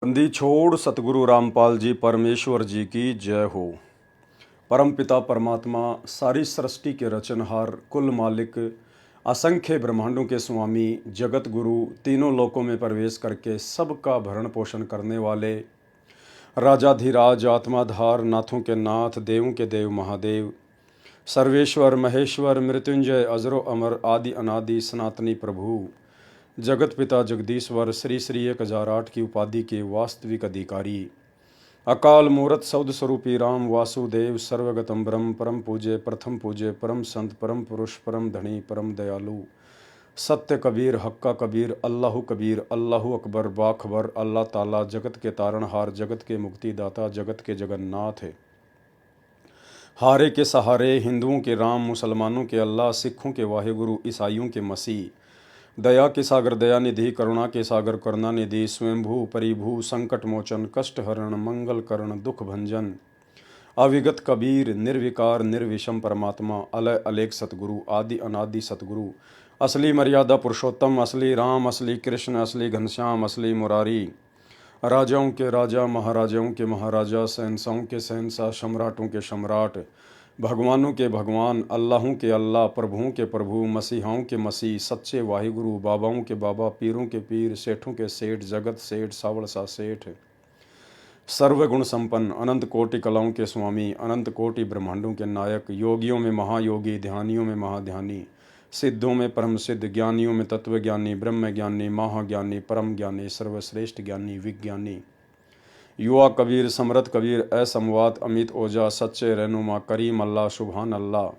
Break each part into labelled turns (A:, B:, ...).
A: बंदी छोड़ सतगुरु रामपाल जी परमेश्वर जी की जय हो। परमपिता परमात्मा सारी सृष्टि के रचनहार, कुल मालिक, असंख्य ब्रह्मांडों के स्वामी, जगत गुरु, तीनों लोकों में प्रवेश करके सबका भरण पोषण करने वाले, राजाधिराज, आत्माधार, नाथों के नाथ, देवों के देव महादेव, सर्वेश्वर महेश्वर, मृत्युंजय, अजरो अमर, आदि अनादि सनातनी प्रभु, जगत पिता जगदीश्वर, श्री श्री 1008 की उपाधि के वास्तविक अधिकारी, अकाल मूर्त सौद स्वरूपी राम वासुदेव, सर्वगतम ब्रह्म, परम पूज्य, प्रथम पूज्य, परम संत, परम पुरुष, परम धनी, परम दयालु, सत्य कबीर, हक्का कबीर, अल्लाहु कबीर, अल्लाहु अकबर, बाखबर, अल्लाह ताला, जगत के तारणहार, जगत के मुक्तिदाता, जगत के जगन्नाथ है। हारे के सहारे, हिंदुओं के राम, मुसलमानों के अल्लाह, सिखों के वाहेगुरु, ईसाइयों के मसीह, दया के सागर दयानिधि, करुणा के सागर करुणानिधि, स्वयंभू परिभू, संकट मोचन, कष्ट हरण, मंगल करण, दुख भंजन, अविगत कबीर, निर्विकार निर्विषम परमात्मा, अलय अलेख सतगुरु, आदि अनादि सतगुरु, असली मर्यादा पुरुषोत्तम, असली राम, असली कृष्ण, असली घनश्याम, असली मुरारी, राजाओं के राजा, महाराजाओं के महाराजा, शहंशाहों के शहंशाह, सम्राटों के सम्राट, भगवानों के भगवान, अल्लाहों के अल्लाह, प्रभुओं के प्रभु, मसीहाओं के मसीह, सच्चे वाहिगुरु, बाबाओं के बाबा, पीरों के पीर, सेठों के सेठ, जगत सेठ, सावड़ सा सेठ, सर्वगुण संपन्न, अनंत कोटि कलाओं के स्वामी, अनंत कोटि ब्रह्मांडों के नायक, योगियों में महायोगी, ध्यानियों में महाध्यानी, सिद्धों में परम सिद्ध, ज्ञानियों में तत्वज्ञानी, ब्रह्म ज्ञानी, महाज्ञानी, परम ज्ञानी, सर्वश्रेष्ठ ज्ञानी, विज्ञानी, युवा कबीर, समरथ कबीर, असमवात, अमित ओझा, सच्चे रहनुमा, करीम अल्लाह, सुबहान अल्लाह,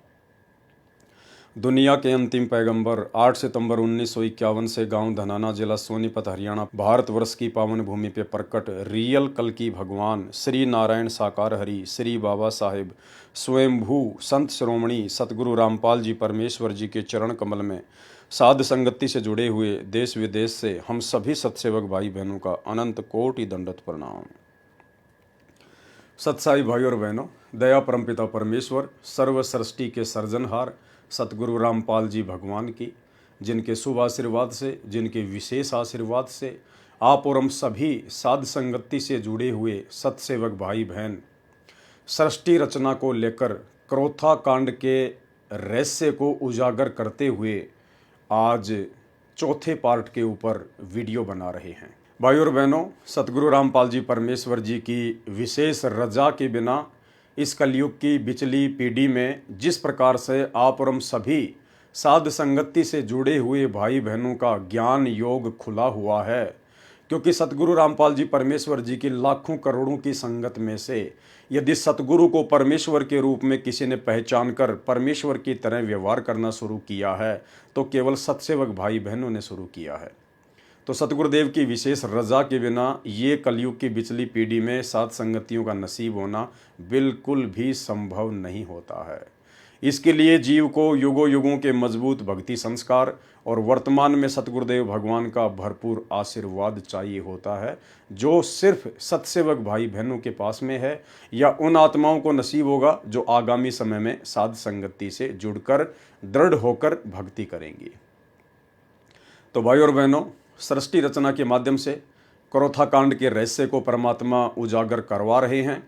A: दुनिया के अंतिम पैगंबर, 8 सितंबर 1951 से गांव धनाना, जिला सोनीपत, हरियाणा, भारतवर्ष की पावन भूमि पे प्रकट रियल कल की भगवान श्री नारायण साकार हरि, श्री बाबा साहेब स्वयंभू संत श्रोमणी सतगुरु रामपाल जी परमेश्वर जी के चरण कमल में साध संगति से जुड़े हुए देश विदेश से हम सभी सत्सेवक भाई बहनों का अनंत कोटि दंडवत प्रणाम। सत्साई भाई और बहनों, दया परमपिता परमेश्वर, सर्व सृष्टि के सर्जनहार सतगुरु रामपाल जी भगवान की, जिनके शुभ आशीर्वाद से, जिनके विशेष आशीर्वाद से आप और हम सभी साध संगति से जुड़े हुए सत्सेवक भाई बहन सृष्टि रचना को लेकर क्रोथा कांड के रहस्य को उजागर करते हुए आज चौथे पार्ट के ऊपर वीडियो बना रहे हैं। भाई और बहनों, सतगुरु रामपाल जी परमेश्वर जी की विशेष रजा के बिना इस कलयुग की बिचली पीढ़ी में जिस प्रकार से आप और हम सभी साध संगति से जुड़े हुए भाई बहनों का ज्ञान योग खुला हुआ है, क्योंकि सतगुरु रामपाल जी परमेश्वर जी की लाखों करोड़ों की संगत में से यदि सतगुरु को परमेश्वर के रूप में किसी ने पहचान कर परमेश्वर की तरह व्यवहार करना शुरू किया है तो केवल सत्सेवक भाई बहनों ने शुरू किया है। तो सतगुरुदेव की विशेष रजा के बिना ये कलयुग की बिचली पीढ़ी में साध संगतियों का नसीब होना बिल्कुल भी संभव नहीं होता है। इसके लिए जीव को युगों युगों के मजबूत भक्ति संस्कार और वर्तमान में सतगुरुदेव भगवान का भरपूर आशीर्वाद चाहिए होता है, जो सिर्फ सत्सेवक भाई बहनों के पास में है या उन आत्माओं को नसीब होगा जो आगामी समय में साध संगति से जुड़कर दृढ़ होकर भक्ति करेंगी। तो भाई और बहनों, सृष्टि रचना के माध्यम से क्रोथा कांड के रहस्य को परमात्मा उजागर करवा रहे हैं।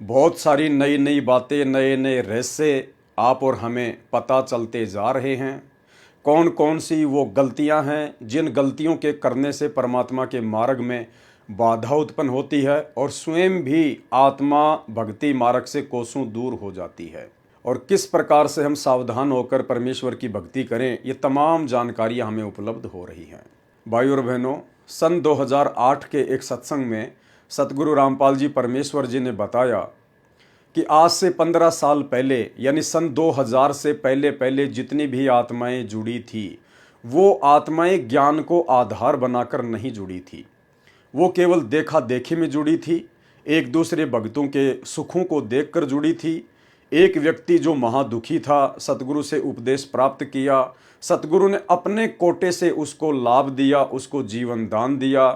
A: बहुत सारी नई नई बातें, नए नए रहस्य आप और हमें पता चलते जा रहे हैं। कौन कौन सी वो गलतियां हैं जिन गलतियों के करने से परमात्मा के मार्ग में बाधा उत्पन्न होती है और स्वयं भी आत्मा भक्ति मार्ग से कोसों दूर हो जाती है, और किस प्रकार से हम सावधान होकर परमेश्वर की भक्ति करें, ये तमाम जानकारियां हमें उपलब्ध हो रही हैं। भाई और बहनों, सन 2008 के एक सत्संग में सतगुरु रामपाल जी परमेश्वर जी ने बताया कि आज से 15 साल पहले यानी सन 2000 से पहले पहले जितनी भी आत्माएं जुड़ी थी वो आत्माएं ज्ञान को आधार बनाकर नहीं जुड़ी थी, वो केवल देखा देखी में जुड़ी थी, एक दूसरे भक्तों के सुखों को देखकर जुड़ी थी। एक व्यक्ति जो महादुखी था, सतगुरु से उपदेश प्राप्त किया, सतगुरु ने अपने कोटे से उसको लाभ दिया, उसको जीवन दान दिया,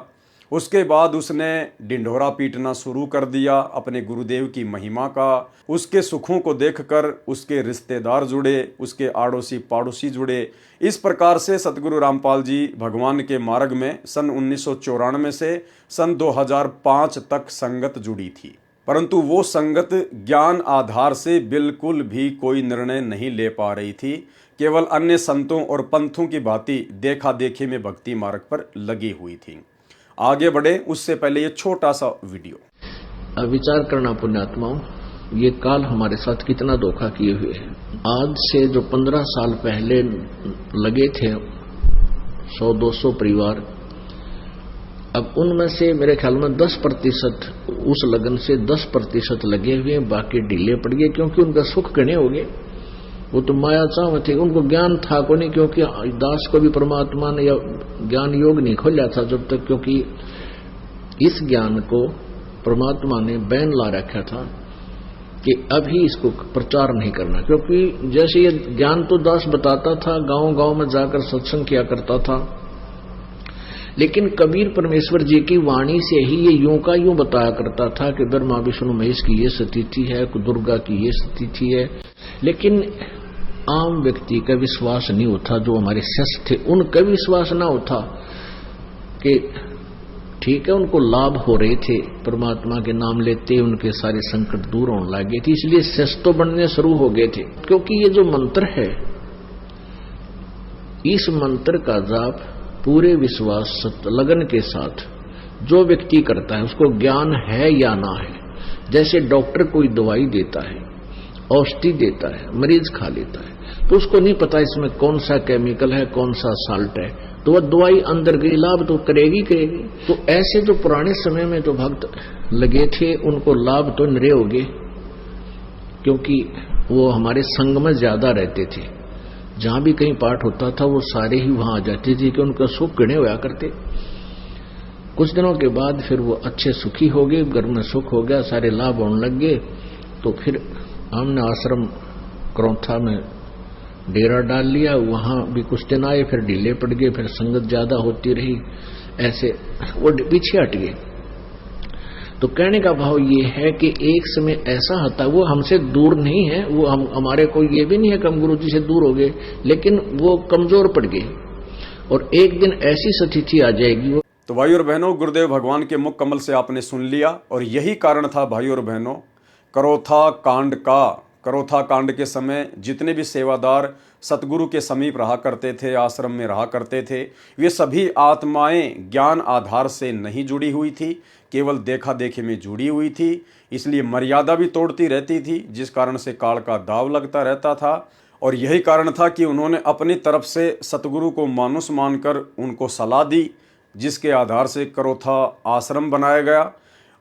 A: उसके बाद उसने ढिंढोरा पीटना शुरू कर दिया अपने गुरुदेव की महिमा का। उसके सुखों को देखकर उसके रिश्तेदार जुड़े, उसके आड़ोसी पड़ोसी जुड़े। इस प्रकार से सतगुरु रामपाल जी भगवान के मार्ग में सन 1994 से सन 2005 तक संगत जुड़ी थी। परंतु वो संगत ज्ञान आधार से बिल्कुल भी कोई निर्णय नहीं ले पा रही थी, केवल अन्य संतों और पंथों की भांति देखा देखी में भक्ति मार्ग पर लगी हुई थी। आगे बढ़े उससे पहले ये छोटा सा वीडियो।
B: विचार करना पुण्यात्माओं, ये काल हमारे साथ कितना धोखा किए हुए है। आज से जो 15 साल पहले लगे थे 100-200 परिवार, अब उनमें से मेरे ख्याल में 10% उस लगन से 10% लगे हुए, बाकी ढीले पड़ गए क्योंकि उनका सुख गणे हो गए। वो तो माया चाव थे, उनको ज्ञान था को नहीं, क्योंकि दास को भी परमात्मा ने या ज्ञान योग नहीं खोला था जब तक, क्योंकि इस ज्ञान को परमात्मा ने बैन ला रखा था कि अभी इसको प्रचार नहीं करना। क्योंकि जैसे ये ज्ञान तो दास बताता था, गांव गांव में जाकर सत्संग किया करता था, लेकिन कबीर परमेश्वर जी की वाणी से ही ये यूं का यूं बताया करता था कि ब्रह्मा विष्णु महेश की ये स्थिति है, दुर्गा की ये स्थिति है। लेकिन आम व्यक्ति का विश्वास नहीं होता, जो हमारे शिष्य थे उनका विश्वास ना होता कि ठीक है, उनको लाभ हो रहे थे, परमात्मा के नाम लेते उनके सारे संकट दूर होने लगे थे, इसलिए शिष्य तो बनने शुरू हो गए थे। क्योंकि ये जो मंत्र है, इस मंत्र का जाप पूरे विश्वास लगन के साथ जो व्यक्ति करता है, उसको ज्ञान है या ना है। जैसे डॉक्टर कोई दवाई देता है, औषधि देता है, मरीज खा लेता है, तो उसको नहीं पता इसमें कौन सा केमिकल है, कौन सा साल्ट है, तो वह दवाई अंदर गई, लाभ तो करेगी। तो ऐसे जो पुराने समय में जो भक्त लगे थे, उनको लाभ तो नरे हो गए, क्योंकि वो हमारे संग में ज्यादा रहते थे। जहां भी कहीं पाठ होता था वो सारे ही वहां आ जाते थे कि उनका सुख गणे होया करते। कुछ दिनों के बाद फिर वो अच्छे सुखी हो गए, घर में सुख हो गया, सारे लाभ होने लग गए। तो फिर हमने आश्रम करौथा में डेरा डाल लिया, वहां भी कुछ दिन आए, फिर ढीले पड़ गए, फिर संगत ज्यादा होती रही, ऐसे वो पीछे हट गए। तो कहने का भाव ये है कि एक समय ऐसा आता, वो हमसे दूर नहीं है, वो हमारे को ये भी नहीं है कि हम गुरु जी से दूर हो गए, लेकिन वो कमजोर पड़ गए और एक दिन ऐसी स्थिति आ जाएगी।
A: तो भाई और बहनों, गुरुदेव भगवान के मुख कमल से आपने सुन लिया, और यही कारण था भाई और बहनों करौथा कांड का। करौथा कांड के समय जितने भी सेवादार सतगुरु के समीप रहा करते थे, आश्रम में रहा करते थे, वे सभी आत्माएं ज्ञान आधार से नहीं जुड़ी हुई थी, केवल देखा देखे में जुड़ी हुई थी। इसलिए मर्यादा भी तोड़ती रहती थी, जिस कारण से काल का दाव लगता रहता था। और यही कारण था कि उन्होंने अपनी तरफ से सतगुरु को मानुष मानकर उनको सलाह दी, जिसके आधार से करौथा आश्रम बनाया गया।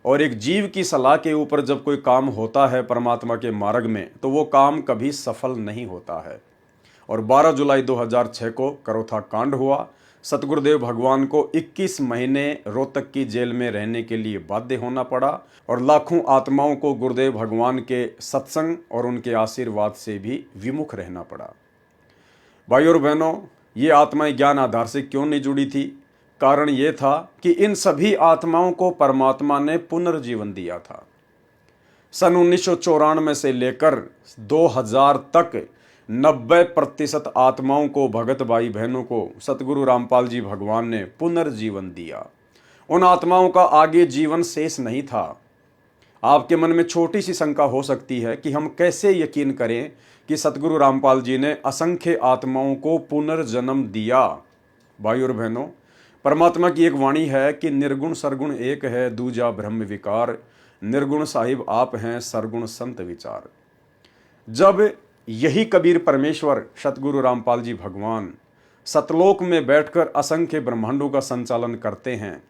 A: और एक जीव की सलाह के ऊपर जब कोई काम होता है परमात्मा के मार्ग में, तो वो काम कभी सफल नहीं होता है। और 12 जुलाई 2006 को करौथा कांड हुआ। सतगुरुदेव भगवान को 21 महीने रोहतक की जेल में रहने के लिए बाध्य होना पड़ा, और लाखों आत्माओं को गुरुदेव भगवान के सत्संग और उनके आशीर्वाद से भी विमुख रहना पड़ा। भाई और बहनों, ये आत्माएं ज्ञान आधार से क्यों नहीं जुड़ी थी? कारण ये था कि इन सभी आत्माओं को परमात्मा ने पुनर्जीवन दिया था। सन 1994 से लेकर 2000 तक 90% आत्माओं को, भगत भाई बहनों को सतगुरु रामपाल जी भगवान ने पुनर्जीवन दिया। उन आत्माओं का आगे जीवन शेष नहीं था। आपके मन में छोटी सी शंका हो सकती है कि हम कैसे यकीन करें कि सतगुरु रामपाल जी ने असंख्य आत्माओं को पुनर्जन्म दिया। भाई और बहनों, परमात्मा की एक वाणी है कि निर्गुण सरगुण एक है, दूजा ब्रह्म विकार, निर्गुण साहिब आप हैं, सरगुण संत विचार। जब यही कबीर परमेश्वर सतगुरु रामपाल जी भगवान सतलोक में बैठकर असंख्य ब्रह्मांडों का संचालन करते हैं,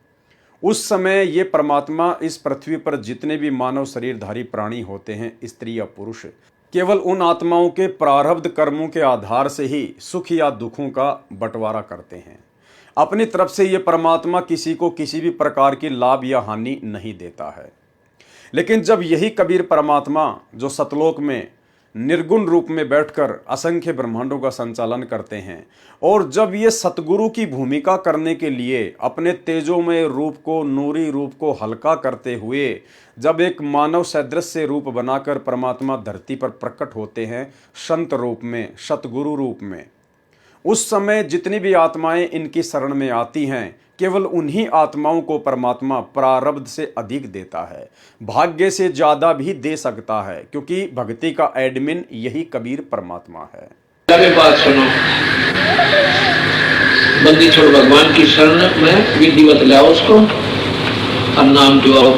A: उस समय ये परमात्मा इस पृथ्वी पर जितने भी मानव शरीरधारी प्राणी होते हैं, स्त्री या पुरुष, केवल उन आत्माओं के प्रारब्ध कर्मों के आधार से ही सुख या दुखों का बंटवारा करते हैं। अपनी तरफ से ये परमात्मा किसी को किसी भी प्रकार की लाभ या हानि नहीं देता है। लेकिन जब यही कबीर परमात्मा जो सतलोक में निर्गुण रूप में बैठकर असंख्य ब्रह्मांडों का संचालन करते हैं। और जब ये सतगुरु की भूमिका करने के लिए अपने तेजोमय रूप को, नूरी रूप को हल्का करते हुए जब एक मानव सदृश रूप बनाकर परमात्मा धरती पर प्रकट होते हैं, संत रूप में, सतगुरु रूप में, उस समय जितनी भी आत्माएं इनकी शरण में आती हैं, केवल उन्हीं आत्माओं को परमात्मा प्रारब्ध से अधिक देता है, भाग्य से ज़्यादा भी दे सकता है, क्योंकि भक्ति का एडमिन यही कबीर परमात्मा है।
B: बात सुनो, बंदी छोड़ भगवान की शरण में विधिवत लाओ उसको और नाम जुआओ।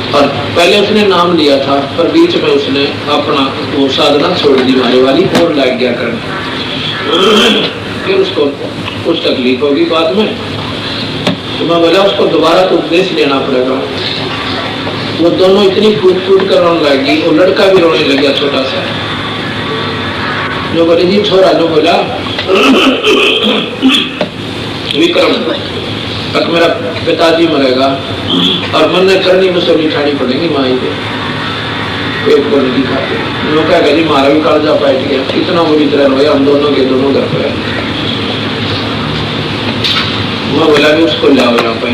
B: और पहले उसने नाम लिया था, पर बीच में उसने अपना वो साधना छोड़ दी मारे वाली और लग गया करने। फिर उसको कुछ तकलीफ होगी बाद में, तो मैं बोला उसको दोबारा तो उपदेश लेना पड़ेगा। वो दोनों इतनी फूट फूट कर रोने लगी, वो लड़का भी रोने लग गया छोटा सा। जो बोले जी छोरा, जो बोला विक्रम तक मेरा पिताजी मरेगा और मन ने करनी मुझसे बिठानी पड़ेगी माई को पेट को नहीं खाते। लोग क्या कहते मारा भी काल जा बैठ गया, कितना बुरी तरह रोया, हम दोनों के दोनों घर पे। मैं बोला भी उसको लाओ यहाँ पे,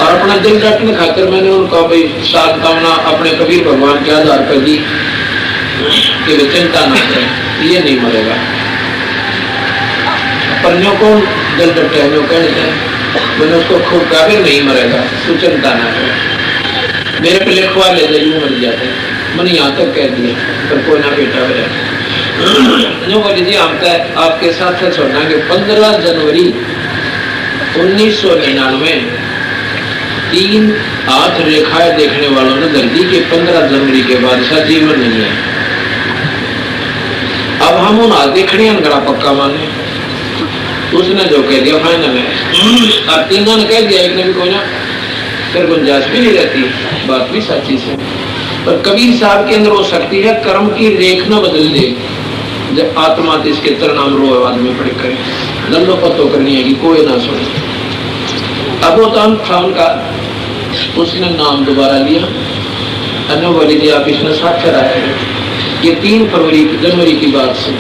B: और अपना दिल रखने खातिर मैंने उनको भाई सात कामना अपने कबीर भगवान के आधार पर दी कि वे चिंता न करें, ये नहीं मरेगा। पर न्यों को दिल डटे न्यों कहते हैं, मैंने उसको खूब कहा भी नहीं मरेगा, तू चिंता ना करे, मेरे पे लिखवा ले दे, यूं मर जाते। मैंने यहाँ तक कह दिया, पर कोई ना बेटा मेरा जो बोली जी हम आपके साथ छोड़ना कि 15 जनवरी 1999 3 हाथ रेखाएं देखने वालों ने दर्दी के 15 जनवरी के बाद ऐसा जीवन नहीं है। अब हम उन हाथ देखने गड़ा पक्का माने, उसने जो कह दिया फाइनल है। अब तीनों ने कह दिया, एक ने भी कोई ना, फिर गुंजाइश भी नहीं रहती, बात भी सच्ची से। पर कबीर साहब के अंदर हो सकती है कर्म की रेख न बदल दे, जब आत्मा इसके तरनाम रो आदमी पड़े करे, लल्लो पत्तो करनी है कि कोई ना सुने। अब वो तो था उनका, उसने नाम दोबारा लिया, अनु बोली जी आप इसमें साक्षर आए, ये 3 जनवरी की बात से,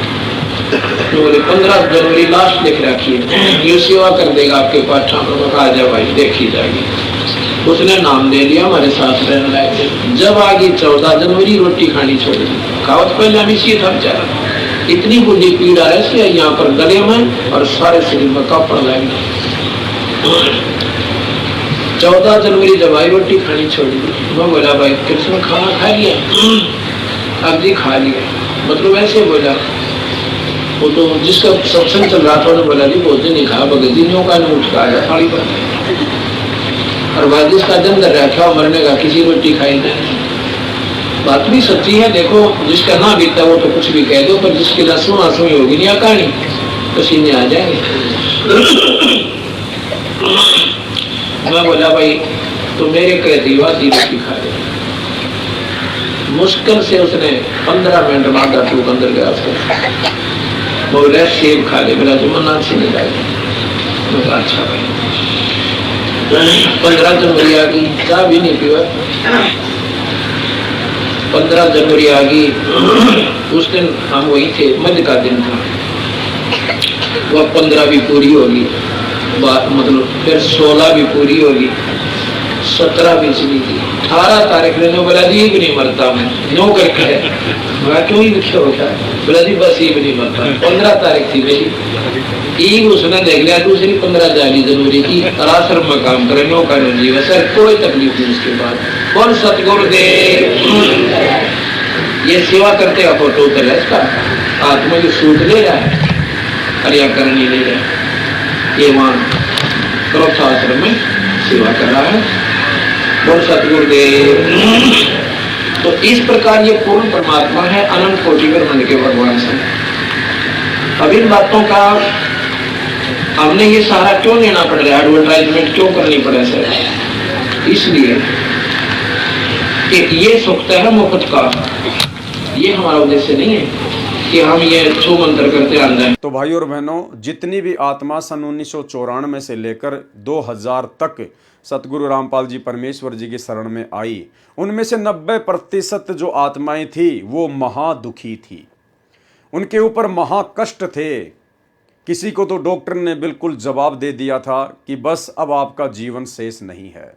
B: तो बोले 15 जनवरी लास्ट लिख रखी है, ये सेवा कर देगा आपके पास, आ जा भाई देखी जाएगी। उसने नाम दे लिया, हमारे साथ रहने लगे। जब आ गई 14 जनवरी रोटी खानी छोड़ दी, खाओ तो पहले अभी सी था बेचारा, इतनी बुरी पीड़ा है यहाँ पर गले में और सारे शरीर में कापड़ लगे। 14 जनवरी जब आई रोटी खानी छोड़ दी, मैं बोला भाई कृष्ण खाना खा लिया? अब जी खा लिया, मतलब ऐसे बोला। वो तो जिसका सत्संग चल रहा था उन्होंने बोला जी भोजन नहीं खा, भगत जी का उठ का आया थाली पर, और बाद जिसका दम दर रखा मरने का, किसी रोटी खाई नहीं। बात भी सच्ची है, देखो जिसका ना बीता वो तो कुछ भी कह दो, पर जिसकी रस्म आंसू होगी नहीं कहानी, पसीने आ जाएंगे। मैं बोला भाई तो मेरे कहती बात रोटी खा ले। मुश्किल से उसने 15 मिनट बाद टूक अंदर गया, उसको बोला सेब खा ले, मेरा तो मन अच्छी नहीं लगी। अच्छा भाई 15 जनवरी आ गई, चाह भी नहीं पीवा। 15 जनवरी आ गई, उस दिन हम वही थे, मध्य का दिन था, वह 15 भी पूरी होगी, मतलब फिर 16 भी पूरी होगी, 17 भी चली गई, 18 तारीख ने बोला जी भी नहीं मरता मैं, नो करके है क्यों ही लिखे होता है, बोला जी बस ये भी नहीं मरता। 15 तारीख थी मेरी, ईद उसने देख लिया, दूसरी 15 जनवरी की आश्रम में काम करे, नो का जीव सर कोई तकलीफ नहीं। उसके बाद कौन सतगुरु दे ये सेवा करते का फोटो उतर है, इसका आत्मा की सूट ले रहा है, क्रिया करनी ले रहा है, ये वहां क्रोध आश्रम में सेवा कर रहा है, कौन सतगुरु दे। तो इस प्रकार ये पूर्ण परमात्मा है, अनंत कोटि ब्रह्मांड के भगवान से। अब इन बातों का हमने ये सारा क्यों लेना पड़ रहा है, एडवर्टाइजमेंट क्यों करनी पड़े सर? इसलिए कि ये सुख है मुफ्त का, ये हमारा उद्देश्य नहीं है। कि हम ये छू मंत्र करते आ जाए।
A: तो भाई और बहनों, जितनी भी आत्मा सन 1994 से लेकर 2000 तक सतगुरु रामपाल जी परमेश्वर जी की शरण में आई, उनमें से 90% जो आत्माएं थी वो महादुखी थी, उनके ऊपर महाकष्ट थे। किसी को तो डॉक्टर ने बिल्कुल जवाब दे दिया था कि बस अब आपका जीवन शेष नहीं है।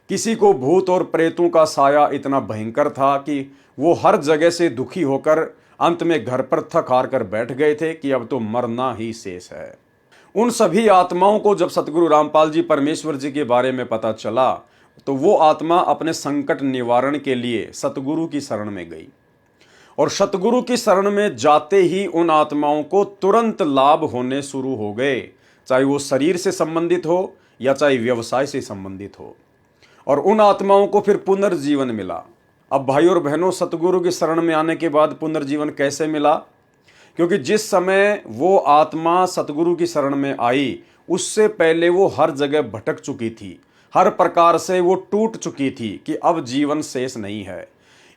A: किसी को भूत और प्रेतों का साया इतना भयंकर था कि वो हर जगह से दुखी होकर अंत में घर पर थक हार कर बैठ गए थे कि अब तो मरना ही शेष है। उन सभी आत्माओं को जब सतगुरु रामपाल जी परमेश्वर जी के बारे में पता चला तो वो आत्मा अपने संकट निवारण के लिए सतगुरु की शरण में गई, और सतगुरु की शरण में जाते ही उन आत्माओं को तुरंत लाभ होने शुरू हो गए, चाहे वो शरीर से संबंधित हो या चाहे व्यवसाय से संबंधित हो, और उन आत्माओं को फिर पुनर्जीवन मिला। अब भाई और बहनों, सतगुरु की शरण में आने के बाद पुनर्जीवन कैसे मिला? क्योंकि जिस समय वो आत्मा सतगुरु की शरण में आई उससे पहले वो हर जगह भटक चुकी थी, हर प्रकार से वो टूट चुकी थी कि अब जीवन शेष नहीं है।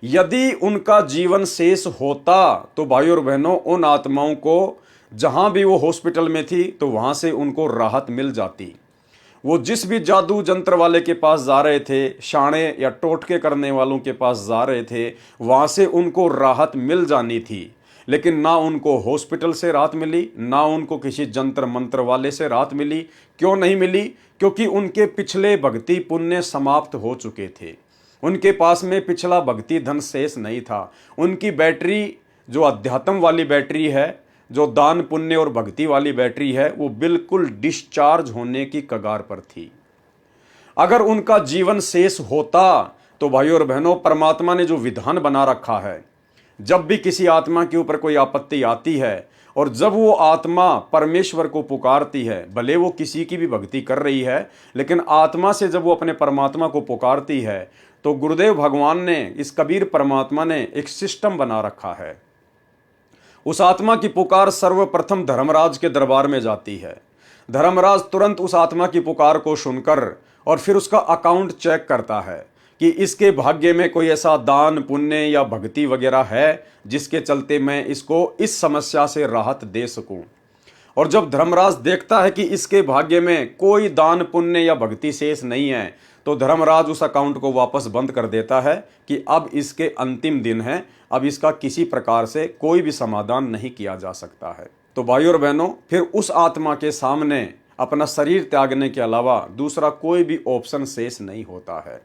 A: यदि उनका जीवन शेष होता तो भाई और बहनों, उन आत्माओं को जहां भी वो हॉस्पिटल में थी तो वहां से उनको राहत मिल जाती। वो जिस भी जादू जंत्र वाले के पास जा रहे थे, शाणे या टोटके करने वालों के पास जा रहे थे, वहां से उनको राहत मिल जानी थी। लेकिन ना उनको हॉस्पिटल से राहत मिली, ना उनको किसी जंत्र मंत्र वाले से राहत मिली। क्यों नहीं मिली? क्योंकि उनके पिछले भक्ति पुण्य समाप्त हो चुके थे, उनके पास में पिछला भक्ति धन शेष नहीं था। उनकी बैटरी जो अध्यात्म वाली बैटरी है, जो दान पुण्य और भक्ति वाली बैटरी है, वो बिल्कुल डिस्चार्ज होने की कगार पर थी। अगर उनका जीवन शेष होता तो भाइयों और बहनों, परमात्मा ने जो विधान बना रखा है, जब भी किसी आत्मा के ऊपर कोई आपत्ति आती है और जब वो आत्मा परमेश्वर को पुकारती है, भले वो किसी की भी भक्ति कर रही है, लेकिन आत्मा से जब वो अपने परमात्मा को पुकारती है तो गुरुदेव भगवान ने, इस कबीर परमात्मा ने एक सिस्टम बना रखा है। उस आत्मा की पुकार सर्वप्रथम धर्मराज के दरबार में जाती है। धर्मराज तुरंत उस आत्मा की पुकार को सुनकर और फिर उसका अकाउंट चेक करता है कि इसके भाग्य में कोई ऐसा दान पुण्य या भक्ति वगैरह है जिसके चलते मैं इसको इस समस्या से राहत दे सकूं। और जब धर्मराज देखता है कि इसके भाग्य में कोई दान पुण्य या भक्ति शेष नहीं है तो धर्मराज उस अकाउंट को वापस बंद कर देता है कि अब इसके अंतिम दिन है, अब इसका किसी प्रकार से कोई भी समाधान नहीं किया जा सकता है। तो भाइयों और बहनों, फिर उस आत्मा के सामने अपना शरीर त्यागने के अलावा दूसरा कोई भी ऑप्शन शेष नहीं होता है।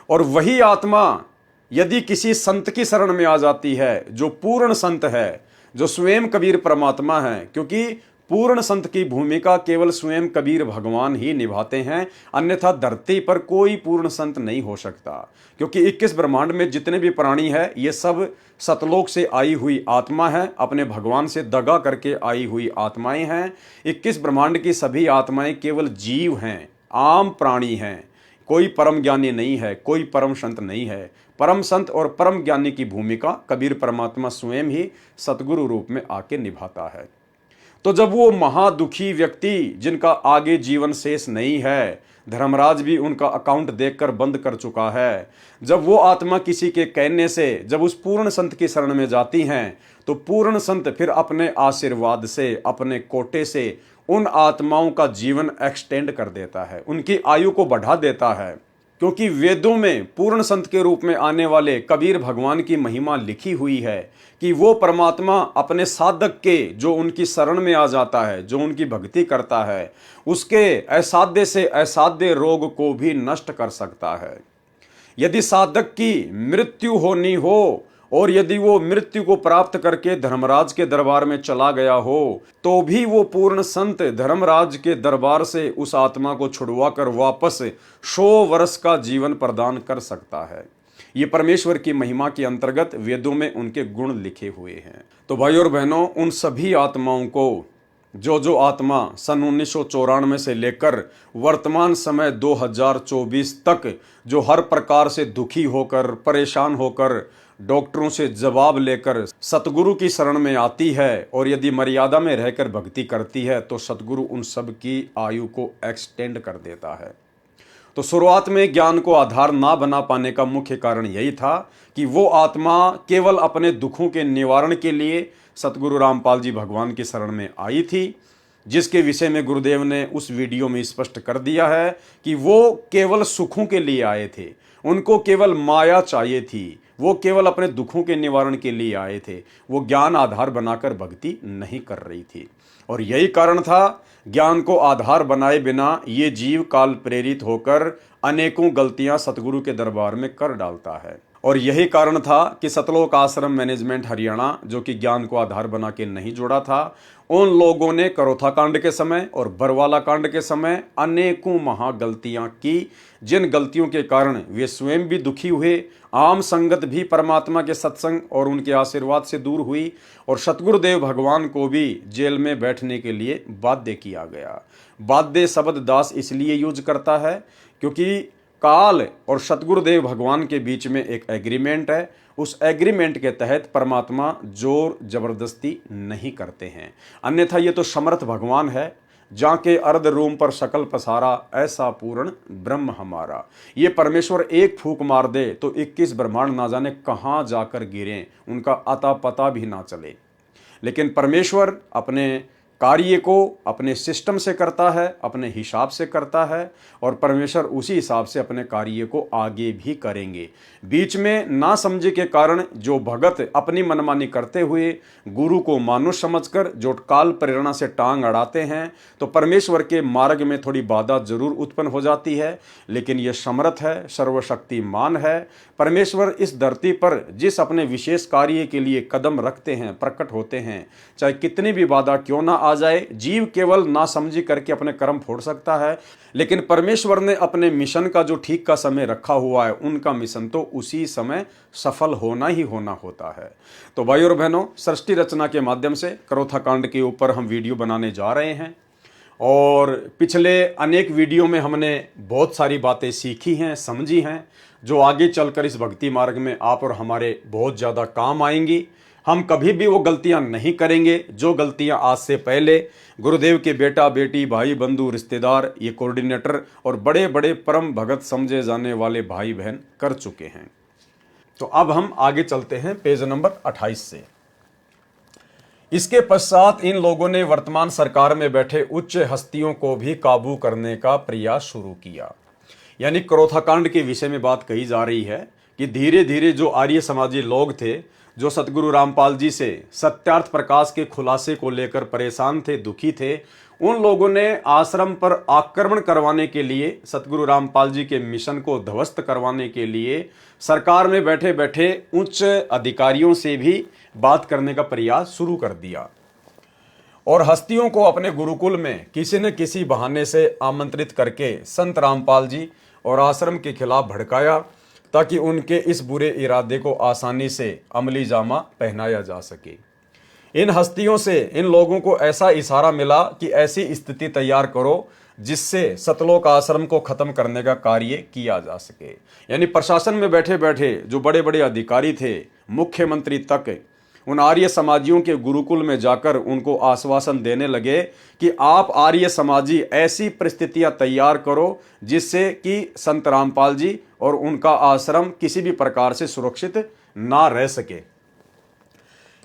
A: और वही आत्मा यदि किसी संत की शरण में आ जाती है, जो पूर्ण संत है, जो स्वयं कबीर परमात्मा है, क्योंकि पूर्ण संत की भूमिका केवल स्वयं कबीर भगवान ही निभाते हैं, अन्यथा धरती पर कोई पूर्ण संत नहीं हो सकता। क्योंकि 21 ब्रह्मांड में जितने भी प्राणी हैं, ये सब सतलोक से आई हुई आत्मा है, अपने भगवान से दगा करके आई हुई आत्माएं हैं। 21 ब्रह्मांड की सभी आत्माएं केवल जीव हैं, आम प्राणी हैं, कोई परम ज्ञानी नहीं है, कोई परम संत नहीं है। परम संत और परम ज्ञानी की भूमिका कबीर परमात्मा स्वयं ही सतगुरु रूप में आके निभाता है। तो जब वो महादुखी व्यक्ति, जिनका आगे जीवन शेष नहीं है, धर्मराज भी उनका अकाउंट देखकर बंद कर चुका है, जब वो आत्मा किसी के कहने से जब उस पूर्ण संत की शरण में जाती हैं तो पूर्ण संत फिर अपने आशीर्वाद से, अपने कोटे से उन आत्माओं का जीवन एक्सटेंड कर देता है, उनकी आयु को बढ़ा देता है। क्योंकि वेदों में पूर्ण संत के रूप में आने वाले कबीर भगवान की महिमा लिखी हुई है कि वो परमात्मा अपने साधक के, जो उनकी शरण में आ जाता है, जो उनकी भक्ति करता है, उसके असाध्य से असाध्य रोग को भी नष्ट कर सकता है। यदि साधक की मृत्यु होनी हो और यदि वो मृत्यु को प्राप्त करके धर्मराज के दरबार में चला गया हो तो भी वो पूर्ण संत धर्मराज के दरबार से उस आत्मा को छुड़वा कर वापस 100 वर्ष का जीवन प्रदान कर सकता है। ये परमेश्वर की महिमा के अंतर्गत वेदों में उनके गुण लिखे हुए हैं। तो भाई और बहनों, उन सभी आत्माओं को जो आत्मा सन 1994 से लेकर वर्तमान समय 2024 तक जो हर प्रकार से दुखी होकर, परेशान होकर, डॉक्टरों से जवाब लेकर सतगुरु की शरण में आती है और यदि मर्यादा में रहकर भक्ति करती है तो सतगुरु उन सब की आयु को एक्सटेंड कर देता है। तो शुरुआत में ज्ञान को आधार ना बना पाने का मुख्य कारण यही था कि वो आत्मा केवल अपने दुखों के निवारण के लिए सतगुरु रामपाल जी भगवान की शरण में आई थी, जिसके विषय में गुरुदेव ने उस वीडियो में स्पष्ट कर दिया है कि वो केवल सुखों के लिए आए थे, उनको केवल माया चाहिए थी, वो केवल अपने दुखों के निवारण के लिए आए थे, वो ज्ञान आधार बनाकर भक्ति नहीं कर रही थी। और यही कारण था, ज्ञान को आधार बनाए बिना ये जीव काल प्रेरित होकर अनेकों गलतियां सतगुरु के दरबार में कर डालता है। और यही कारण था कि सतलोक आश्रम मैनेजमेंट हरियाणा, जो कि ज्ञान को आधार बना के नहीं जोड़ा था, उन लोगों ने करोथा कांड के समय और बरवाला कांड के समय अनेकों महागलतियां की, जिन गलतियों के कारण वे स्वयं भी दुखी हुए, आम संगत भी परमात्मा के सत्संग और उनके आशीर्वाद से दूर हुई, और सतगुरुदेव भगवान को भी जेल में बैठने के लिए बाध्य किया गया। बाध्य शब्द दास इसलिए यूज करता है क्योंकि काल और सतगुरुदेव भगवान के बीच में एक एग्रीमेंट है। उस एग्रीमेंट के तहत परमात्मा जोर जबरदस्ती नहीं करते हैं, अन्यथा ये तो समर्थ भगवान है, जाके अर्ध रूम पर शकल पसारा, ऐसा पूर्ण ब्रह्म हमारा। ये परमेश्वर एक फूंक मार दे तो 21 ब्रह्मांड ना जाने कहाँ जाकर गिरें, उनका अता पता भी ना चले। लेकिन परमेश्वर अपने कार्य को अपने सिस्टम से करता है, अपने हिसाब से करता है, और परमेश्वर उसी हिसाब से अपने कार्य को आगे भी करेंगे। बीच में ना समझे के कारण जो भगत अपनी मनमानी करते हुए गुरु को मानुष समझकर जो काल प्रेरणा से टांग अड़ाते हैं, तो परमेश्वर के मार्ग में थोड़ी बाधा जरूर उत्पन्न हो जाती है। लेकिन यह समर्थ है, सर्वशक्तिमान है। परमेश्वर इस धरती पर जिस अपने विशेष कार्य के लिए कदम रखते हैं, प्रकट होते हैं, चाहे कितनी भी बाधा क्यों ना आ जाए, जीव केवल नासमझी करके अपने कर्म फोड़ सकता है, लेकिन परमेश्वर ने अपने मिशन का जो ठीक का समय रखा हुआ है, उनका मिशन तो उसी समय सफल होना ही होना होता है। तो भाई और बहनों, सृष्टि रचना के माध्यम से करोथा कांड के ऊपर हम वीडियो बनाने जा रहे हैं, और पिछले अनेक वीडियो में हमने बहुत सारी बातें सीखी हैं, समझी हैं, जो आगे चलकर इस भक्ति मार्ग में आप और हमारे बहुत ज़्यादा काम आएंगी। हम कभी भी वो गलतियां नहीं करेंगे जो गलतियां आज से पहले गुरुदेव के बेटा बेटी, भाई बंधु, रिश्तेदार, ये कोऑर्डिनेटर और बड़े बड़े परम भगत समझे जाने वाले भाई बहन कर चुके हैं। तो अब हम आगे चलते हैं पेज नंबर 28 से। इसके पश्चात इन लोगों ने वर्तमान सरकार में बैठे उच्च हस्तियों को भी काबू करने का प्रयास शुरू किया। यानी करोथा कांड के विषय में बात कही जा रही है कि धीरे धीरे जो आर्य समाजी लोग थे, जो सतगुरु रामपाल जी से सत्यार्थ प्रकाश के खुलासे को लेकर परेशान थे, दुखी थे, उन लोगों ने आश्रम पर आक्रमण करवाने के लिए, सतगुरु रामपाल जी के मिशन को ध्वस्त करवाने के लिए सरकार में बैठे बैठे उच्च अधिकारियों से भी बात करने का प्रयास शुरू कर दिया, और हस्तियों को अपने गुरुकुल में किसी न किसी बहाने से आमंत्रित करके संत रामपाल जी और आश्रम के खिलाफ भड़काया, ताकि उनके इस बुरे इरादे को आसानी से अमली जामा पहनाया जा सके। इन हस्तियों से इन लोगों को ऐसा इशारा मिला कि ऐसी स्थिति तैयार करो जिससे सतलोक आश्रम को खत्म करने का कार्य किया जा सके। यानी प्रशासन में बैठे बैठे जो बड़े बड़े अधिकारी थे, मुख्यमंत्री तक, उन आर्य समाजियों के गुरुकुल में जाकर उनको आश्वासन देने लगे कि आप आर्य समाजी ऐसी परिस्थितियां तैयार करो जिससे कि संत रामपाल जी और उनका आश्रम किसी भी प्रकार से सुरक्षित ना रह सके।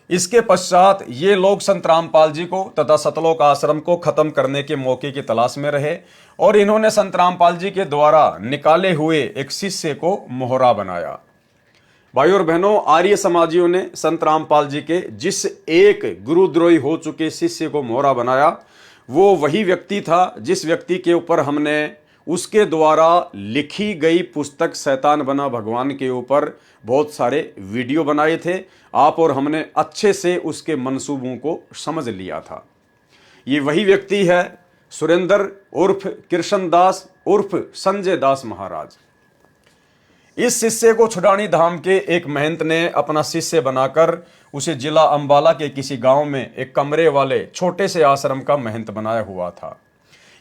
A: इसके पश्चात ये लोग संत रामपाल जी को तथा सतलोक आश्रम को खत्म करने के मौके की तलाश में रहे, और इन्होंने संत रामपाल जी के द्वारा निकाले हुए एक शिष्य को मोहरा बनाया। भाई और बहनों, आर्य समाजियों ने संत रामपाल जी के जिस एक गुरुद्रोही हो चुके शिष्य को मोहरा बनाया, वो वही व्यक्ति था जिस व्यक्ति के ऊपर हमने उसके द्वारा लिखी गई पुस्तक शैतान बना भगवान के ऊपर बहुत सारे वीडियो बनाए थे। आप और हमने अच्छे से उसके मंसूबों को समझ लिया था। ये वही व्यक्ति है सुरेंद्र उर्फ कृष्ण दास उर्फ संजय दास महाराज। इस शिष्य को छुडानी धाम के एक महंत ने अपना शिष्य बनाकर उसे जिला अंबाला के किसी गांव में एक कमरे वाले छोटे से आश्रम का महंत बनाया हुआ था।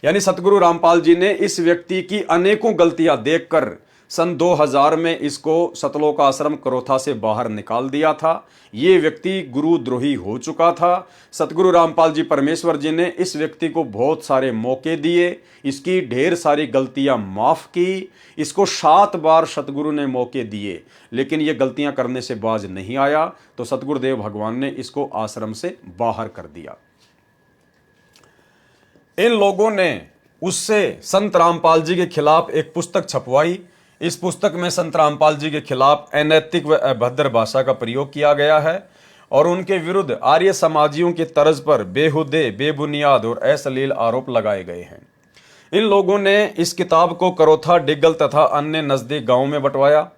A: यानी सतगुरु रामपाल जी ने इस व्यक्ति की अनेकों गलतियां देखकर सन 2000 में इसको सतलोक आश्रम करोथा से बाहर निकाल दिया था। ये व्यक्ति गुरुद्रोही हो चुका था। सतगुरु रामपाल जी परमेश्वर जी ने इस व्यक्ति को बहुत सारे मौके दिए, इसकी ढेर सारी गलतियां माफ की, इसको 7 बार सतगुरु ने मौके दिए, लेकिन ये गलतियां करने से बाज नहीं आया, तो सतगुरुदेव भगवान ने इसको आश्रम से बाहर कर दिया। इन लोगों ने उससे संत रामपाल जी के खिलाफ एक पुस्तक छपवाई। इस पुस्तक में संत रामपाल जी के खिलाफ अनैतिक व अभद्र भाषा का प्रयोग किया गया है और उनके विरुद्ध आर्य समाजियों की तर्ज पर बेहुदे, बेबुनियाद और अश्लील आरोप लगाए गए हैं। इन लोगों ने इस किताब को करोथा, डिग्गल तथा अन्य नजदीक गांवों में बंटवाया।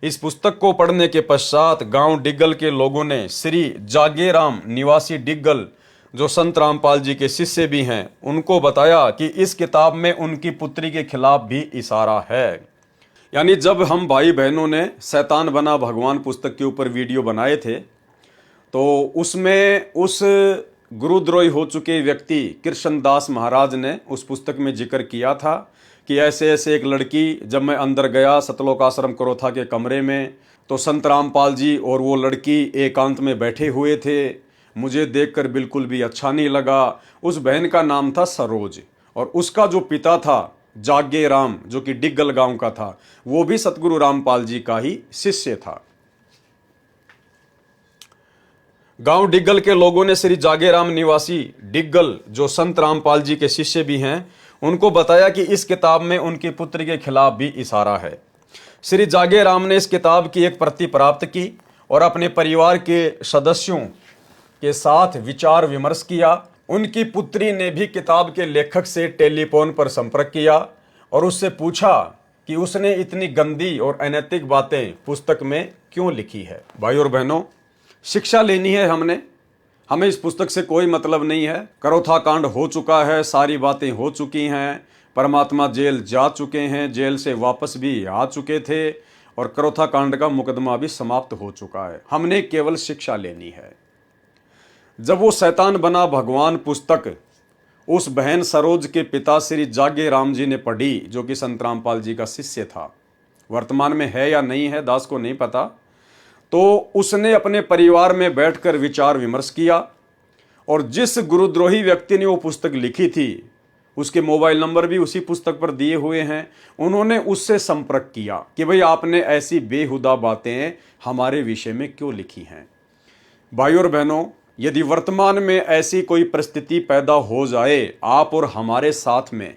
A: इस पुस्तक को पढ़ने के पश्चात गांव डिग्गल के लोगों ने श्री जागेराम निवासी डिग्गल, जो संत रामपाल जी के शिष्य भी हैं, उनको बताया कि इस किताब में उनकी पुत्री के खिलाफ भी इशारा है। यानी जब हम भाई बहनों ने शैतान बना भगवान पुस्तक के ऊपर वीडियो बनाए थे, तो उसमें उस गुरुद्रोही हो चुके व्यक्ति कृष्णदास महाराज ने उस पुस्तक में जिक्र किया था कि ऐसे ऐसे एक लड़की, जब मैं अंदर गया सतलोक आश्रम करोथा के कमरे में, तो संत रामपाल जी और वो लड़की एकांत में बैठे हुए थे। मुझे देखकर बिल्कुल भी अच्छा नहीं लगा। उस बहन का नाम था सरोज और उसका जो पिता था जागे राम, जो कि डिग्गल गांव का था, वो भी सतगुरु रामपाल जी का ही शिष्य था। गांव डिग्गल के लोगों ने श्री जागेराम निवासी डिग्गल, जो संत रामपाल जी के शिष्य भी हैं, उनको बताया कि इस किताब में उनकी पुत्री के खिलाफ भी इशारा है। श्री जागेराम ने इस किताब की एक प्रति प्राप्त की और अपने परिवार के सदस्यों के साथ विचार विमर्श किया। उनकी पुत्री ने भी किताब के लेखक से टेलीफोन पर संपर्क किया और उससे पूछा कि उसने इतनी गंदी और अनैतिक बातें पुस्तक में क्यों लिखी है। भाई और बहनों, शिक्षा लेनी है हमें इस पुस्तक से कोई मतलब नहीं है। करोथा कांड हो चुका है, सारी बातें हो चुकी हैं, परमात्मा जेल जा चुके हैं, जेल से वापस भी आ चुके थे और करोथा कांड का मुकदमा भी समाप्त हो चुका है। हमने केवल शिक्षा लेनी है। जब वो शैतान बना भगवान पुस्तक उस बहन सरोज के पिता श्री जागे राम जी ने पढ़ी, जो कि संत रामपाल जी का शिष्य था, वर्तमान में है या नहीं है दास को नहीं पता, तो उसने अपने परिवार में बैठकर विचार विमर्श किया और जिस गुरुद्रोही व्यक्ति ने वो पुस्तक लिखी थी उसके मोबाइल नंबर भी उसी पुस्तक पर दिए हुए हैं। उन्होंने उससे संपर्क किया कि भाई आपने ऐसी बेहुदा बातें हमारे विषय में क्यों लिखी हैं। भाई और बहनों, यदि वर्तमान में ऐसी कोई परिस्थिति पैदा हो जाए आप और हमारे साथ में,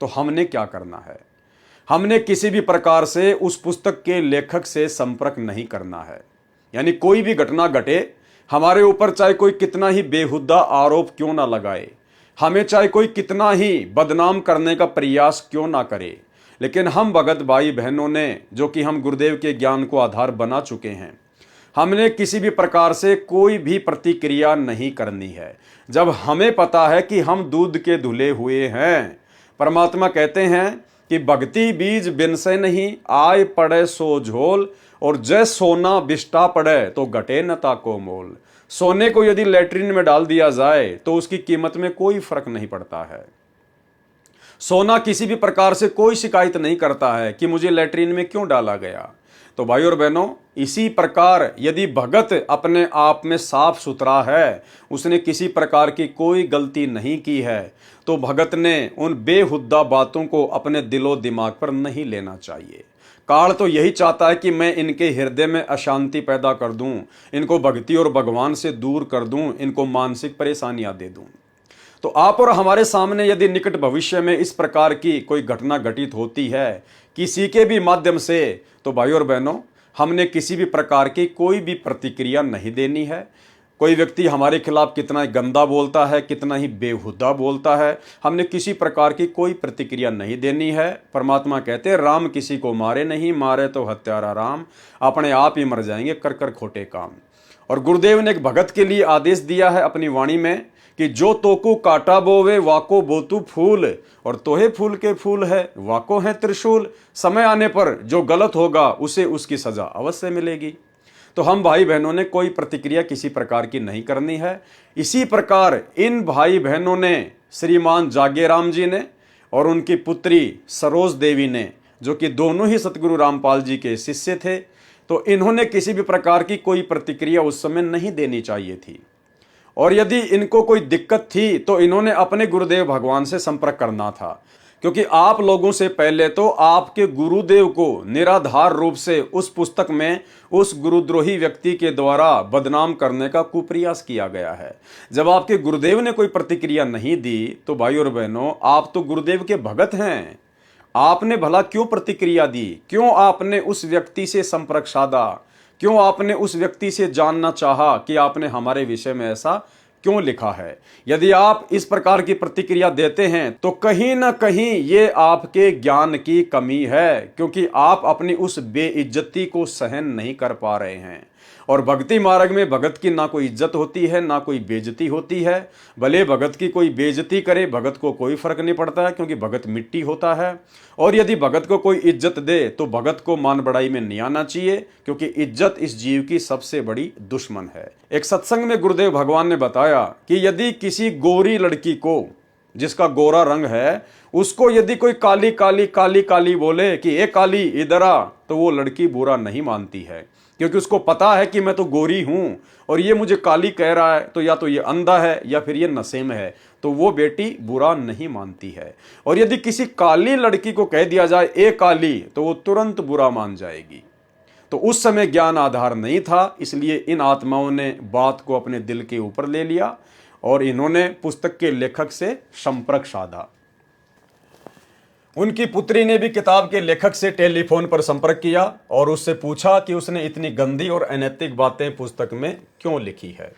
A: तो हमने क्या करना है? हमने किसी भी प्रकार से उस पुस्तक के लेखक से संपर्क नहीं करना है। यानी कोई भी घटना घटे हमारे ऊपर, चाहे कोई कितना ही बेहुदा आरोप क्यों ना लगाए, हमें चाहे कोई कितना ही बदनाम करने का प्रयास क्यों ना करे, लेकिन हम भगत भाई बहनों ने, जो कि हम गुरुदेव के ज्ञान को आधार बना चुके हैं, हमने किसी भी प्रकार से कोई भी प्रतिक्रिया नहीं करनी है। जब हमें पता है कि हम दूध के धुले हुए हैं, परमात्मा कहते हैं कि भक्ति बीज बिन से नहीं, आय पड़े सो झोल, और जय सोना बिष्टा पड़े तो घटे न ताको मोल। सोने को यदि लैट्रिन में डाल दिया जाए तो उसकी कीमत में कोई फर्क नहीं पड़ता है। सोना किसी भी प्रकार से कोई शिकायत नहीं करता है कि मुझे लैट्रिन में क्यों डाला गया। तो भाई और बहनों, इसी प्रकार यदि भगत अपने आप में साफ सुथरा है, उसने किसी प्रकार की कोई गलती नहीं की है, तो भगत ने उन बेहुद्दा बातों को अपने दिलो दिमाग पर नहीं लेना चाहिए। काल तो यही चाहता है कि मैं इनके हृदय में अशांति पैदा कर दूं, इनको भक्ति और भगवान से दूर कर दूं, इनको मानसिक परेशानियां दे दूं। तो आप और हमारे सामने यदि निकट भविष्य में इस प्रकार की कोई घटना घटित होती है किसी के भी माध्यम से, तो भाई और बहनों, हमने किसी भी प्रकार की कोई भी प्रतिक्रिया नहीं देनी है। कोई व्यक्ति हमारे खिलाफ कितना ही गंदा बोलता है, कितना ही बेहुदा बोलता है, हमने किसी प्रकार की कोई प्रतिक्रिया नहीं देनी है। परमात्मा कहते हैं राम किसी को मारे नहीं, मारे तो हत्यारा राम, अपने आप ही मर जाएंगे कर कर खोटे काम। और गुरुदेव ने एक भगत के लिए आदेश दिया है अपनी वाणी में कि जो तोकू काटा बोवे वाको बोतू फूल, और तोहे फूल के फूल है वाको है त्रिशूल। समय आने पर जो गलत होगा उसे उसकी सजा अवश्य मिलेगी। तो हम भाई बहनों ने कोई प्रतिक्रिया किसी प्रकार की नहीं करनी है। इसी प्रकार इन भाई बहनों ने, श्रीमान जागेराम जी ने और उनकी पुत्री सरोज देवी ने, जो कि दोनों ही सतगुरु रामपाल जी के शिष्य थे, तो इन्होंने किसी भी प्रकार की कोई प्रतिक्रिया उस समय नहीं देनी चाहिए थी। और यदि इनको कोई दिक्कत थी तो इन्होंने अपने गुरुदेव भगवान से संपर्क करना था, क्योंकि आप लोगों से पहले तो आपके गुरुदेव को निराधार रूप से उस पुस्तक में उस गुरुद्रोही व्यक्ति के द्वारा बदनाम करने का कुप्रयास किया गया है। जब आपके गुरुदेव ने कोई प्रतिक्रिया नहीं दी तो भाई और बहनों, आप तो गुरुदेव के भगत हैं, आपने भला क्यों प्रतिक्रिया दी? क्यों आपने उस व्यक्ति से संपर्क साधा? क्यों आपने उस व्यक्ति से जानना चाहा कि आपने हमारे विषय में ऐसा क्यों लिखा है? यदि आप इस प्रकार की प्रतिक्रिया देते हैं तो कहीं ना कहीं ये आपके ज्ञान की कमी है, क्योंकि आप अपनी उस बेइज्जती को सहन नहीं कर पा रहे हैं। और भक्ति मार्ग में भगत की ना कोई इज्जत होती है, ना कोई बेइज्जती होती है। भले भगत की कोई बेइज्जती करे, भगत को कोई फर्क नहीं पड़ता है, क्योंकि भगत मिट्टी होता है। और यदि भगत को कोई इज्जत दे तो भगत को मान बढ़ाई में नहीं आना चाहिए, क्योंकि इज्जत इस जीव की सबसे बड़ी दुश्मन है। एक सत्संग में गुरुदेव भगवान ने बताया कि यदि किसी गोरी लड़की को, जिसका गोरा रंग है, उसको यदि कोई काली काली काली काली बोले कि ए काली इधर आ, तो वो लड़की बुरा नहीं मानती है, क्योंकि उसको पता है कि मैं तो गोरी हूं और ये मुझे काली कह रहा है, तो या तो ये अंधा है या फिर ये नशे में है, तो वो बेटी बुरा नहीं मानती है। और यदि किसी काली लड़की को कह दिया जाए ए काली, तो वो तुरंत बुरा मान जाएगी। तो उस समय ज्ञान आधार नहीं था, इसलिए इन आत्माओं ने बात को अपने दिल के ऊपर ले लिया और इन्होंने पुस्तक के लेखक से संपर्क साधा। उनकी पुत्री ने भी किताब के लेखक से टेलीफोन पर संपर्क किया और उससे पूछा कि उसने इतनी गंदी और अनैतिक बातें पुस्तक में क्यों लिखी है।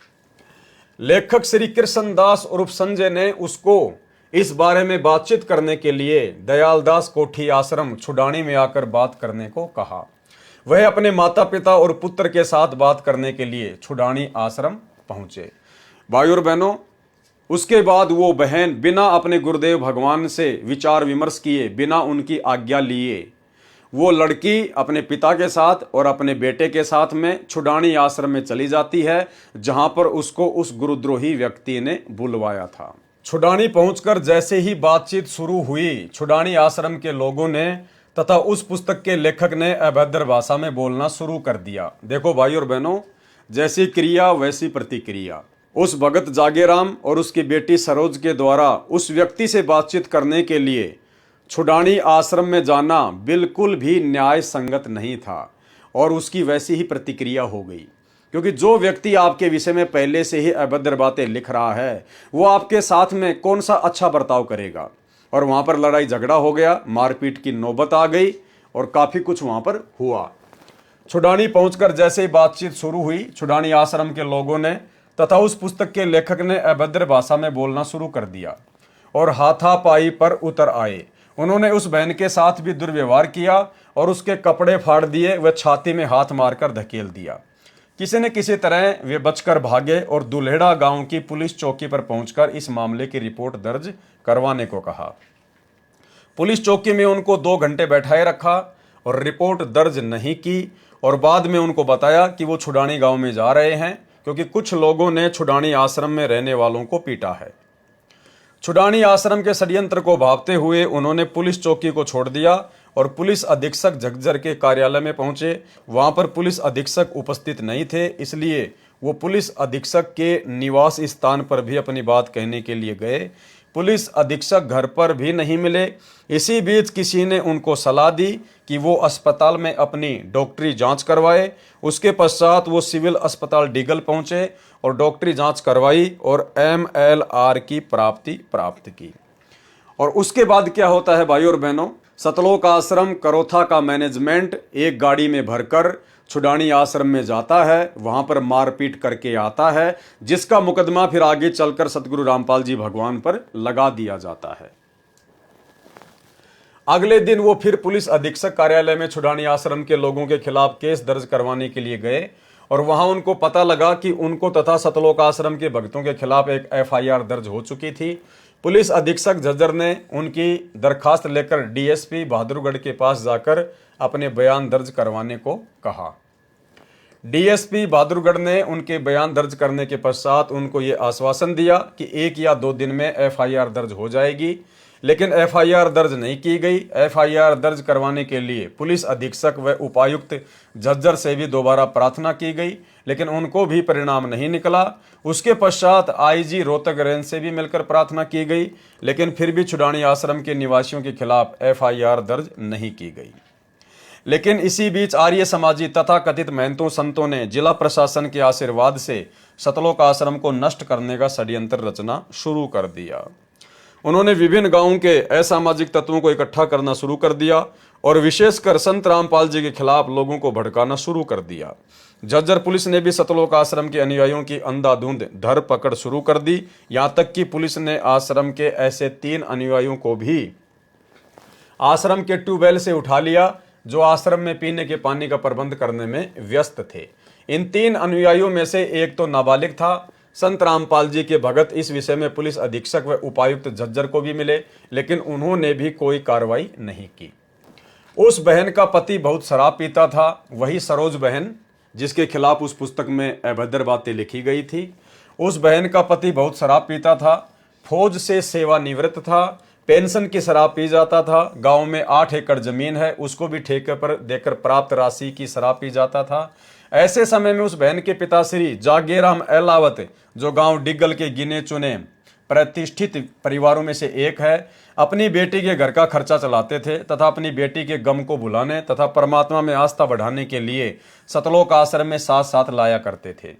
A: लेखक श्री कृष्ण दास उर्फ संजय ने उसको इस बारे में बातचीत करने के लिए दयालदास कोठी आश्रम छुडानी में आकर बात करने को कहा। वह अपने माता पिता और पुत्र के साथ बात करने के लिए छुडानी आश्रम पहुंचे। भाई और बहनों, उसके बाद वो बहन बिना अपने गुरुदेव भगवान से विचार विमर्श किए, बिना उनकी आज्ञा लिए, वो लड़की अपने पिता के साथ और अपने बेटे के साथ में छुडानी आश्रम में चली जाती है, जहां पर उसको उस गुरुद्रोही व्यक्ति ने बुलवाया था। छुडानी पहुंचकर जैसे ही बातचीत शुरू हुई, छुडानी आश्रम के लोगों ने तथा उस पुस्तक के लेखक ने अभद्र भाषा में बोलना शुरू कर दिया। देखो भाई और बहनों, जैसी क्रिया वैसी प्रतिक्रिया। उस भगत जागेराम और उसकी बेटी सरोज के द्वारा उस व्यक्ति से बातचीत करने के लिए छुडानी आश्रम में जाना बिल्कुल भी न्याय संगत नहीं था और उसकी वैसी ही प्रतिक्रिया हो गई, क्योंकि जो व्यक्ति आपके विषय में पहले से ही अभद्र बातें लिख रहा है, वो आपके साथ में कौन सा अच्छा बर्ताव करेगा। और वहां पर लड़ाई झगड़ा हो गया, मारपीट की नौबत आ गई और काफी कुछ वहां पर हुआ। छुडानी पहुंचकर जैसे ही बातचीत शुरू हुई, छुडानी आश्रम के लोगों ने तथा उस पुस्तक के लेखक ने अभद्र भाषा में बोलना शुरू कर दिया और हाथापाई पर उतर आए। उन्होंने उस बहन के साथ भी दुर्व्यवहार किया और उसके कपड़े फाड़ दिए व छाती में हाथ मारकर धकेल दिया। किसी न किसी तरह वे बचकर भागे और दुल्हेड़ा गांव की पुलिस चौकी पर पहुंचकर इस मामले की रिपोर्ट दर्ज करवाने को कहा। पुलिस चौकी में उनको 2 घंटे बैठाए रखा और रिपोर्ट दर्ज नहीं की और बाद में उनको बताया कि वो छुडानी गांव में जा रहे हैं, क्योंकि कुछ लोगों ने छुडानी आश्रम में रहने वालों को पीटा है। छुडानी आश्रम के षड्यंत्र को भांपते हुए उन्होंने पुलिस चौकी को छोड़ दिया और पुलिस अधीक्षक झज्जर के कार्यालय में पहुंचे। वहां पर पुलिस अधीक्षक उपस्थित नहीं थे, इसलिए वो पुलिस अधीक्षक के निवास स्थान पर भी अपनी बात कहने के लिए गए। पुलिस अधीक्षक घर पर भी नहीं मिले। इसी बीच किसी ने उनको सलाह दी कि वो अस्पताल में अपनी डॉक्टरी जांच करवाए। उसके पश्चात वो सिविल अस्पताल डीगल पहुंचे और डॉक्टरी जांच करवाई और MLR की प्राप्त की। और उसके बाद क्या होता है भाई और बहनों, सतलोक आश्रम करोथा का मैनेजमेंट एक गाड़ी में भरकर छुडानी आश्रम में जाता है, वहां पर मारपीट करके आता है, जिसका मुकदमा फिर आगे चलकर सतगुरु रामपाल जी भगवान पर लगा दिया जाता है। अगले दिन वो फिर पुलिस अधीक्षक कार्यालय में छुडानी आश्रम के लोगों के खिलाफ केस दर्ज करवाने के लिए गए और वहां उनको पता लगा कि उनको तथा सतलोक आश्रम के भक्तों के खिलाफ एक FIR दर्ज हो चुकी थी। पुलिस अधीक्षक झज्जर ने उनकी दरखास्त लेकर DSP बहादुरगढ़ के पास जाकर अपने बयान दर्ज करवाने को कहा। DSP बहादुरगढ़ ने उनके बयान दर्ज करने के पश्चात उनको ये आश्वासन दिया कि 1 या 2 दिन में FIR दर्ज हो जाएगी, लेकिन एफआईआर दर्ज नहीं की गई। एफआईआर दर्ज करवाने के लिए पुलिस अधीक्षक व उपायुक्त झज्जर से भी दोबारा प्रार्थना की गई, लेकिन उनको भी परिणाम नहीं निकला। उसके पश्चात आईजी रोहतक रेंज से भी मिलकर प्रार्थना की गई, लेकिन फिर भी छुडानी आश्रम के निवासियों के खिलाफ एफआईआर दर्ज नहीं की गई। लेकिन इसी बीच आर्य समाजी तथा कथित महंतों संतों ने जिला प्रशासन के आशीर्वाद से सतलोक आश्रम को नष्ट करने का षड्यंत्र रचना शुरू कर दिया। उन्होंने विभिन्न गांवों के असामाजिक तत्वों को इकट्ठा करना शुरू कर दिया और विशेषकर संत रामपाल जी के खिलाफ लोगों को भड़काना शुरू कर दिया। झज्जर पुलिस ने भी सतलोक आश्रम के अनुयायियों की अंधाधुंध धर पकड़ शुरू कर दी। यहां तक कि पुलिस ने आश्रम के ऐसे 3 अनुयायियों को भी आश्रम के ट्यूबवेल से उठा लिया जो आश्रम में पीने के पानी का प्रबंध करने में व्यस्त थे। इन 3 अनुयायियों में से एक तो नाबालिग था। संत रामपाल जी के भगत इस विषय में पुलिस अधीक्षक व उपायुक्त झज्जर को भी मिले, लेकिन उन्होंने भी कोई कार्रवाई नहीं की। उस बहन का पति बहुत शराब पीता था, वही सरोज बहन जिसके खिलाफ उस पुस्तक में अभद्र बातें लिखी गई थी। उस बहन का पति बहुत शराब पीता था, फौज से सेवानिवृत्त था, पेंशन की शराब पी जाता था। गांव में 8 एकड़ जमीन है, उसको भी ठेके पर देकर प्राप्त राशि की शराब पी जाता था। ऐसे समय में उस बहन के पिता श्री जागेराम एलावत, जो गांव डिग्गल के गिने चुने प्रतिष्ठित परिवारों में से एक है, अपनी बेटी के घर का खर्चा चलाते थे तथा अपनी बेटी के गम को भुलाने तथा परमात्मा में आस्था बढ़ाने के लिए सतलोक आश्रम में साथ साथ लाया करते थे।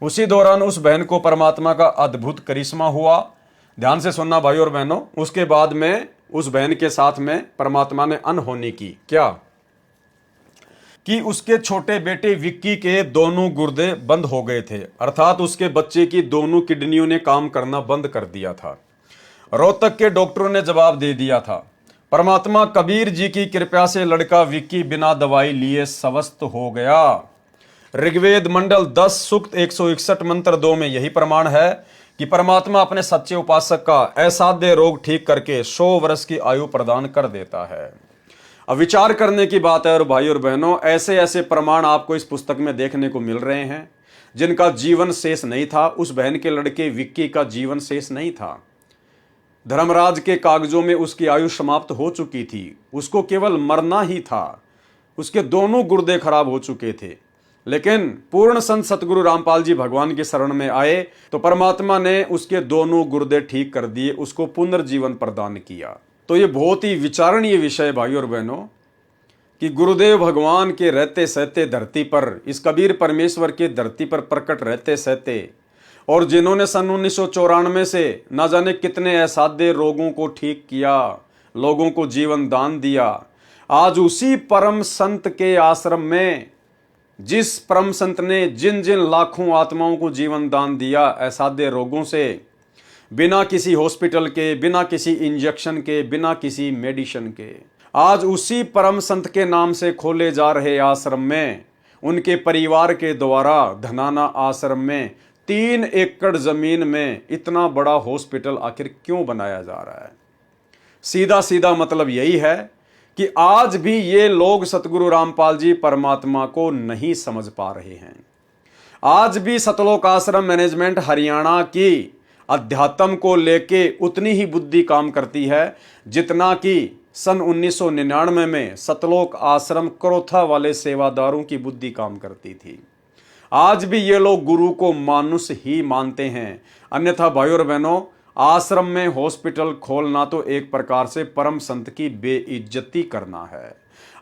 A: उसी दौरान उस बहन को परमात्मा का अद्भुत करिश्मा हुआ। ध्यान से सुनना भाई और बहनों, उसके बाद में उस बहन के साथ में परमात्मा ने अनहोनी की। क्या कि उसके छोटे बेटे विक्की के दोनों गुर्दे बंद हो गए थे, अर्थात उसके बच्चे की दोनों किडनियों ने काम करना बंद कर दिया था। रोहतक के डॉक्टरों ने जवाब दे दिया था। परमात्मा कबीर जी की कृपा से लड़का विक्की बिना दवाई लिए स्वस्थ हो गया। ऋग्वेद मंडल 10 सूक्त 161 मंत्र 2 में यही प्रमाण है कि परमात्मा अपने सच्चे उपासक का असाध्य रोग ठीक करके 100 वर्ष की आयु प्रदान कर देता है। अब विचार करने की बात है और भाई और बहनों, ऐसे ऐसे प्रमाण आपको इस पुस्तक में देखने को मिल रहे हैं जिनका जीवन शेष नहीं था। उस बहन के लड़के विक्की का जीवन शेष नहीं था। धर्मराज के कागजों में उसकी आयु समाप्त हो चुकी थी, उसको केवल मरना ही था। उसके दोनों गुर्दे खराब हो चुके थे, लेकिन पूर्ण संत सतगुरु रामपाल जी भगवान की शरण में आए तो परमात्मा ने उसके दोनों गुर्दे ठीक कर दिए, उसको पुनर्जीवन प्रदान किया। तो ये बहुत ही विचारणीय विषय भाई और बहनों कि गुरुदेव भगवान के रहते सहते धरती पर, इस कबीर परमेश्वर के धरती पर प्रकट रहते सहते, और जिन्होंने सन 1994 से ना जाने कितने असाध्य रोगों को ठीक किया, लोगों को जीवन दान दिया, आज उसी परम संत के आश्रम में, जिस परम संत ने जिन जिन लाखों आत्माओं को जीवन दान दिया असाध्य रोगों से, बिना किसी हॉस्पिटल के, बिना किसी इंजेक्शन के, बिना किसी मेडिसिन के, आज उसी परम संत के नाम से खोले जा रहे आश्रम में उनके परिवार के द्वारा धनाना आश्रम में 3 एकड़ जमीन में इतना बड़ा हॉस्पिटल आखिर क्यों बनाया जा रहा है? सीधा सीधा मतलब यही है कि आज भी ये लोग सतगुरु रामपाल जी परमात्मा को नहीं समझ पा रहे हैं। आज भी सतलोक आश्रम मैनेजमेंट हरियाणा की अध्यात्म को लेके उतनी ही बुद्धि काम करती है जितना कि सन 1999 में सतलोक आश्रम करोथा वाले सेवादारों की बुद्धि काम करती थी। आज भी ये लोग गुरु को मानुष ही मानते हैं। अन्यथा भाई और बहनों, आश्रम में हॉस्पिटल खोलना तो एक प्रकार से परम संत की बेइज्जती करना है।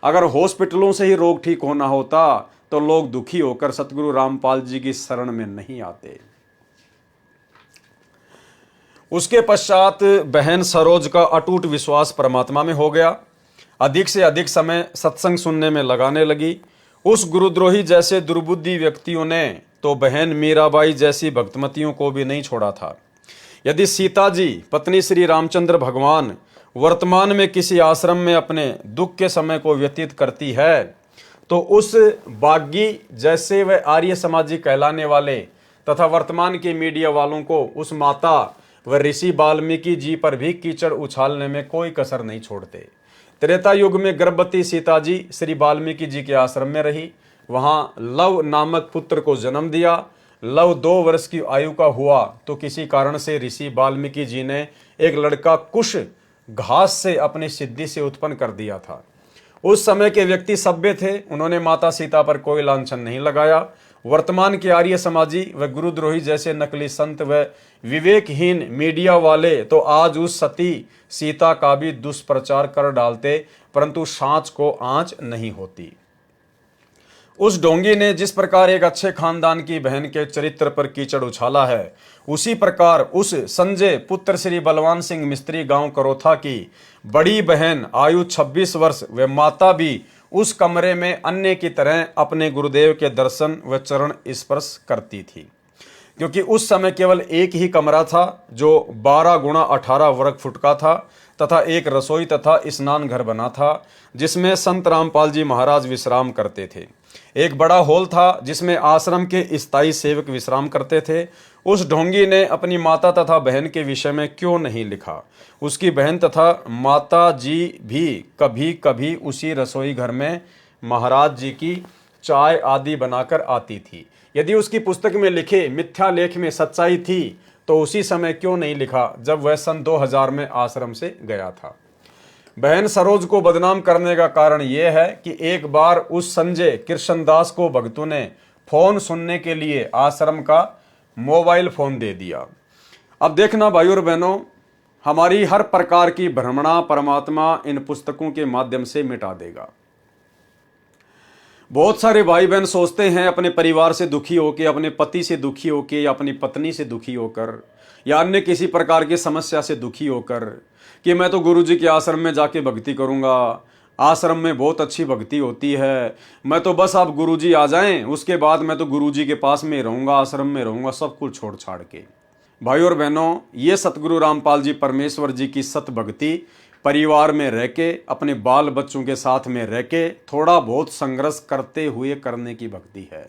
A: अगर हॉस्पिटलों से ही रोग ठीक होना होता तो लोग दुखी होकर सतगुरु रामपाल जी की शरण में नहीं आते। उसके पश्चात बहन सरोज का अटूट विश्वास परमात्मा में हो गया। अधिक से अधिक समय सत्संग सुनने में लगाने लगी। उस गुरुद्रोही जैसे दुर्बुद्धि व्यक्तियों ने तो बहन मीराबाई जैसी भक्तमतियों को भी नहीं छोड़ा था। यदि सीता जी पत्नी श्री रामचंद्र भगवान वर्तमान में किसी आश्रम में अपने दुख के समय को व्यतीत करती है तो उस बागी जैसे वह आर्य समाजी कहलाने वाले तथा वर्तमान के मीडिया वालों को उस माता व ऋषि वाल्मीकि जी पर भी कीचड़ उछालने में कोई कसर नहीं छोड़ते। त्रेता युग में गर्भवती सीता जी श्री वाल्मीकि जी के आश्रम में रही, वहां लव नामक पुत्र को जन्म दिया। लव 2 वर्ष की आयु का हुआ तो किसी कारण से ऋषि वाल्मीकि जी ने एक लड़का कुश घास से अपनी सिद्धि से उत्पन्न कर दिया था। उस समय के व्यक्ति सभ्य थे, उन्होंने माता सीता पर कोई लांछन नहीं लगाया। वर्तमान के आर्य समाजी व गुरुद्रोही जैसे नकली संत व विवेकहीन मीडिया वाले तो आज उस सती सीता का भी दुष्प्रचार कर डालते, परंतु सांच को आंच नहीं होती। उस ढोंगी ने जिस प्रकार एक अच्छे खानदान की बहन के चरित्र पर कीचड़ उछाला है, उसी प्रकार उस संजय पुत्र श्री बलवान सिंह मिस्त्री गांव करोथा की बड़ी बहन आयु 26 वर्ष व माता भी उस कमरे में अन्य की तरह अपने गुरुदेव के दर्शन व चरण स्पर्श करती थी, क्योंकि उस समय केवल एक ही कमरा था जो 12 गुणा 18 वर्ग फुट का था तथा एक रसोई तथा स्नान घर बना था, जिसमें संत रामपाल जी महाराज विश्राम करते थे। एक बड़ा हॉल था जिसमें आश्रम के स्थायी सेवक विश्राम करते थे। उस ढोंगी ने अपनी माता तथा बहन के विषय में क्यों नहीं लिखा? उसकी बहन तथा माता जी भी कभी कभी उसी रसोई घर में महाराज जी की चाय आदि बनाकर आती थी। यदि उसकी पुस्तक में लिखे मिथ्या लेख में सच्चाई थी तो उसी समय क्यों नहीं लिखा जब वह सन 2000 में आश्रम से गया था? बहन सरोज को बदनाम करने का कारण यह है कि एक बार उस संजय कृष्णदास को भक्तों ने फोन सुनने के लिए आश्रम का मोबाइल फोन दे दिया। अब देखना भाइयों और बहनों, हमारी हर प्रकार की भ्रमणा परमात्मा इन पुस्तकों के माध्यम से मिटा देगा। बहुत सारे भाई बहन सोचते हैं अपने परिवार से दुखी होकर, अपने पति से दुखी होकर या अपनी पत्नी से दुखी होकर या अन्य किसी प्रकार की समस्या से दुखी होकर कि मैं तो गुरुजी के आश्रम में जाके भक्ति करूंगा, आश्रम में बहुत अच्छी भक्ति होती है, मैं तो बस आप गुरुजी आ जाएं उसके बाद मैं तो गुरुजी के पास में रहूंगा, आश्रम में रहूंगा, सब कुछ छोड़ छाड़ के। भाई और बहनों, ये सतगुरु रामपाल जी परमेश्वर जी की सत भक्ति परिवार में रह के, अपने बाल बच्चों के साथ में रह के, थोड़ा बहुत संघर्ष करते हुए करने की भक्ति है।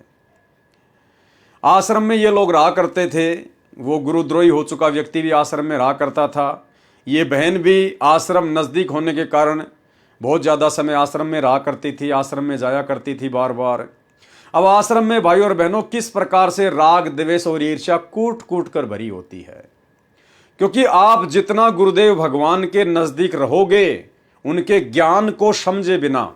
A: आश्रम में ये लोग रहा करते थे, वो गुरुद्रोही हो चुका व्यक्ति भी आश्रम में रहा करता था। ये बहन भी आश्रम नज़दीक होने के कारण बहुत ज़्यादा समय आश्रम में रहा करती थी, आश्रम में जाया करती थी बार बार। अब आश्रम में भाई और बहनों किस प्रकार से राग द्वेष और ईर्ष्या कूट कूट कर भरी होती है, क्योंकि आप जितना गुरुदेव भगवान के नज़दीक रहोगे, उनके ज्ञान को समझे बिना,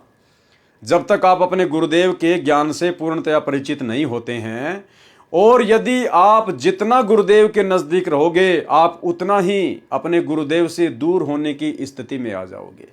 A: जब तक आप अपने गुरुदेव के ज्ञान से पूर्णतया परिचित नहीं होते हैं, और यदि आप जितना गुरुदेव के नज़दीक रहोगे, आप उतना ही अपने गुरुदेव से दूर होने की स्थिति में आ जाओगे,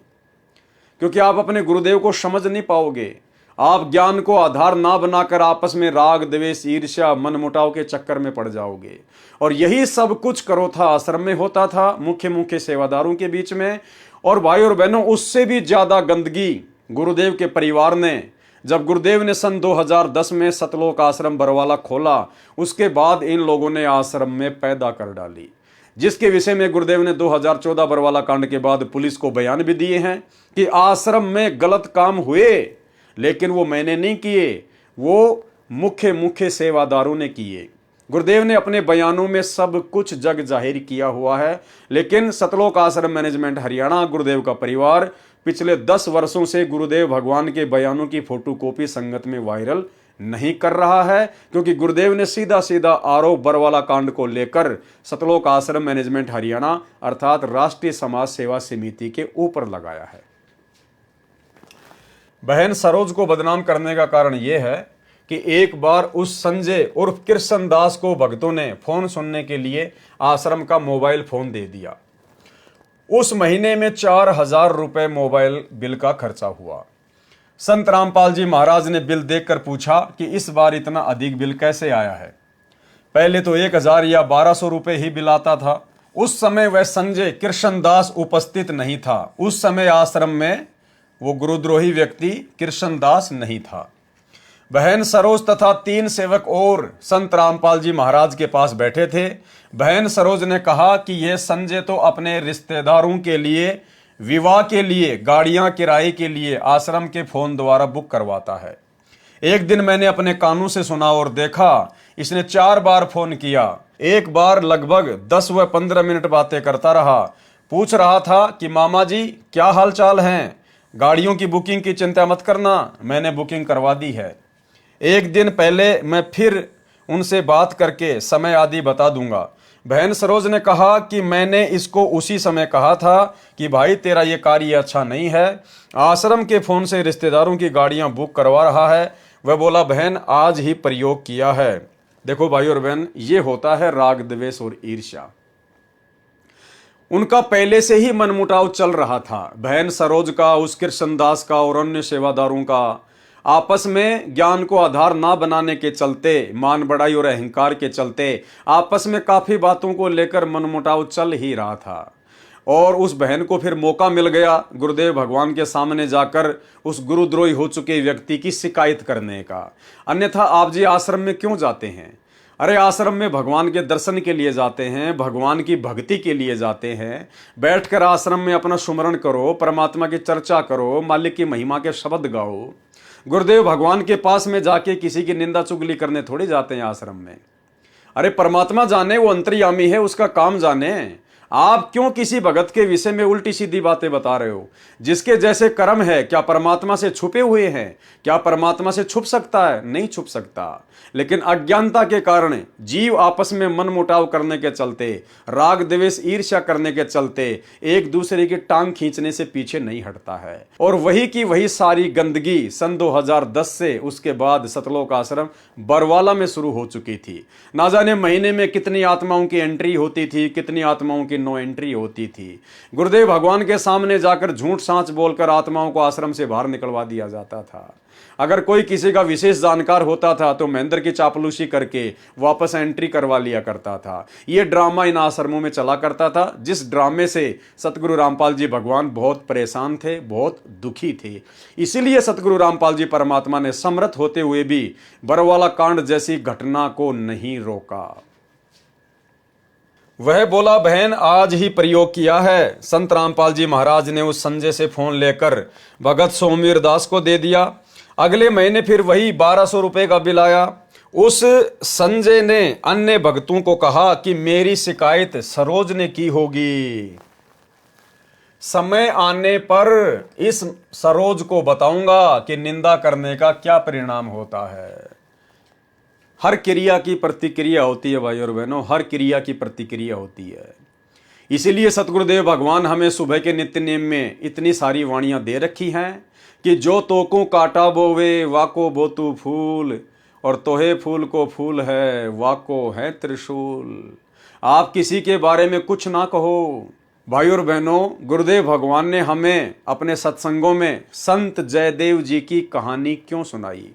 A: क्योंकि आप अपने गुरुदेव को समझ नहीं पाओगे। आप ज्ञान को आधार ना बनाकर आपस में राग द्वेष ईर्ष्या मनमुटाव के चक्कर में पड़ जाओगे। और यही सब कुछ करोथा आश्रम में होता था, मुख्य मुख्य सेवादारों के बीच में। और भाई और बहनों, उससे भी ज्यादा गंदगी गुरुदेव के परिवार ने, जब गुरुदेव ने सन 2010 में सतलोक आश्रम बरवाला खोला, उसके बाद इन लोगों ने आश्रम में पैदा कर डाली, जिसके विषय में गुरुदेव ने 2014 बरवाला कांड के बाद पुलिस को बयान भी दिए हैं कि आश्रम में गलत काम हुए, लेकिन वो मैंने नहीं किए, वो मुख्य मुख्य सेवादारों ने किए। गुरुदेव ने अपने बयानों में सब कुछ जग जाहिर किया हुआ है, लेकिन सतलोक आश्रम मैनेजमेंट हरियाणा, गुरुदेव का परिवार पिछले 10 वर्षों से गुरुदेव भगवान के बयानों की फोटोकॉपी संगत में वायरल नहीं कर रहा है, क्योंकि गुरुदेव ने सीधा सीधा आरोप बरवाला कांड को लेकर सतलोक आश्रम मैनेजमेंट हरियाणा अर्थात राष्ट्रीय समाज सेवा समिति के ऊपर लगाया है। बहन सरोज को बदनाम करने का कारण यह है कि एक बार उस संजय उर्फ कृष्णदास को भक्तों ने फोन सुनने के लिए आश्रम का मोबाइल फोन दे दिया। उस महीने में 4000 रुपए मोबाइल बिल का खर्चा हुआ। संत रामपाल जी महाराज ने बिल देखकर पूछा कि इस बार इतना अधिक बिल कैसे आया है? पहले तो 1000 या 1200 रुपए ही बिल आता था। उस समय वह संजय कृष्णदास उपस्थित नहीं था। उस समय आश्रम में वो गुरुद्रोही व्यक्ति कृष्णदास नहीं था। बहन सरोज तथा 3 सेवक और संत रामपाल जी महाराज के पास बैठे थे। बहन सरोज ने कहा कि यह संजय तो अपने रिश्तेदारों के लिए विवाह के लिए गाड़ियां किराए के लिए आश्रम के फोन द्वारा बुक करवाता है। एक दिन मैंने अपने कानों से सुना और देखा, इसने 4 बार फोन किया। एक बार लगभग 10 व 15 मिनट बातें करता रहा। पूछ रहा था कि मामा जी क्या हाल चाल हैं, गाड़ियों की बुकिंग की चिंता मत करना, मैंने बुकिंग करवा दी है। एक दिन पहले मैं फिर उनसे बात करके समय आदि बता दूंगा। बहन सरोज ने कहा कि मैंने इसको उसी समय कहा था कि भाई तेरा ये कार्य अच्छा नहीं है। आश्रम के फोन से रिश्तेदारों की गाड़ियां बुक करवा रहा है। वह बोला बहन आज ही प्रयोग किया है। देखो भाई और बहन, ये होता है राग द्वेष और ईर्ष्या। उनका पहले से ही मनमुटाव चल रहा था। बहन सरोज का, उस कृष्णदास का और अन्य सेवादारों का आपस में ज्ञान को आधार ना बनाने के चलते, मान बढ़ाई और अहंकार के चलते आपस में काफी बातों को लेकर मनमुटाव चल ही रहा था। और उस बहन को फिर मौका मिल गया गुरुदेव भगवान के सामने जाकर उस गुरुद्रोही हो चुके व्यक्ति की शिकायत करने का। अन्यथा आप जी आश्रम में क्यों जाते हैं? अरे आश्रम में भगवान के दर्शन के लिए जाते हैं, भगवान की भक्ति के लिए जाते हैं। बैठकर आश्रम में अपना सुमरण करो, परमात्मा की चर्चा करो, मालिक की महिमा के शब्द गाओ। गुरुदेव भगवान के पास में जाके किसी की निंदा चुगली करने थोड़ी जाते हैं आश्रम में। अरे परमात्मा जाने, वो अंतर्यामी है, उसका काम जाने। आप क्यों किसी भगत के विषय में उल्टी सीधी बातें बता रहे हो? जिसके जैसे कर्म है, क्या परमात्मा से छुपे हुए हैं? क्या परमात्मा से छुप सकता है? नहीं छुप सकता। लेकिन अज्ञानता के कारण जीव आपस में मनमुटाव करने के चलते, राग द्वेष ईर्ष्या करने के चलते एक दूसरे की टांग खींचने से पीछे नहीं हटता है। और वही की वही सारी गंदगी सन 2010 से उसके बाद सतलोक आश्रम बरवाला में शुरू हो चुकी थी। ना जाने महीने में कितनी आत्माओं की एंट्री होती थी, कितनी आत्माओं की नो एंट्री होती थी। गुरुदेव भगवान के सामने जाकर झूठ सांच बोलकर आत्माओं को आश्रम से बाहर निकलवा दिया जाता था। अगर कोई किसी का विशेष जानकार होता था तो महेंद्र की चापलूसी करके वापस एंट्री करवा लिया करता था। यह ड्रामा इन आश्रमों में चला करता था, जिस ड्रामे से सतगुरु रामपाल जी भगवान बहुत परेशान थे, बहुत दुखी थे। इसीलिए सतगुरु रामपाल जी परमात्मा ने समर्थ होते हुए भी बरवाला कांड जैसी घटना को नहीं रोका। वह बोला बहन आज ही प्रयोग किया है। संत रामपाल जी महाराज ने उस संजय से फोन लेकर भगत सोमवीर दास को दे दिया। अगले महीने फिर वही 1200 रुपए का बिल आया। उस संजय ने अन्य भक्तों को कहा कि मेरी शिकायत सरोज ने की होगी। समय आने पर इस सरोज को बताऊंगा कि निंदा करने का क्या परिणाम होता है। हर क्रिया की प्रतिक्रिया होती है भाई और बहनों, हर क्रिया की प्रतिक्रिया होती है। इसीलिए सतगुरुदेव भगवान हमें सुबह के नित्य नेम में इतनी सारी वाणियां दे रखी हैं कि जो तोको काटा बोवे वाको बोतु फूल, और तोहे फूल को फूल है वाको है त्रिशूल। आप किसी के बारे में कुछ ना कहो। भाई और बहनों, गुरुदेव भगवान ने हमें अपने सत्संगों में संत जयदेव जी की कहानी क्यों सुनाई?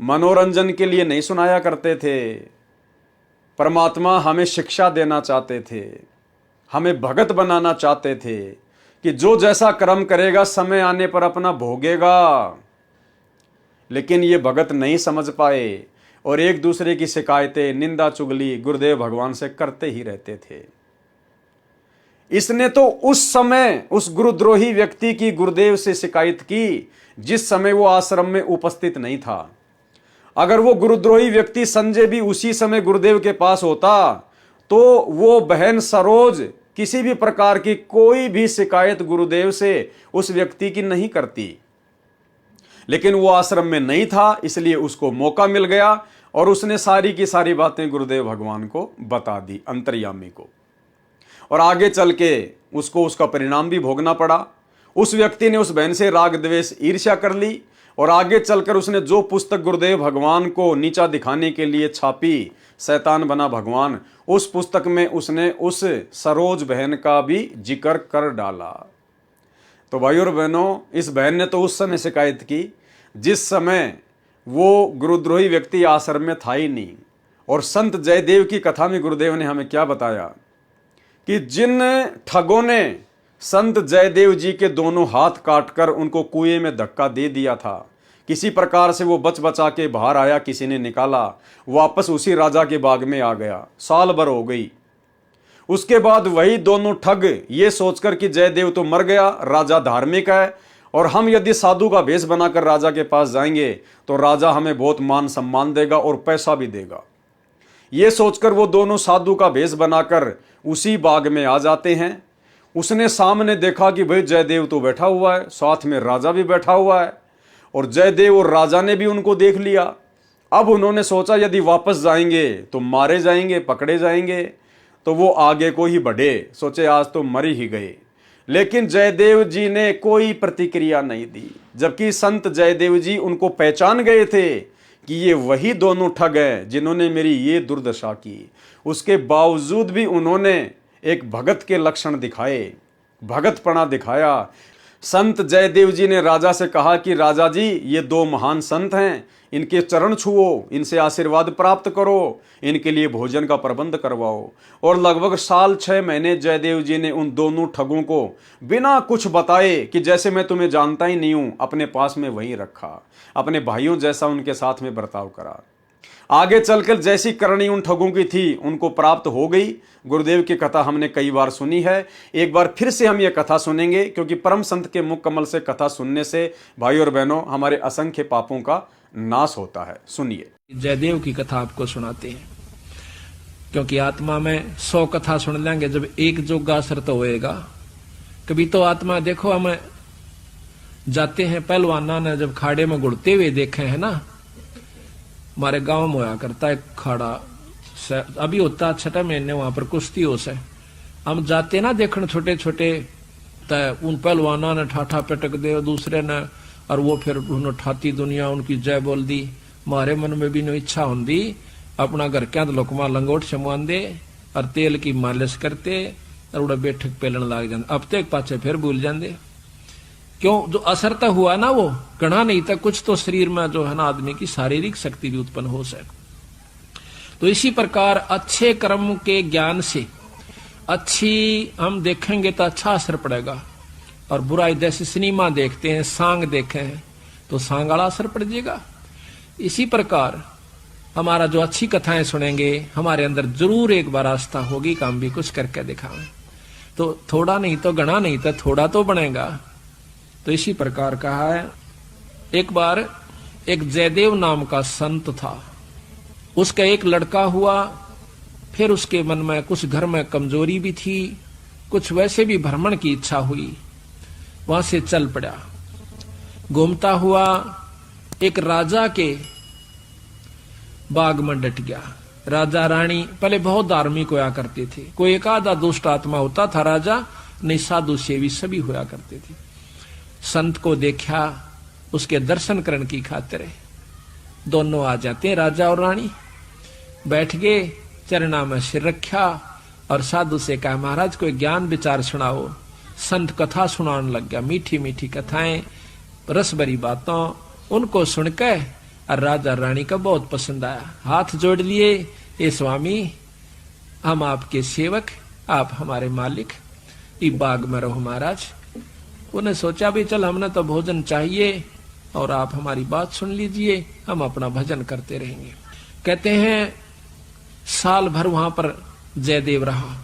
A: मनोरंजन के लिए नहीं सुनाया करते थे। परमात्मा हमें शिक्षा देना चाहते थे, हमें भगत बनाना चाहते थे कि जो जैसा कर्म करेगा समय आने पर अपना भोगेगा। लेकिन ये भगत नहीं समझ पाए और एक दूसरे की शिकायतें, निंदा चुगली गुरुदेव भगवान से करते ही रहते थे। इसने तो उस समय उस गुरुद्रोही व्यक्ति की गुरुदेव से शिकायत की जिस समय वो आश्रम में उपस्थित नहीं था। अगर वो गुरुद्रोही व्यक्ति संजय भी उसी समय गुरुदेव के पास होता तो वो बहन सरोज किसी भी प्रकार की कोई भी शिकायत गुरुदेव से उस व्यक्ति की नहीं करती। लेकिन वो आश्रम में नहीं था, इसलिए उसको मौका मिल गया और उसने सारी की सारी बातें गुरुदेव भगवान को बता दी, अंतर्यामी को। और आगे चल के उसको उसका परिणाम भी भोगना पड़ा। उस व्यक्ति ने उस बहन से राग द्वेष ईर्ष्या कर ली और आगे चलकर उसने जो पुस्तक गुरुदेव भगवान को नीचा दिखाने के लिए छापी, शैतान बना भगवान, उस पुस्तक में उसने उस सरोज बहन का भी जिक्र कर डाला। तो भाई और बहनों, इस बहन ने तो उस समय शिकायत की जिस समय वो गुरुद्रोही व्यक्ति आश्रम में था ही नहीं। और संत जयदेव की कथा में गुरुदेव ने हमें क्या बताया कि जिन ठगों ने संत जयदेव जी के दोनों हाथ काटकर उनको कुएं में धक्का दे दिया था, किसी प्रकार से वो बच बचा के बाहर आया, किसी ने निकाला, वापस उसी राजा के बाग में आ गया। साल भर हो गई। उसके बाद वही दोनों ठग ये सोचकर कि जयदेव तो मर गया, राजा धार्मिक है और हम यदि साधु का भेष बनाकर राजा के पास जाएंगे तो राजा हमें बहुत मान सम्मान देगा और पैसा भी देगा। ये सोचकर वो दोनों साधु का भेष बनाकर उसी बाग में आ जाते हैं। उसने सामने देखा कि भाई जयदेव तो बैठा हुआ है, साथ में राजा भी बैठा हुआ है और जयदेव और राजा ने भी उनको देख लिया। अब उन्होंने सोचा यदि वापस जाएंगे तो मारे जाएंगे, पकड़े जाएंगे। तो वो आगे को ही बढ़े, सोचे आज तो मर ही गए। लेकिन जयदेव जी ने कोई प्रतिक्रिया नहीं दी, जबकि संत जयदेव जी उनको पहचान गए थे कि ये वही दोनों ठग हैं जिन्होंने मेरी ये दुर्दशा की। उसके बावजूद भी उन्होंने एक भगत के लक्षण दिखाए, भगतपना दिखाया। संत जयदेव जी ने राजा से कहा कि राजा जी, ये दो महान संत हैं, इनके चरण छुओ, इनसे आशीर्वाद प्राप्त करो, इनके लिए भोजन का प्रबंध करवाओ। और लगभग 6 महीने जयदेव जी ने उन दोनों ठगों को बिना कुछ बताए कि जैसे मैं तुम्हें जानता ही नहीं हूं, अपने पास में वहीं रखा, अपने भाइयों जैसा उनके साथ में बर्ताव करा। आगे चलकर जैसी करनी उन ठगों की थी उनको प्राप्त हो गई। गुरुदेव की कथा हमने कई बार सुनी है, एक बार फिर से हम ये कथा सुनेंगे, क्योंकि परम संत के मुख कमल से कथा सुनने से भाई और बहनों हमारे असंख्य पापों का नाश होता है। सुनिए।
C: जयदेव की कथा आपको सुनाते हैं, क्योंकि आत्मा में 100 कथा सुन लेंगे, जब एक जोगा असर तो होएगा। कभी तो आत्मा देखो, हमें जाते हैं पहलवाना ने जब खाड़े में गुड़ते हुए देखे हैं ना, हमारे गांव में होया करता है खाड़ा, अभी होता 6 महीने वहां पर कुश्ती हो से, हम जाते ना देखने छोटे छोटे, उन पहलवाना ने ठाठा पटक दे दूसरे ने, और वो फिर उन्होंने ठाती दुनिया उनकी जय बोल दी। हमारे मन में भी नो इच्छा होंगी अपना घर क्या लोकमा लंगोट शमवान दे और तेल की मालिश करते और उड़ा बैठक पेलन लाग जाते, अब तक पाछे फिर भूल जाते। क्यों? जो असर तो हुआ ना वो गणा नहीं था, कुछ तो शरीर में जो है ना आदमी की शारीरिक शक्ति भी उत्पन्न हो सके। तो इसी प्रकार अच्छे कर्म के ज्ञान से अच्छी हम देखेंगे तो अच्छा असर पड़ेगा, और बुराई जैसे सिनेमा देखते हैं, सांग देखे हैं तो सांग वाला असर पड़ जाएगा। इसी प्रकार हमारा जो अच्छी कथाएं सुनेंगे, हमारे अंदर जरूर एक बार आस्था होगी कि हम भी कुछ करके दिखाएं, तो थोड़ा नहीं तो गणा नहीं तो थोड़ा तो बनेगा। तो इसी प्रकार कहा है, एक बार एक जयदेव नाम का संत था, उसका एक लड़का हुआ, फिर उसके मन में कुछ घर में कमजोरी भी थी, कुछ वैसे भी भ्रमण की इच्छा हुई, वहां से चल पड़ा। घूमता हुआ एक राजा के बाग में डट गया। राजा रानी पहले बहुत धार्मिक होया करते थे, कोई एक आधा दुष्ट आत्मा होता था राजा, नहीं साधु सेवी सभी होया करते थे। संत को देखा, उसके दर्शन करने की खातिर दोनों आ जाते, राजा और रानी बैठ गए, चरणा में सिर रखा और साधु से कहा महाराज कोई ज्ञान विचार सुनाओ। संत कथा सुनाने लग गया, मीठी मीठी कथाएं, रस भरी बातों, उनको सुनकर और राजा रानी का बहुत पसंद आया। हाथ जोड़ लिए, ये स्वामी हम आपके सेवक, आप हमारे मालिक, इस बाग में रहो महाराज। उन्हें सोचा भी चल हमने तो भोजन चाहिए और आप हमारी बात सुन लीजिए, हम अपना भजन करते रहेंगे। कहते हैं साल भर वहां पर जयदेव रहा,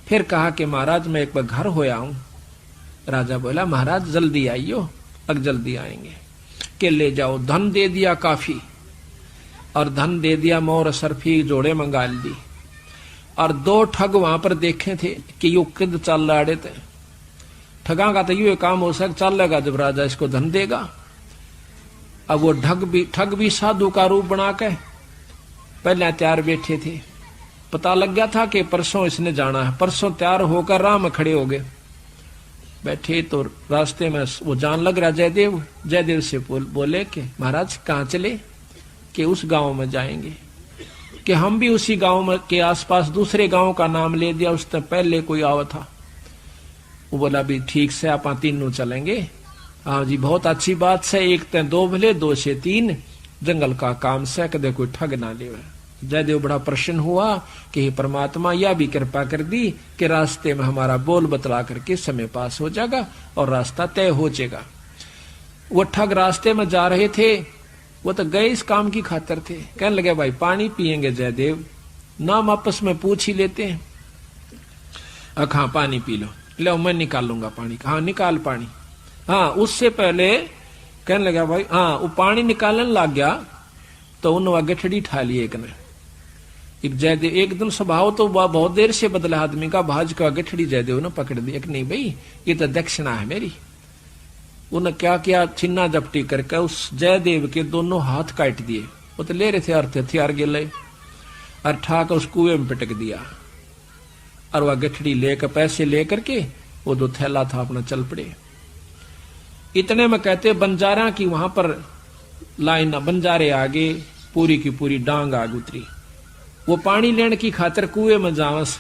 C: फिर कहा कि महाराज मैं एक बार घर होया हूं। राजा बोला महाराज जल्दी आइयो, अब जल्दी आएंगे। के ले जाओ, धन दे दिया काफी, और धन दे दिया, मोर सरफी जोड़े मंगा दी। और 2 ठग वहां पर देखे थे कि यो किद चल रहे थे, ठगा का तो ये काम हो सक चलेगा जब राजा इसको धन देगा। अब वो ठग भी साधु का रूप बना के पहले तैयार बैठे थे, पता लग गया था कि परसों इसने जाना है, परसों तैयार होकर राह में खड़े हो गए। बैठे तो रास्ते में वो जान लग रहा जयदेव से बोले कि महाराज कहाँ चले? कि उस गांव में जाएंगे। कि हम भी उसी गांव में के आसपास दूसरे गांव का नाम ले दिया, उससे पहले कोई आवा था। वो बोला भी ठीक से आप तीनों चलेंगे। हाँ जी बहुत अच्छी बात से, एक ते 2 भले 2 से 3, जंगल का काम से कदे कोई ठग ना ले। जयदेव बड़ा प्रसन्न हुआ कि हे परमात्मा यह भी कृपा कर दी कि रास्ते में हमारा बोल बतला करके समय पास हो जाएगा और रास्ता तय हो जाएगा। वो ठग रास्ते में जा रहे थे, वो तो गए इस काम की खातिर थे। कहने लगे भाई पानी पिएंगे जयदेव? नाम आपस में पूछ ही लेते हैं। हाँ पानी पी लो, लो मैं निकालूंगा पानी। हाँ निकाल पानी। हाँ उससे पहले कहने लगा भाई, हाँ वो पानी निकालने लग गया तो उन्होंने गठड़ी ठा ली एक ने। जयदेव एकदम स्वभाव तो बहुत देर से बदला आदमी का, भाज का गठड़ी जयदेव ने पकड़ दी। नहीं भाई ये तो दक्षिणा है मेरी। उन्हें क्या किया, छिन्ना जपटी करके उस जयदेव के दोनों हाथ काट दिए। वो तो ले रहे थे अर्थ हथियार गिले और ठाक उस कुएं में पिटक दिया। और वह गठड़ी लेकर पैसे लेकर के वो जो थैला था अपना चल पड़े। इतने में कहते बंजारा की वहां पर लाइन, बंजारे आगे पूरी की पूरी डांग आग उतरी। वो पानी लेने की खातिर कुएं में जावस,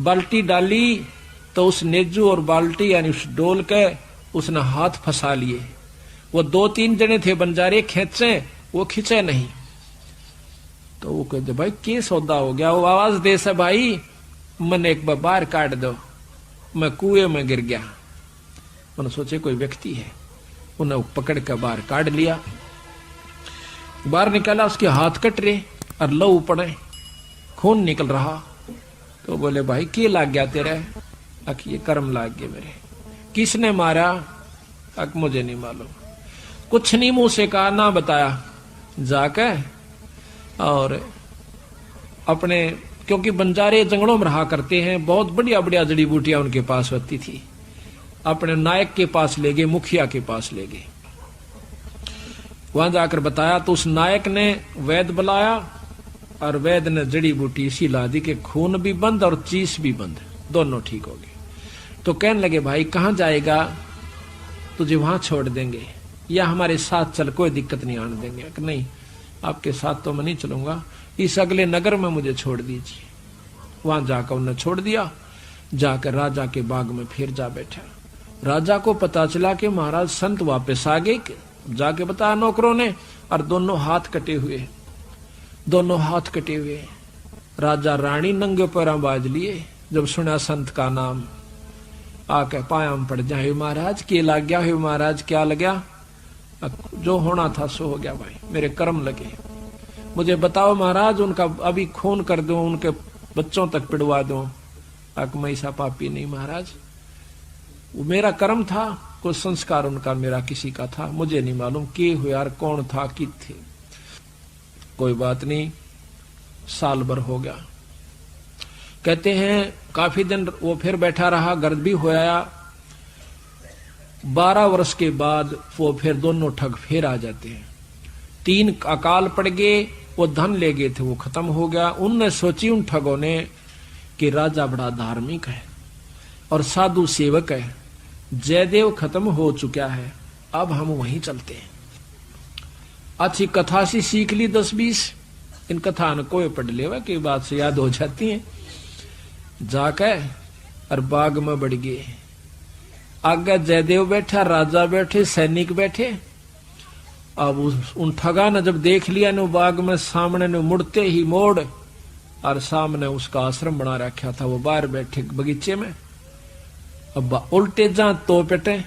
C: बाल्टी डाली तो उस नेजू और बाल्टी यानी उस डोल के उसने हाथ फंसा लिए। वो 2-3 जने थे बंजारे, खेचे वो खींचे नहीं। तो वो कहते भाई के सौदा हो गया। वो आवाज दे से भाई मन एक बार बाहर काट दो, मैं कुएं में गिर गया। उन्होंने सोचे कोई व्यक्ति है, उन्हें पकड़ कर बाहर काट लिया। बाहर निकाला, उसके हाथ कट रहे और लहू पड़े, खून निकल रहा। तो बोले भाई के लाग गया तेरे? अक ये कर्म लाग गए मेरे। किसने मारा? अक मुझे नहीं मालूम। कुछ नहीं मुंह से कहा, ना बताया। जाकर और अपने, क्योंकि बंजारे जंगलों में रहा करते हैं, बहुत बढ़िया बढ़िया जड़ी बूटियां उनके पास होती थी, अपने नायक के पास ले गए, मुखिया के पास ले गए। वहां जाकर बताया तो उस नायक ने वैद्य बुलाया और वैद्य ने जड़ी बूटी इसी ला दी कि खून भी बंद और चीस भी बंद, दोनों ठीक हो गए। तो कहने लगे भाई कहां जाएगा? तुझे वहां छोड़ देंगे या हमारे साथ चल, कोई दिक्कत नहीं आने देंगे। कि नहीं, आपके साथ तो मैं नहीं चलूंगा, इस अगले नगर में मुझे छोड़ दीजिए। वहां जाकर उन्हें छोड़ दिया। जाकर राजा के बाग में फिर जा बैठा। राजा को पता चला कि महाराज संत वापस आ गए। जाके बताया नौकरों ने, और दोनों हाथ कटे हुए, दोनों हाथ कटे हुए। राजा रानी नंगे पैरों बाज लिए। जब सुना संत का नाम, आके पायाम पड़ जाए, महाराज के लग गया है? महाराज क्या लग गया? जो होना था सो हो गया भाई, मेरे कर्म लगे। मुझे बताओ महाराज, उनका अभी खून कर दो, उनके बच्चों तक पिड़वा दो। अक मैं ऐसा पापी नहीं महाराज, वो मेरा कर्म था, कोई संस्कार उनका मेरा किसी का था, मुझे नहीं मालूम के हुए यार, कौन था कि थे। कोई बात नहीं, साल भर हो गया। कहते हैं काफी दिन वो फिर बैठा रहा, गर्द भी होया। 12 वर्ष के बाद वो फिर दोनों ठग फिर आ जाते हैं। 3 अकाल पड़ गए, वो धन ले गए थे, वो खत्म हो गया। उनने सोची उन ठगों ने कि राजा बड़ा धार्मिक है और साधु सेवक है, जयदेव खत्म हो चुका है, अब हम वहीं चलते हैं। अच्छी कथा सी सीख ली 10-20, इन कथा न कोई पढ़ लेवा की बात से याद हो जाती है। जाकर और बाग में बढ़ गए। आगे जयदेव बैठा, राजा बैठे, सैनिक बैठे। अब उन ठगा ने जब देख लिया ने बाग में सामने ने मुड़ते ही मोड़, और सामने उसका आश्रम बना रखा था, वो बाहर बैठे बगीचे में। अब उल्टे जा तो पेटे,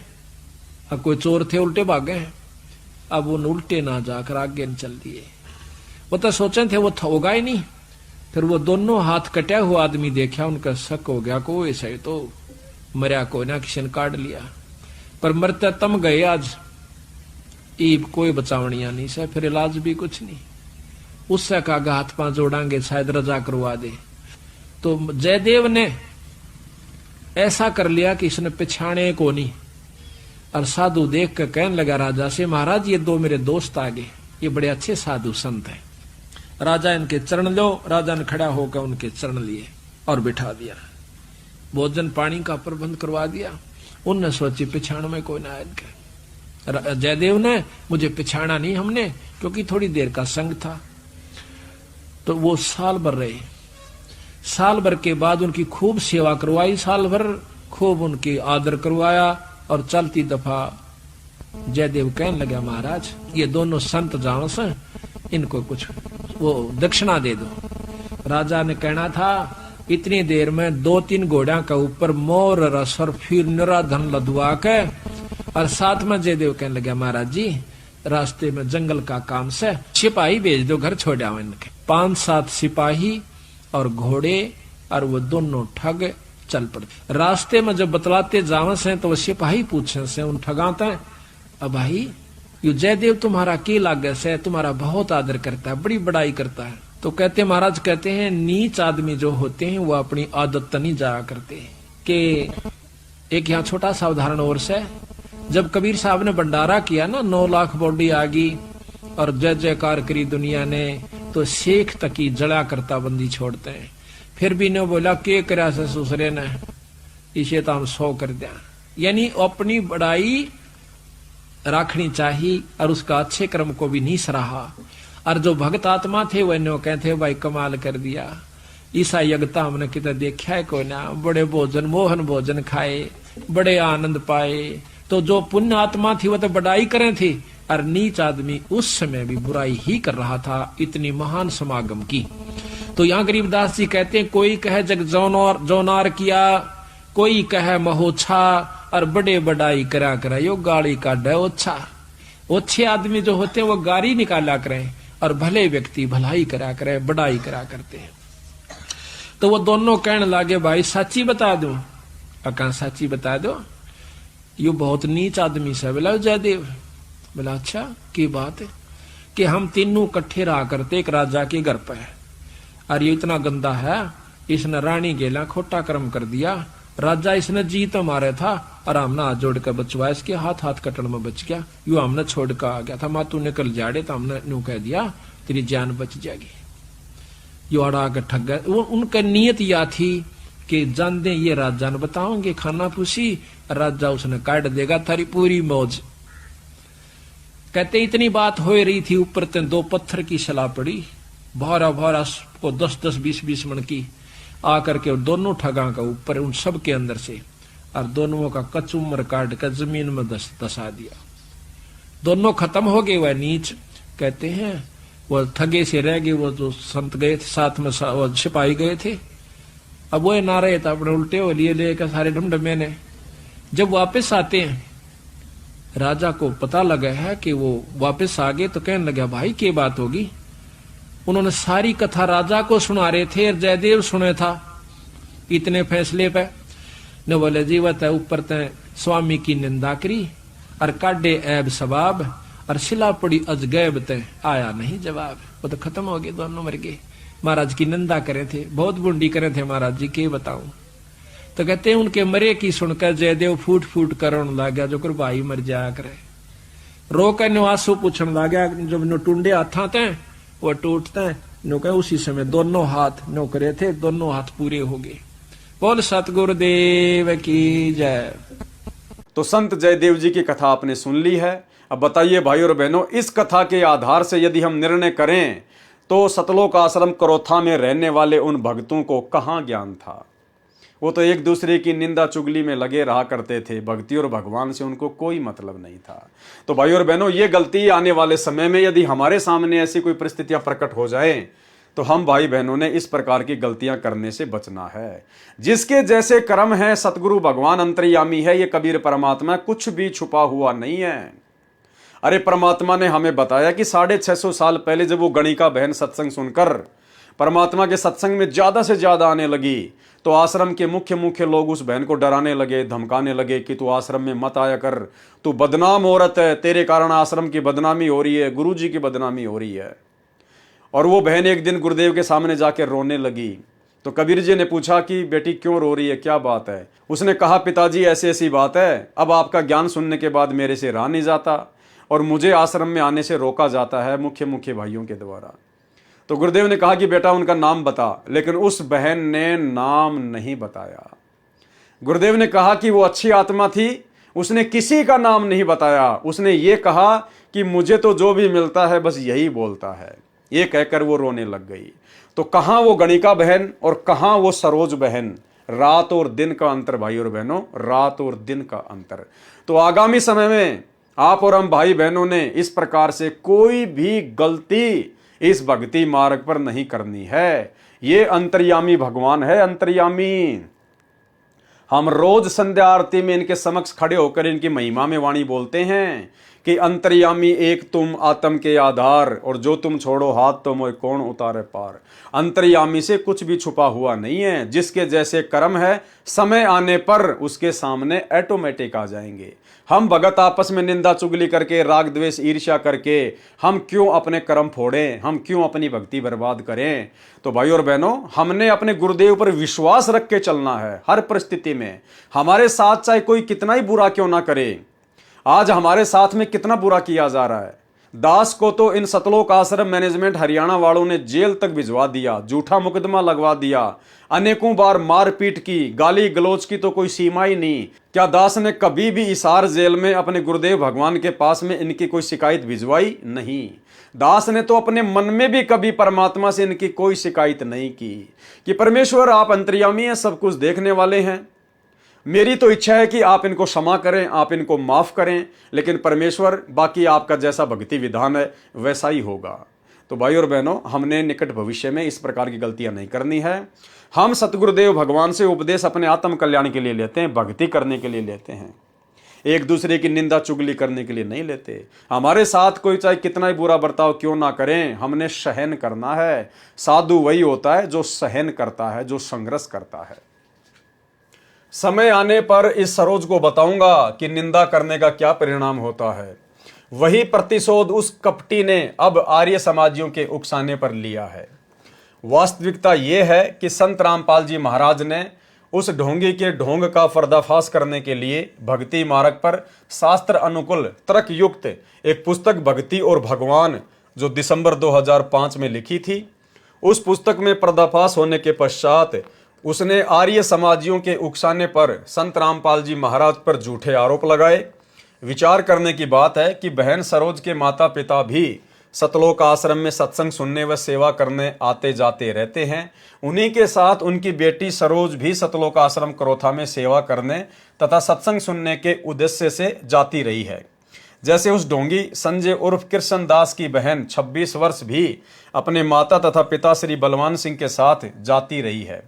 C: अब कोई चोर थे उल्टे भागे हैं। अब उन उल्टे ना जाकर आगे न चल दिए। वो तो सोचे थे वो होगा ही नहीं। फिर वो दोनों हाथ कटा हुआ आदमी देखा, उनका शक हो गया को ऐसा ही तो मरिया को ना किसी ने काट लिया। पर मरते तम गए आज, ईब कोई बचावनिया नहीं से, फिर इलाज भी कुछ नहीं। उससे कहा हाथ पांव जोड़ांगे शायद रजा करवा दे। तो जयदेव ने ऐसा कर लिया कि इसने पिछाने को नहीं। और साधु देख कर कहने लगा राजा से, महाराज ये 2 मेरे दोस्त आ गए, ये बड़े अच्छे साधु संत हैं, राजा इनके चरण लो। राजा ने खड़ा होकर उनके चरण लिए और बिठा दिया। भोजन पानी का प्रबंध करवा दिया। उनने सोची पिछाण में कोई ना इनके। जयदेव ने मुझे पिछाड़ा नहीं हमने, क्योंकि थोड़ी देर का संग था। तो वो साल भर रहे। साल भर के बाद उनकी खूब सेवा करवाई, साल भर खूब उनकी आदर करवाया। और चलती दफा जयदेव कहने लगा, महाराज ये दोनों संत जान से, इनको कुछ वो दक्षिणा दे दो। राजा ने कहना था इतनी देर में 2-3 घोड़ा का ऊपर मोर रस और फिर निरा धन लदवा के। और साथ में जयदेव कहने लगा, महाराज जी रास्ते में जंगल का काम से सिपाही भेज दो, घर छोड़ आओ इनके। 5-7 सिपाही और घोड़े और वो दोनों ठग चल पड़ते। रास्ते में जब बतलाते जावे से तो वो सिपाही पूछे से उन ठगाते, अब भाई यू जयदेव तुम्हारा के लागे से, तुम्हारा बहुत आदर करता है, बड़ी बड़ाई करता है। तो कहते महाराज कहते हैं नीच आदमी जो होते हैं वो अपनी आदत नहीं जाया करते। कि एक यहाँ छोटा सा उदाहरण और से, जब कबीर साहब ने भंडारा किया ना, 9 लाख बॉडी आ गई और जय जयकार करी दुनिया ने, तो शेख तक की जड़ा करता बंदी छोड़ते हैं। फिर भी ने बोला के करा से ससुरे ने, इसे तो हम 100 कर दिया। यानी अपनी बड़ाई रखनी चाहिए और उसका अच्छे कर्म को भी नहीं सराहा। और जो भक्त आत्मा थे वह नो कहते भाई कमाल कर दिया, ईसा यज्ञता हमने कितना देखा है कोई ना, बड़े भोजन मोहन भोजन खाए, बड़े आनंद पाए। तो जो पुण्य आत्मा थी वह तो बड़ाई करें थी, और नीच आदमी उस समय भी बुराई ही कर रहा था, इतनी महान समागम की। तो यहाँ गरीबदास जी कहते हैं कोई कहे जग जौनार किया, कोई कहे महोछा, और बड़े बड़ाई करा करा यो गाड़ी का डे ओछा। ओछे आदमी जो होते हैं वो गाड़ी निकाला करें, और भले व्यक्ति भलाई करा करें, बड़ाई करा करते हैं। तो वो दोनों कहने लगे भाई सच्ची बता दो, अका सच्ची बता दो, यो बहुत नीच आदमी से। बोला जयदेव, बोला अच्छा की बात है, कि हम तीनों इकट्ठे रहा करते एक राजा के घर पे, और ये इतना गंदा है, इसने रानी गेला खोटा कर्म कर दिया, राजा इसने जीत मारे था, और हमने हाथ जोड़ कर बचवाया, इसके हाथ कटन में बच गया, यू हमने छोड़ कर आ गया था, माँ तू निकल जाड़े, तो हमने यूं कह दिया तेरी जान बच जाएगी। यो अड़ा के ठग गए। उनका नियत या थी कि जान दे ये राजा ने बताओगे खाना पूछी, राजा उसने काट देगा थारी पूरी मौज। कहते इतनी बात हो रही थी, ऊपर ते 2 पत्थर की सलाह पड़ी, भारा को 10-10 20-20 मन की आकर के दोनों ठगा का ऊपर उन सब के अंदर से, और दोनों का कचुमर काट कर जमीन में दसा दिया। दोनों खत्म हो गए। वह नीच कहते हैं वो ठगे से रह गए, वो जो संत गए थे साथ में, वो सिपाही गए थे, अब वो ना रहे तो अपने उल्टे हो लिए लेकर सारे ढमढमे ने। जब वापस आते हैं, राजा को पता लगा है कि वो वापस आ गए, तो कहने लगा भाई क्या बात होगी। उन्होंने सारी कथा राजा को सुना रहे थे, और जयदेव सुने था इतने फैसले पे। न बोले जीवत है ऊपर तय स्वामी की निंदा करी, और काटे ऐब सबाब, और सिला पड़ी अजगैब तय आया नहीं जवाब। वो तो खत्म हो गए, दोनों मर गए। महाराज की निंदा करे थे, बहुत बुंडी करे थे महाराज जी, के बताऊं। तो कहते हैं उनके मरे की सुनकर जयदेव फूट फूट कर रोने लग गया, जो कर भाई मर जाया करे। रो कर निवासु पूछने लग गया, जब नो टूंडे हाथा थे वो टूटते हैं, नो कहे उसी समय दोनों हाथ नो करे थे, दोनों हाथ पूरे हो गए। बोल सतगुरुदेव की जय।
A: तो संत जयदेव जी की कथा आपने सुन ली है। अब बताइए भाई और बहनों, इस कथा के आधार से यदि हम निर्णय करें तो सतलोक आश्रम करोथा में रहने वाले उन भक्तों को कहाँ ज्ञान था। वो तो एक दूसरे की निंदा चुगली में लगे रहा करते थे, भक्ति और भगवान से उनको कोई मतलब नहीं था। तो भाई और बहनों, ये गलती आने वाले समय में यदि हमारे सामने ऐसी कोई परिस्थितियां प्रकट हो जाए तो हम भाई बहनों ने इस प्रकार की गलतियां करने से बचना है। जिसके जैसे कर्म है, सतगुरु भगवान अंतर्यामी है, ये कबीर परमात्मा कुछ भी छुपा हुआ नहीं है। अरे परमात्मा ने हमें बताया कि 650 साल पहले जब वो गणिका बहन सत्संग सुनकर परमात्मा के सत्संग में ज्यादा से ज्यादा आने लगी, तो आश्रम के मुख्य लोग उस बहन को डराने लगे, धमकाने लगे कि तू आश्रम में मत आया कर, तू बदनाम औरत है, तेरे कारण आश्रम की बदनामी हो रही है, गुरु जी की बदनामी हो रही है। और वो बहन एक दिन गुरुदेव के सामने जाकर रोने लगी। तो कबीर जी ने पूछा कि बेटी क्यों रो रही है, क्या बात है। उसने कहा पिताजी ऐसी ऐसी बात है, अब आपका ज्ञान सुनने के बाद मेरे से रहा नहीं जाता और मुझे आश्रम में आने से रोका जाता है मुख्य भाइयों के द्वारा। तो गुरुदेव ने कहा कि बेटा उनका नाम बता, लेकिन उस बहन ने नाम नहीं बताया। गुरुदेव ने कहा कि वो अच्छी आत्मा थी, उसने किसी का नाम नहीं बताया। उसने ये कहा कि मुझे तो जो भी मिलता है बस यही बोलता है। ये कहकर वो रोने लग गई। तो कहाँ वो गणिका बहन और कहाँ वो सरोज बहन, रात और दिन का अंतर भाई और बहनों, रात और दिन का अंतर। तो आगामी समय में आप और हम भाई बहनों ने इस प्रकार से कोई भी गलती इस भक्ति मार्ग पर नहीं करनी है। ये अंतर्यामी भगवान है, अंतर्यामी। हम रोज संध्या आरती में इनके समक्ष खड़े होकर इनकी महिमा में वाणी बोलते हैं कि अंतर्यामी एक तुम आत्म के आधार, और जो तुम छोड़ो हाथ तो मोय कौन उतारे पार। अंतर्यामी से कुछ भी छुपा हुआ नहीं है। जिसके जैसे कर्म है, समय आने पर उसके सामने ऑटोमेटिक आ जाएंगे। हम भगत आपस में निंदा चुगली करके, राग द्वेष ईर्ष्या करके हम क्यों अपने कर्म फोड़ें, हम क्यों अपनी भक्ति बर्बाद करें। तो भाई और बहनों, हमने अपने गुरुदेव पर विश्वास रख के चलना है हर परिस्थिति में। हमारे साथ चाहे कोई कितना ही बुरा क्यों ना करे, आज हमारे साथ में कितना बुरा किया जा रहा है, दास को तो इन सतलोक आश्रम मैनेजमेंट हरियाणा वालों ने जेल तक भिजवा दिया, झूठा मुकदमा लगवा दिया, अनेकों बार मारपीट की, गाली गलौज की तो कोई सीमा ही नहीं। क्या दास ने कभी भी हिसार जेल में अपने गुरुदेव भगवान के पास में इनकी कोई शिकायत भिजवाई? नहीं। दास ने तो अपने मन में भी कभी परमात्मा से इनकी कोई शिकायत नहीं की कि परमेश्वर आप अंतर्यामी हैं, सब कुछ देखने वाले हैं, मेरी तो इच्छा है कि आप इनको क्षमा करें, आप इनको माफ करें, लेकिन परमेश्वर बाकी आपका जैसा भक्ति विधान है वैसा ही होगा। तो भाई और बहनों, हमने निकट भविष्य में इस प्रकार की गलतियां नहीं करनी है। हम सतगुरुदेव भगवान से उपदेश अपने आत्म कल्याण के लिए लेते हैं, भक्ति करने के लिए लेते हैं, एक दूसरे की निंदा चुगली करने के लिए नहीं लेते। हमारे साथ कोई चाहे कितना ही बुरा बर्ताव क्यों ना करें, हमने सहन करना है। साधु वही होता है जो सहन करता है, जो संघर्ष करता है। समय आने पर इस सरोज को बताऊंगा कि निंदा करने का क्या परिणाम होता है। वही प्रतिशोध उस कपटी ने अब आर्य समाजियों के उकसाने पर लिया है। वास्तविकता यह है कि संत रामपाल जी महाराज ने उस ढोंगी के ढोंग का पर्दाफाश करने के लिए भक्ति मार्ग पर शास्त्र अनुकूल तर्क युक्त एक पुस्तक भक्ति और भगवान जो दिसंबर 2005 में लिखी थी, उस पुस्तक में पर्दाफाश होने के पश्चात उसने आर्य समाजियों के उकसाने पर संत रामपाल जी महाराज पर झूठे आरोप लगाए। विचार करने की बात है कि बहन सरोज के माता पिता भी सतलोक आश्रम में सत्संग सुनने व सेवा करने आते जाते रहते हैं। उन्हीं के साथ उनकी बेटी सरोज भी सतलोक आश्रम करोथा में सेवा करने तथा सत्संग सुनने के उद्देश्य से जाती रही है। जैसे उस ढोंगी संजय उर्फ कृष्ण दास की बहन 26 वर्ष भी अपने माता तथा पिता श्री बलवान सिंह के साथ जाती रही है।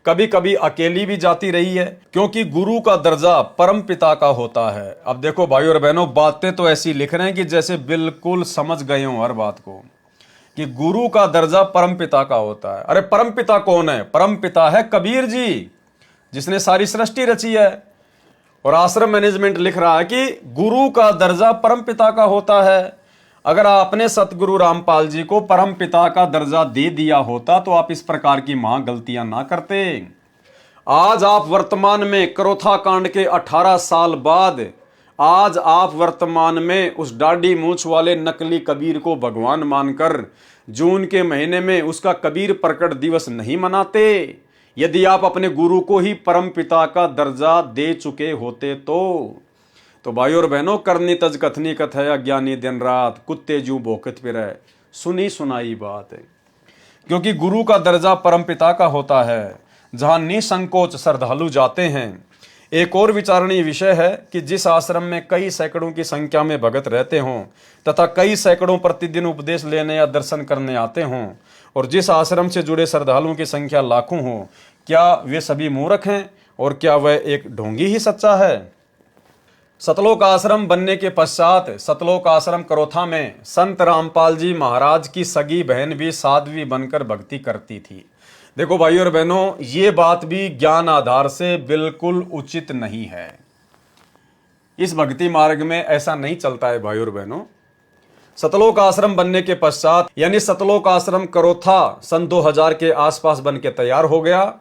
A: कभी कभी अकेली भी जाती रही है, क्योंकि गुरु का दर्जा परम पिता का होता है। अब देखो भाई और बहनों, बातें तो ऐसी लिख रहे हैं कि जैसे बिल्कुल समझ गए हो हर बात को, कि गुरु का दर्जा परम पिता का होता है। अरे परम पिता कौन है? परम पिता है कबीर जी, जिसने सारी सृष्टि रची है। और आश्रम मैनेजमेंट लिख रहा है कि गुरु का दर्जा परम पिता का होता है। अगर आपने सतगुरु रामपाल जी को परम पिता का दर्जा दे दिया होता तो आप इस प्रकार की महा गलतियां ना करते। आज आप वर्तमान में करोथा कांड के 18 साल बाद आज आप वर्तमान में उस डाढ़ी मूंछ वाले नकली कबीर को भगवान मानकर जून के महीने में उसका कबीर प्रकट दिवस नहीं मनाते। यदि आप अपने गुरु को ही परम पिता का दर्जा दे चुके होते तो भाई और बहनों, करनी तज कथनी कथ है, अज्ञानी दिन रात कुत्ते जू भोकत फिरे, सुनी सुनाई बात है। क्योंकि गुरु का दर्जा परम पिता का होता है, जहां निसंकोच श्रद्धालु जाते हैं। एक और विचारणीय विषय है कि जिस आश्रम में कई सैकड़ों की संख्या में भगत रहते हों तथा कई सैकड़ों प्रतिदिन उपदेश लेने या दर्शन करने आते हों, और जिस आश्रम से जुड़े श्रद्धालुओं की संख्या लाखों हो, क्या वे सभी मूर्ख हैं और क्या वह एक ढोंगी ही सच्चा है? सतलोक आश्रम बनने के पश्चात सतलोक आश्रम करोथा में संत रामपाल जी महाराज की सगी बहन भी साध्वी बनकर भक्ति करती थी। देखो भाई और बहनों, ये बात भी ज्ञान आधार से बिल्कुल उचित नहीं है। इस भक्ति मार्ग में ऐसा नहीं चलता है भाई और बहनों। सतलोक आश्रम बनने के पश्चात यानी सतलोक आश्रम करोथा सन 2000 के आसपास बन के तैयार हो गया।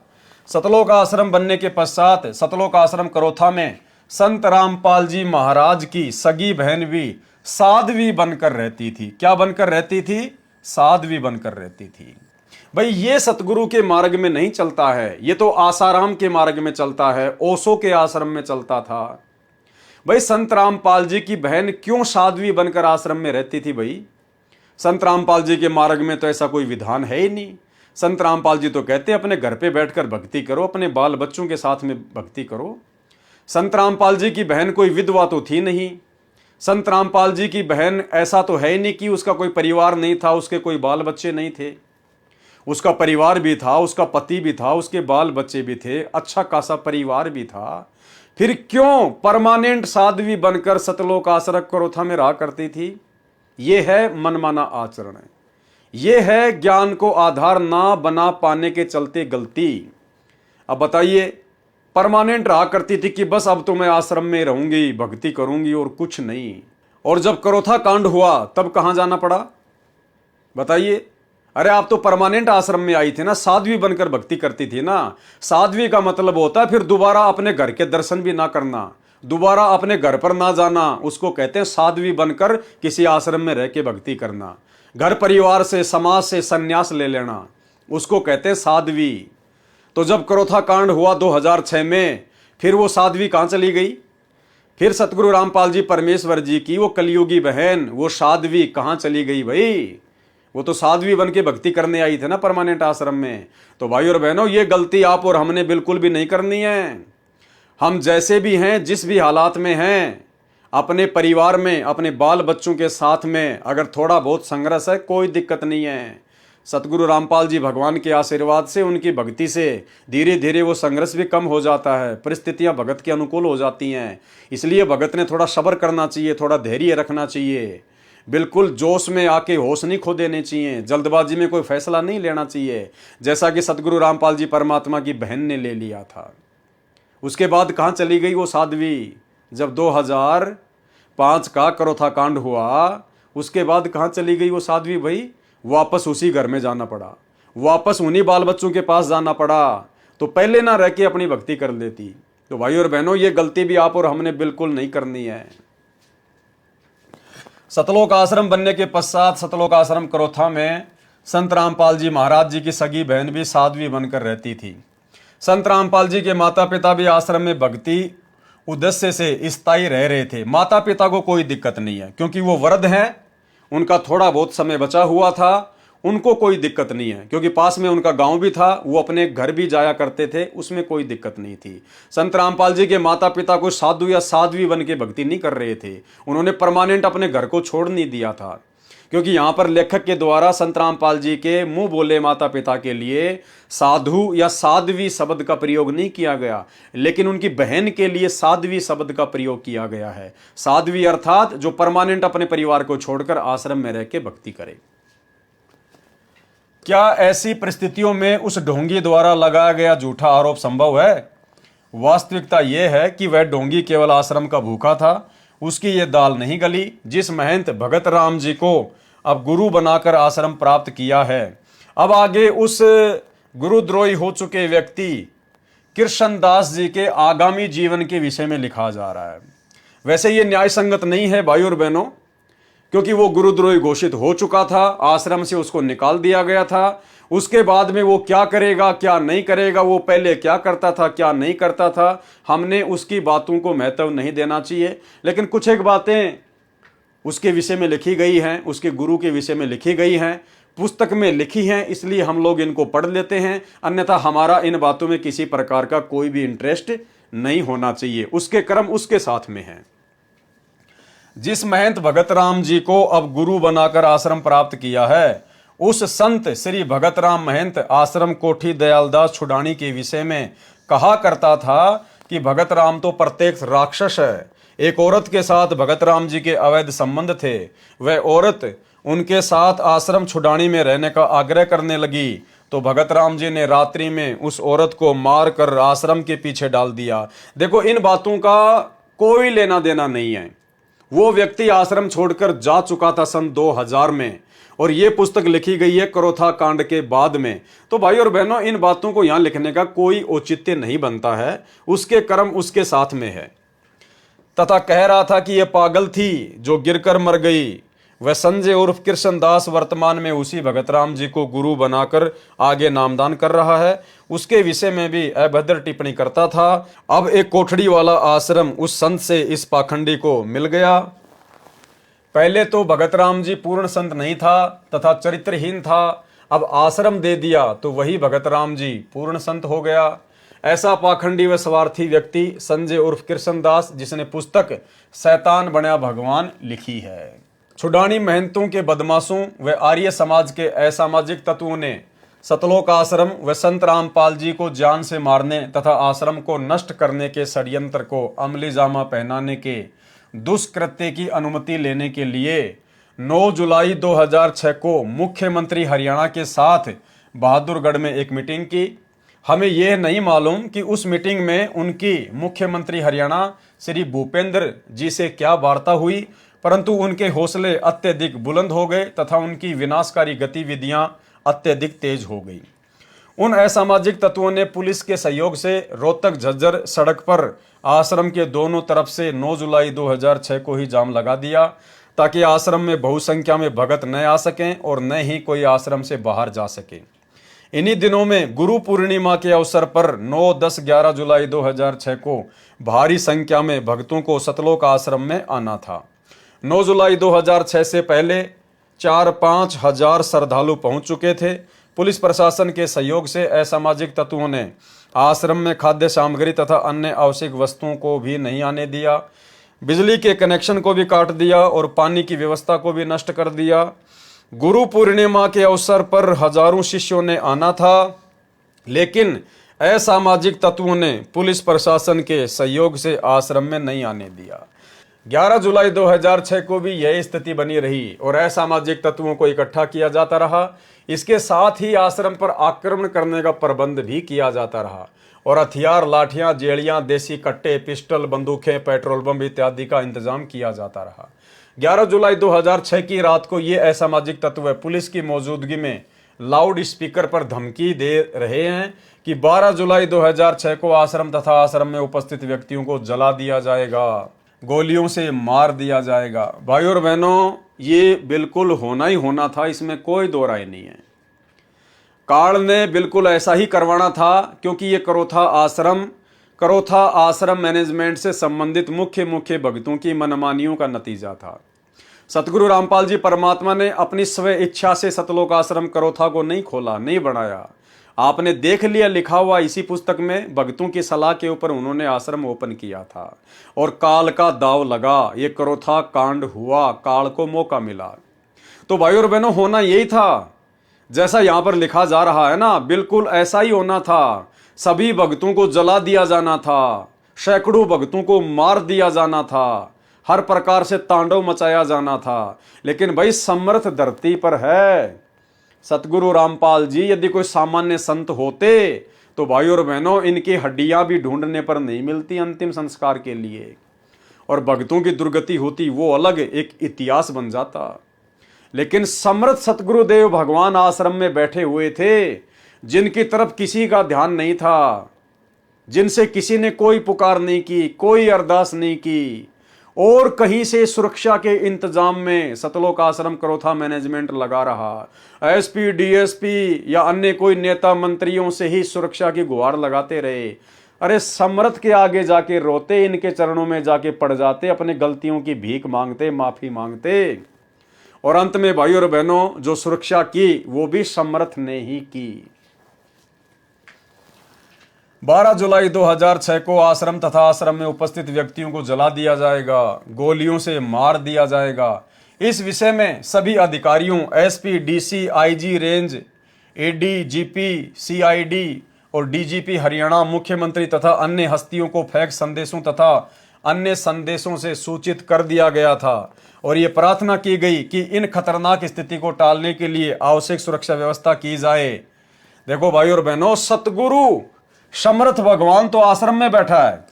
A: सतलोक आश्रम बनने के पश्चात सतलोक आश्रम करोथा में संत रामपाल जी महाराज की सगी बहन भी साध्वी बनकर रहती थी। क्या बनकर रहती थी? साध्वी बनकर रहती थी। भाई ये सतगुरु के मार्ग में नहीं चलता है, ये तो आसाराम के मार्ग में चलता है, ओशो के आश्रम में चलता था। भाई संत रामपाल जी की बहन क्यों साध्वी बनकर आश्रम में रहती थी? भाई संत रामपाल जी के मार्ग में तो ऐसा कोई विधान है ही नहीं। संत रामपाल जी तो कहते हैं अपने घर पे बैठकर भक्ति करो, अपने बाल बच्चों के साथ में भक्ति करो। संत रामपाल जी की बहन कोई विधवा तो थी नहीं। संत रामपाल जी की बहन ऐसा तो है ही नहीं कि उसका कोई परिवार नहीं था, उसके कोई बाल बच्चे नहीं थे। उसका परिवार भी था, उसका पति भी था, उसके बाल बच्चे भी थे, अच्छा खासा परिवार भी था। फिर क्यों परमानेंट साध्वी बनकर सतलोक आश्रम करोथा में रहा करती थी? ये है मनमाना आचरण, ये है ज्ञान को आधार ना बना पाने के चलते गलती। अब बताइए, परमानेंट रहा करती थी कि बस अब तो मैं आश्रम में रहूंगी, भक्ति करूंगी और कुछ नहीं। और जब करोथा कांड हुआ तब कहां जाना पड़ा? बताइए। अरे आप तो परमानेंट आश्रम में आई थी ना, साध्वी बनकर भक्ति करती थी ना। साध्वी का मतलब होता है फिर दोबारा अपने घर के दर्शन भी ना करना, दोबारा अपने घर पर ना जाना, उसको कहते हैं साध्वी बनकर किसी आश्रम में रह के भक्ति करना। घर परिवार से, समाज से संन्यास ले लेना, उसको कहते हैं साध्वी। तो जब करोथा कांड हुआ 2006 में, फिर वो साध्वी कहाँ चली गई? फिर सतगुरु रामपाल जी परमेश्वर जी की वो कलयुगी बहन, वो साध्वी कहाँ चली गई भाई? वो तो साध्वी बन के भक्ति करने आई थे ना परमानेंट आश्रम में। तो भाई और बहनों, ये गलती आप और हमने बिल्कुल भी नहीं करनी है। हम जैसे भी हैं, जिस भी हालात में हैं, अपने परिवार में, अपने बाल बच्चों के साथ में अगर थोड़ा बहुत संघर्ष है, कोई दिक्कत नहीं है। सतगुरु रामपाल जी भगवान के आशीर्वाद से, उनकी भक्ति से धीरे धीरे वो संघर्ष भी कम हो जाता है, परिस्थितियां भगत के अनुकूल हो जाती हैं। इसलिए भगत ने थोड़ा सब्र करना चाहिए, थोड़ा धैर्य रखना चाहिए। बिल्कुल जोश में आके होश नहीं खो देने चाहिए, जल्दबाजी में कोई फैसला नहीं लेना चाहिए, जैसा कि सतगुरु रामपाल जी परमात्मा की बहन ने ले लिया था। उसके बाद कहाँ चली गई वो साध्वी? जब 2005 का करोथा कांड हुआ, उसके बाद कहाँ चली गई वो साध्वी भाई? वापस उसी घर में जाना पड़ा, वापस उन्हीं बाल बच्चों के पास जाना पड़ा। तो पहले ना रह के अपनी भक्ति कर लेती। तो भाई और बहनों, ये गलती भी आप और हमने बिल्कुल नहीं करनी है। सतलोक आश्रम बनने के पश्चात सतलोक आश्रम करोथा में संत रामपाल जी महाराज जी की सगी बहन भी साध्वी बनकर रहती थी। संत रामपाल जी के माता पिता भी आश्रम में भक्ति उद्देश्य से स्थायी रह रहे थे। माता पिता को कोई दिक्कत नहीं है, क्योंकि वो वृद्ध हैं, उनका थोड़ा बहुत समय बचा हुआ था, उनको कोई दिक्कत नहीं है, क्योंकि पास में उनका गांव भी था, वो अपने घर भी जाया करते थे, उसमें कोई दिक्कत नहीं थी। संत रामपाल जी के माता पिता को साधु या साध्वी बन के भक्ति नहीं कर रहे थे, उन्होंने परमानेंट अपने घर को छोड़ नहीं दिया था। क्योंकि यहाँ पर लेखक के द्वारा संत रामपाल जी के मुंह बोले माता पिता के लिए साधु या साध्वी शब्द का प्रयोग नहीं किया गया, लेकिन उनकी बहन के लिए साध्वी शब्द का प्रयोग किया गया है। साध्वी अर्थात जो परमानेंट अपने परिवार को छोड़कर आश्रम में रह के भक्ति करे। क्या ऐसी परिस्थितियों में उस ढोंगी द्वारा लगाया गया झूठा आरोप संभव है? वास्तविकता यह है कि वह ढोंगी केवल आश्रम का भूखा था, उसकी ये दाल नहीं गली। जिस महंत भगत राम जी को अब गुरु बनाकर आश्रम प्राप्त किया है, अब आगे उस गुरुद्रोही हो चुके व्यक्ति कृष्णदास जी के आगामी जीवन के विषय में लिखा जा रहा है। वैसे ये न्याय संगत नहीं है भाई और बहनों, क्योंकि वो गुरुद्रोही घोषित हो चुका था, आश्रम से उसको निकाल दिया गया था। उसके बाद में वो क्या करेगा क्या नहीं करेगा, वो पहले क्या करता था क्या नहीं करता था, हमने उसकी बातों को महत्व नहीं देना चाहिए। लेकिन कुछ एक बातें उसके विषय में लिखी गई हैं, उसके गुरु के विषय में लिखी गई हैं, पुस्तक में लिखी हैं, इसलिए हम लोग इनको पढ़ लेते हैं। अन्यथा हमारा इन बातों में किसी प्रकार का कोई भी इंटरेस्ट नहीं होना चाहिए, उसके कर्म उसके साथ में है। जिस महंत भगत राम जी को अब गुरु बनाकर आश्रम प्राप्त किया है, उस संत श्री भगत राम महंत आश्रम कोठी दयालदास छुडानी के विषय में कहा करता था कि भगत राम तो प्रत्यक्ष राक्षस है। एक औरत के साथ भगत राम जी के अवैध संबंध थे। वह औरत उनके साथ आश्रम छुडानी में रहने का आग्रह करने लगी, तो भगत राम जी ने रात्रि में उस औरत को मार कर आश्रम के पीछे डाल दिया। देखो, इन बातों का कोई लेना देना नहीं है। वो व्यक्ति आश्रम छोड़कर जा चुका था सन 2000 में, और ये पुस्तक लिखी गई है करोथा कांड के बाद में। तो भाई और बहनों, इन बातों को यहां लिखने का कोई औचित्य नहीं बनता है, उसके कर्म उसके साथ में है। तथा कह रहा था कि यह पागल थी जो गिरकर मर गई। वह संजय उर्फ कृष्णदास वर्तमान में उसी भगत राम जी को गुरु बनाकर आगे नामदान कर रहा है। उसके विषय में भी अभद्र टिप्पणी करता था। अब एक कोठड़ी वाला आश्रम उस संत से इस पाखंडी को मिल गया। पहले तो भगत राम जी पूर्ण संत नहीं था तथा चरित्रहीन था, अब आश्रम दे दिया तो वही भगत राम जी पूर्ण संत हो गया। ऐसा पाखंडी व स्वार्थी व्यक्ति संजय उर्फ कृष्णदास, जिसने पुस्तक शैतान बना भगवान लिखी है। छुडानी महंतों के बदमाशों व आर्य समाज के असामाजिक तत्वों ने सतलोक आश्रम व संत रामपाल जी को जान से मारने तथा आश्रम को नष्ट करने के षड्यंत्र को अमली जामा पहनाने के दुष्कृत्य की अनुमति लेने के लिए 9 जुलाई 2006 को मुख्यमंत्री हरियाणा के साथ बहादुरगढ़ में एक मीटिंग की। हमें यह नहीं मालूम कि उस मीटिंग में उनकी मुख्यमंत्री हरियाणा श्री भूपेंद्र जी से क्या वार्ता हुई, परंतु उनके हौसले अत्यधिक बुलंद हो गए तथा उनकी विनाशकारी गतिविधियां अत्यधिक तेज हो गई। उन असामाजिक तत्वों ने पुलिस के सहयोग से रोहतक झज्जर सड़क पर आश्रम के दोनों तरफ से 9 जुलाई 2006 को ही जाम लगा दिया, ताकि आश्रम में बहुसंख्या में भगत न आ सकें और न ही कोई आश्रम से बाहर जा सके। इन्हीं दिनों में गुरु पूर्णिमा के अवसर पर 9, 10, 11 जुलाई 2006 को भारी संख्या में भक्तों को सतलोक आश्रम में आना था। 9 जुलाई 2006 से पहले 4-5 हजार श्रद्धालु पहुंच चुके थे। पुलिस प्रशासन के सहयोग से असामाजिक तत्वों ने आश्रम में खाद्य सामग्री तथा अन्य आवश्यक वस्तुओं को भी नहीं आने दिया, बिजली के कनेक्शन को भी काट दिया और पानी की व्यवस्था को भी नष्ट कर दिया। गुरु पूर्णिमा के अवसर पर हजारों शिष्यों ने आना था, लेकिन असामाजिक तत्वों ने पुलिस प्रशासन के सहयोग से आश्रम में नहीं आने दिया। 11 जुलाई 2006 को भी यही स्थिति बनी रही और असामाजिक तत्वों को इकट्ठा किया जाता रहा। इसके साथ ही आश्रम पर आक्रमण करने का प्रबंध भी किया जाता रहा और हथियार, लाठियां, जेड़ियां, देसी कट्टे, पिस्टल, बंदूकें, पेट्रोल बम इत्यादि का इंतजाम किया जाता रहा। 11 जुलाई 2006 की रात को ये असामाजिक तत्व पुलिस की मौजूदगी में लाउड स्पीकर पर धमकी दे रहे हैं कि 12 जुलाई 2006 को आश्रम तथा आश्रम में उपस्थित व्यक्तियों को जला दिया जाएगा, गोलियों से मार दिया जाएगा। भाइयों और बहनों, ये बिल्कुल होना ही होना था, इसमें कोई दो राय नहीं है। काल ने बिल्कुल ऐसा ही करवाना था, क्योंकि ये करोथा आश्रम मैनेजमेंट से संबंधित मुख्य भक्तों की मनमानियों का नतीजा था। सतगुरु रामपाल जी परमात्मा ने अपनी स्व इच्छा से सतलोक आश्रम करोथा को नहीं खोला, नहीं बनाया। आपने देख लिया, लिखा हुआ इसी पुस्तक में भक्तों की सलाह के ऊपर उन्होंने आश्रम ओपन किया था और काल का दाव लगा, ये करोथा कांड हुआ, काल को मौका मिला। तो भाइयों और बहनों, होना यही था जैसा यहां पर लिखा जा रहा है ना, बिल्कुल ऐसा ही होना था। सभी भक्तों को जला दिया जाना था, सैकड़ों भक्तों को मार दिया जाना था, हर प्रकार से तांडव मचाया जाना था। लेकिन भाई समर्थ धरती पर है सतगुरु रामपाल जी, यदि कोई सामान्य संत होते तो भाइयों और बहनों, इनकी हड्डियां भी ढूंढने पर नहीं मिलती अंतिम संस्कार के लिए, और भक्तों की दुर्गति होती वो अलग एक इतिहास बन जाता। लेकिन समर्थ सतगुरुदेव भगवान आश्रम में बैठे हुए थे, जिनकी तरफ किसी का ध्यान नहीं था, जिनसे किसी ने कोई पुकार नहीं की, कोई अरदास नहीं की, और कहीं से सुरक्षा के इंतजाम में सतलोक आश्रम करोथा मैनेजमेंट लगा रहा। एसपी, डीएसपी या अन्य कोई नेता मंत्रियों से ही सुरक्षा की गुहार लगाते रहे। अरे समर्थ के आगे जाके रोते, इनके चरणों में जाके पड़ जाते, अपने गलतियों की भीख मांगते, माफी मांगते, और अंत में भाइयों और बहनों, जो सुरक्षा की वो भी समर्थ ने ही की। 12 जुलाई 2006 को आश्रम तथा आश्रम में उपस्थित व्यक्तियों को जला दिया जाएगा, गोलियों से मार दिया जाएगा। इस विषय में सभी अधिकारियों, SP, DC, IG range, ADGP, CID और डीजीपी हरियाणा, मुख्यमंत्री तथा अन्य हस्तियों को फैक्स संदेशों तथा अन्य संदेशों से सूचित कर दिया गया था और ये प्रार्थना की गई कि इन खतरनाक स्थिति को टालने के लिए आवश्यक सुरक्षा व्यवस्था की जाए। देखो भाइयों और बहनों, सतगुरु समर्थ भगवान तो आश्रम में बैठा है,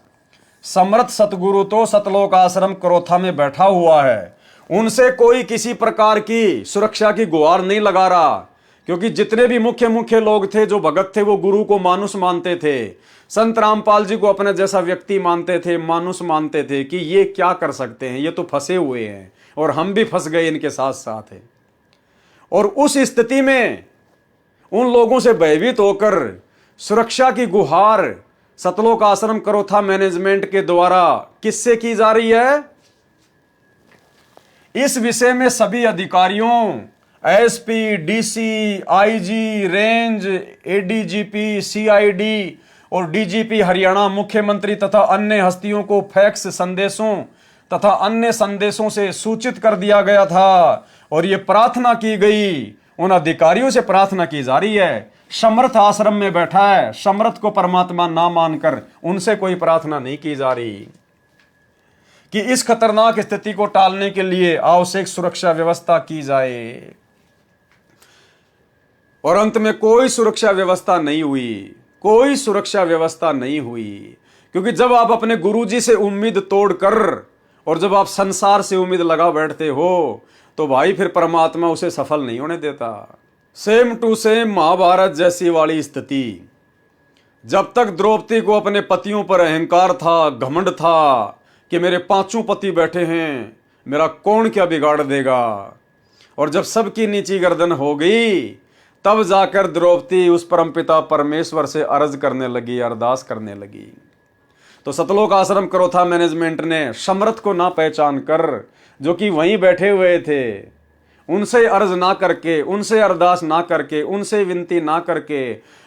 A: समर्थ सतगुरु तो सतलोक आश्रम करोथा में बैठा हुआ है। उनसे कोई किसी प्रकार की सुरक्षा की गुहार नहीं लगा रहा, क्योंकि जितने भी मुख्य लोग थे, जो भगत थे, वो गुरु को मानुष मानते थे। संत रामपाल जी को अपने जैसा व्यक्ति मानते थे, मानुष मानते थे कि ये क्या कर सकते हैं, ये तो फंसे हुए हैं और हम भी फंस गए इनके साथ साथ है। और उस स्थिति में उन लोगों से भयभीत होकर सुरक्षा की गुहार सतलोक आश्रम करोथा मैनेजमेंट के द्वारा किससे की जा रही है? इस विषय में सभी अधिकारियों, SP, DC, IG range, ADGP, CID और डीजीपी हरियाणा, मुख्यमंत्री तथा अन्य हस्तियों को फैक्स संदेशों तथा अन्य संदेशों से सूचित कर दिया गया था और यह प्रार्थना की गई, उन अधिकारियों से प्रार्थना की जा रही है। समर्थ आश्रम में बैठा है, समर्थ को परमात्मा ना मानकर उनसे कोई प्रार्थना नहीं की जा रही कि इस खतरनाक स्थिति को टालने के लिए आवश्यक सुरक्षा व्यवस्था की जाए। और अंत में कोई सुरक्षा व्यवस्था नहीं हुई, कोई सुरक्षा व्यवस्था नहीं हुई, क्योंकि जब आप अपने गुरुजी से उम्मीद तोड़कर और जब आप संसार से उम्मीद लगा बैठते हो तो भाई फिर परमात्मा उसे सफल नहीं होने देता। सेम टू सेम महाभारत जैसी वाली स्थिति। जब तक द्रौपदी को अपने पतियों पर अहंकार था, घमंड था कि मेरे 5 पति बैठे हैं, मेरा कौन क्या बिगाड़ देगा, और जब सबकी नीची गर्दन हो गई तब जाकर द्रौपदी उस परमपिता परमेश्वर से अर्ज करने लगी, अरदास करने लगी। तो सतलोक आश्रम करोथा मैनेजमेंट ने समर्थ को ना पहचान कर, जो कि वहीं बैठे हुए थे, उनसे अर्ज ना करके, उनसे अरदास ना करके, उनसे विनती ना करके,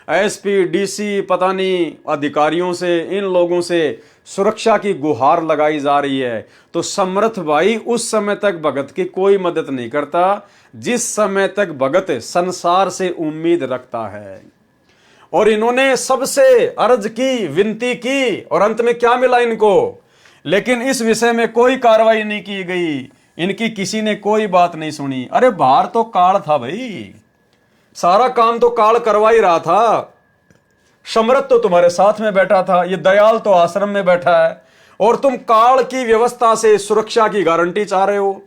A: एसपी डीसी पता नहीं अधिकारियों से, इन लोगों से सुरक्षा की गुहार लगाई जा रही है। तो समर्थ भाई उस समय तक भगत की कोई मदद नहीं करता जिस समय तक भगत संसार से उम्मीद रखता है। और इन्होंने सबसे अर्ज की, विनती की, और अंत में क्या मिला इनको? लेकिन इस विषय में कोई कार्रवाई नहीं की गई, इनकी किसी ने कोई बात नहीं सुनी। अरे बाहर तो काल था भाई, सारा काम तो काल करवा ही रहा था। समर्थ तो तुम्हारे साथ में बैठा था, ये दयाल तो आश्रम में बैठा है, और तुम काल की व्यवस्था से सुरक्षा की गारंटी चाह रहे हो।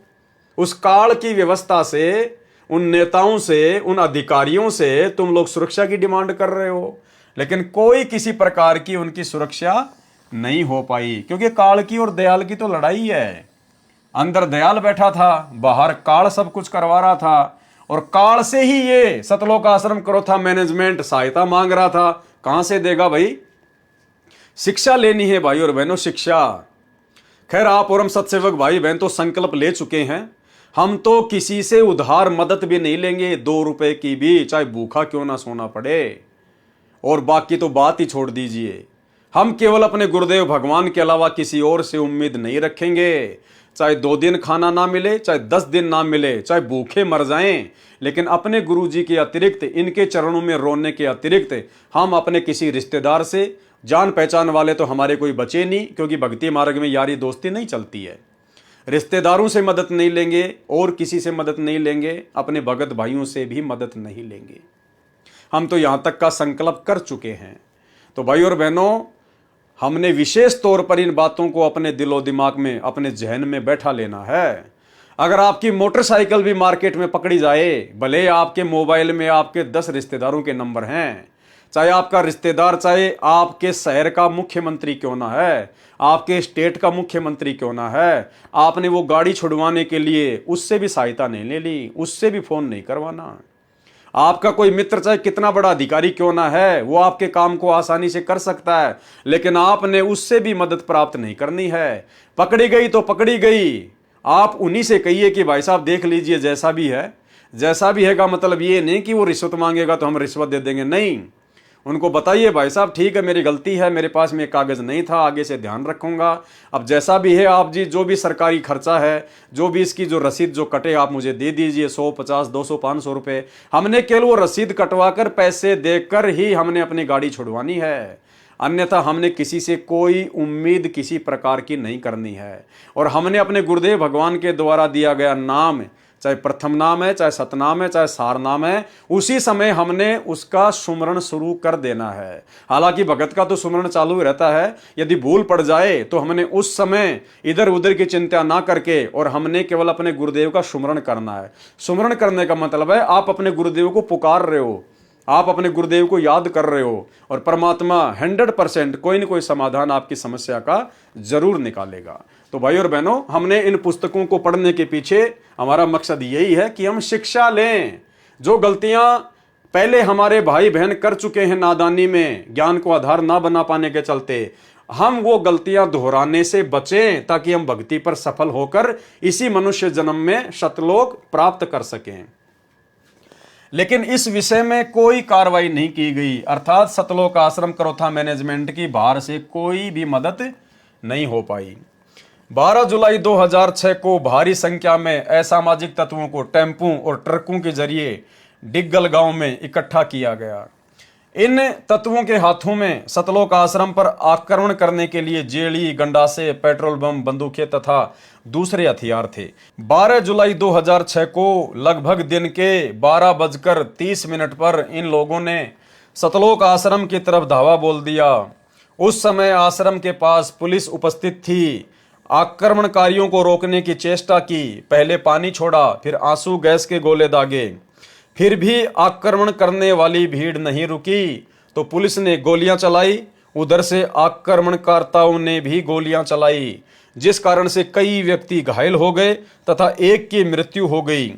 A: उस काल की व्यवस्था से, उन नेताओं से, उन अधिकारियों से तुम लोग सुरक्षा की डिमांड कर रहे हो, लेकिन कोई किसी प्रकार की उनकी सुरक्षा नहीं हो पाई, क्योंकि काल की और दयाल की तो लड़ाई है। अंदर दयाल बैठा था, बाहर काल सब कुछ करवा रहा था, और काल से ही ये सतलोक आश्रम करोथा मैनेजमेंट सहायता मांग रहा था। कहां से देगा भाई? शिक्षा लेनी है भाई और बहनों, शिक्षा। खैर आप और हम सत्सेवक भाई बहन तो संकल्प ले चुके हैं, हम तो किसी से उधार मदद भी नहीं लेंगे, 2 रुपए की भी, चाहे भूखा क्यों ना सोना पड़े। और बाकी तो बात ही छोड़ दीजिए, हम केवल अपने गुरुदेव भगवान के अलावा किसी और से उम्मीद नहीं रखेंगे। चाहे 2 दिन खाना ना मिले, चाहे 10 दिन ना मिले, चाहे भूखे मर जाएं, लेकिन अपने गुरुजी के अतिरिक्त, इनके चरणों में रोने के अतिरिक्त हम अपने किसी रिश्तेदार से, जान पहचान वाले तो हमारे कोई बचे नहीं, क्योंकि भक्ति मार्ग में यारी दोस्ती नहीं चलती है। रिश्तेदारों से मदद नहीं लेंगे और किसी से मदद नहीं लेंगे, अपने भगत भाइयों से भी मदद नहीं लेंगे। हम तो यहां तक का संकल्प कर चुके हैं। तो भाई और बहनों, हमने विशेष तौर पर इन बातों को अपने दिलो दिमाग में, अपने जहन में बैठा लेना है। अगर आपकी मोटरसाइकिल भी मार्केट में पकड़ी जाए, भले आपके मोबाइल में आपके 10 रिश्तेदारों के नंबर हैं, चाहे आपका रिश्तेदार, चाहे आपके शहर का मुख्यमंत्री क्यों ना है, आपके स्टेट का मुख्यमंत्री क्यों ना है, आपने वो गाड़ी छुड़वाने के लिए उससे भी सहायता नहीं ले ली, उससे भी फोन नहीं करवाना। आपका कोई मित्र चाहे कितना बड़ा अधिकारी क्यों ना है, वो आपके काम को आसानी से कर सकता है, लेकिन आपने उससे भी मदद प्राप्त नहीं करनी है। पकड़ी गई तो पकड़ी गई, आप उन्हीं से कहिए कि भाई साहब देख लीजिए, जैसा भी है, जैसा भी है का मतलब ये नहीं कि वो रिश्वत मांगेगा तो हम रिश्वत दे देंगे, नहीं। उनको बताइए भाई साहब ठीक है, मेरी गलती है, मेरे पास में कागज नहीं था, आगे से ध्यान रखूंगा। अब जैसा भी है आप जी, जो भी सरकारी खर्चा है, जो भी इसकी जो रसीद जो कटे आप मुझे दे दीजिए, 100, 50, 200, 500 रुपए। हमने केवल वो रसीद कटवाकर, पैसे देकर ही हमने अपनी गाड़ी छुड़वानी है, अन्यथा हमने किसी से कोई उम्मीद किसी प्रकार की नहीं करनी है। और हमने अपने गुरुदेव भगवान के द्वारा दिया गया नाम, चाहे प्रथम नाम है, चाहे सतनाम है, चाहे सार नाम है, उसी समय हमने उसका सुमरण शुरू कर देना है। हालांकि भगत का तो सुमरण चालू ही रहता है, यदि भूल पड़ जाए तो हमने उस समय इधर उधर की चिंता ना करके, और हमने केवल अपने गुरुदेव का सुमरण करना है। सुमरण करने का मतलब है आप अपने गुरुदेव को पुकार रहे हो, आप अपने गुरुदेव को याद कर रहे हो, और परमात्मा 100% कोई न कोई समाधान आपकी समस्या का जरूर निकालेगा। तो भाई और बहनों, हमने इन पुस्तकों को पढ़ने के पीछे हमारा मकसद यही है कि हम शिक्षा लें। जो गलतियां पहले हमारे भाई बहन कर चुके हैं नादानी में, ज्ञान को आधार ना बना पाने के चलते, हम वो गलतियां दोहराने से बचें, ताकि हम भक्ति पर सफल होकर इसी मनुष्य जन्म में सतलोक प्राप्त कर सकें। लेकिन इस विषय में कोई कार्रवाई नहीं की गई, अर्थात सतलोक आश्रम करोथा मैनेजमेंट की बाहर से कोई भी मदद नहीं हो पाई। 12 जुलाई 2006 को भारी संख्या में असामाजिक तत्वों को टेम्पू और ट्रकों के जरिए डिग्गल गांव में इकट्ठा किया गया। इन तत्वों के हाथों में सतलोक आश्रम पर आक्रमण करने के लिए जेड़ी, गंडासे, पेट्रोल बम, बंदूकें तथा दूसरे हथियार थे। 12 जुलाई 2006 को लगभग दिन के 12:30 पर इन लोगों ने सतलोक आश्रम की तरफ धावा बोल दिया। उस समय आश्रम के पास पुलिस उपस्थित थी। आक्रमणकारियों को रोकने की चेष्टा की, पहले पानी छोड़ा, फिर आंसू गैस के गोले दागे, फिर भी आक्रमण करने वाली भीड़ नहीं रुकी तो पुलिस ने गोलियां चलाई। उधर से आक्रमणकर्ताओं ने भी गोलियां चलाई, जिस कारण से कई व्यक्ति घायल हो गए तथा एक की मृत्यु हो गई।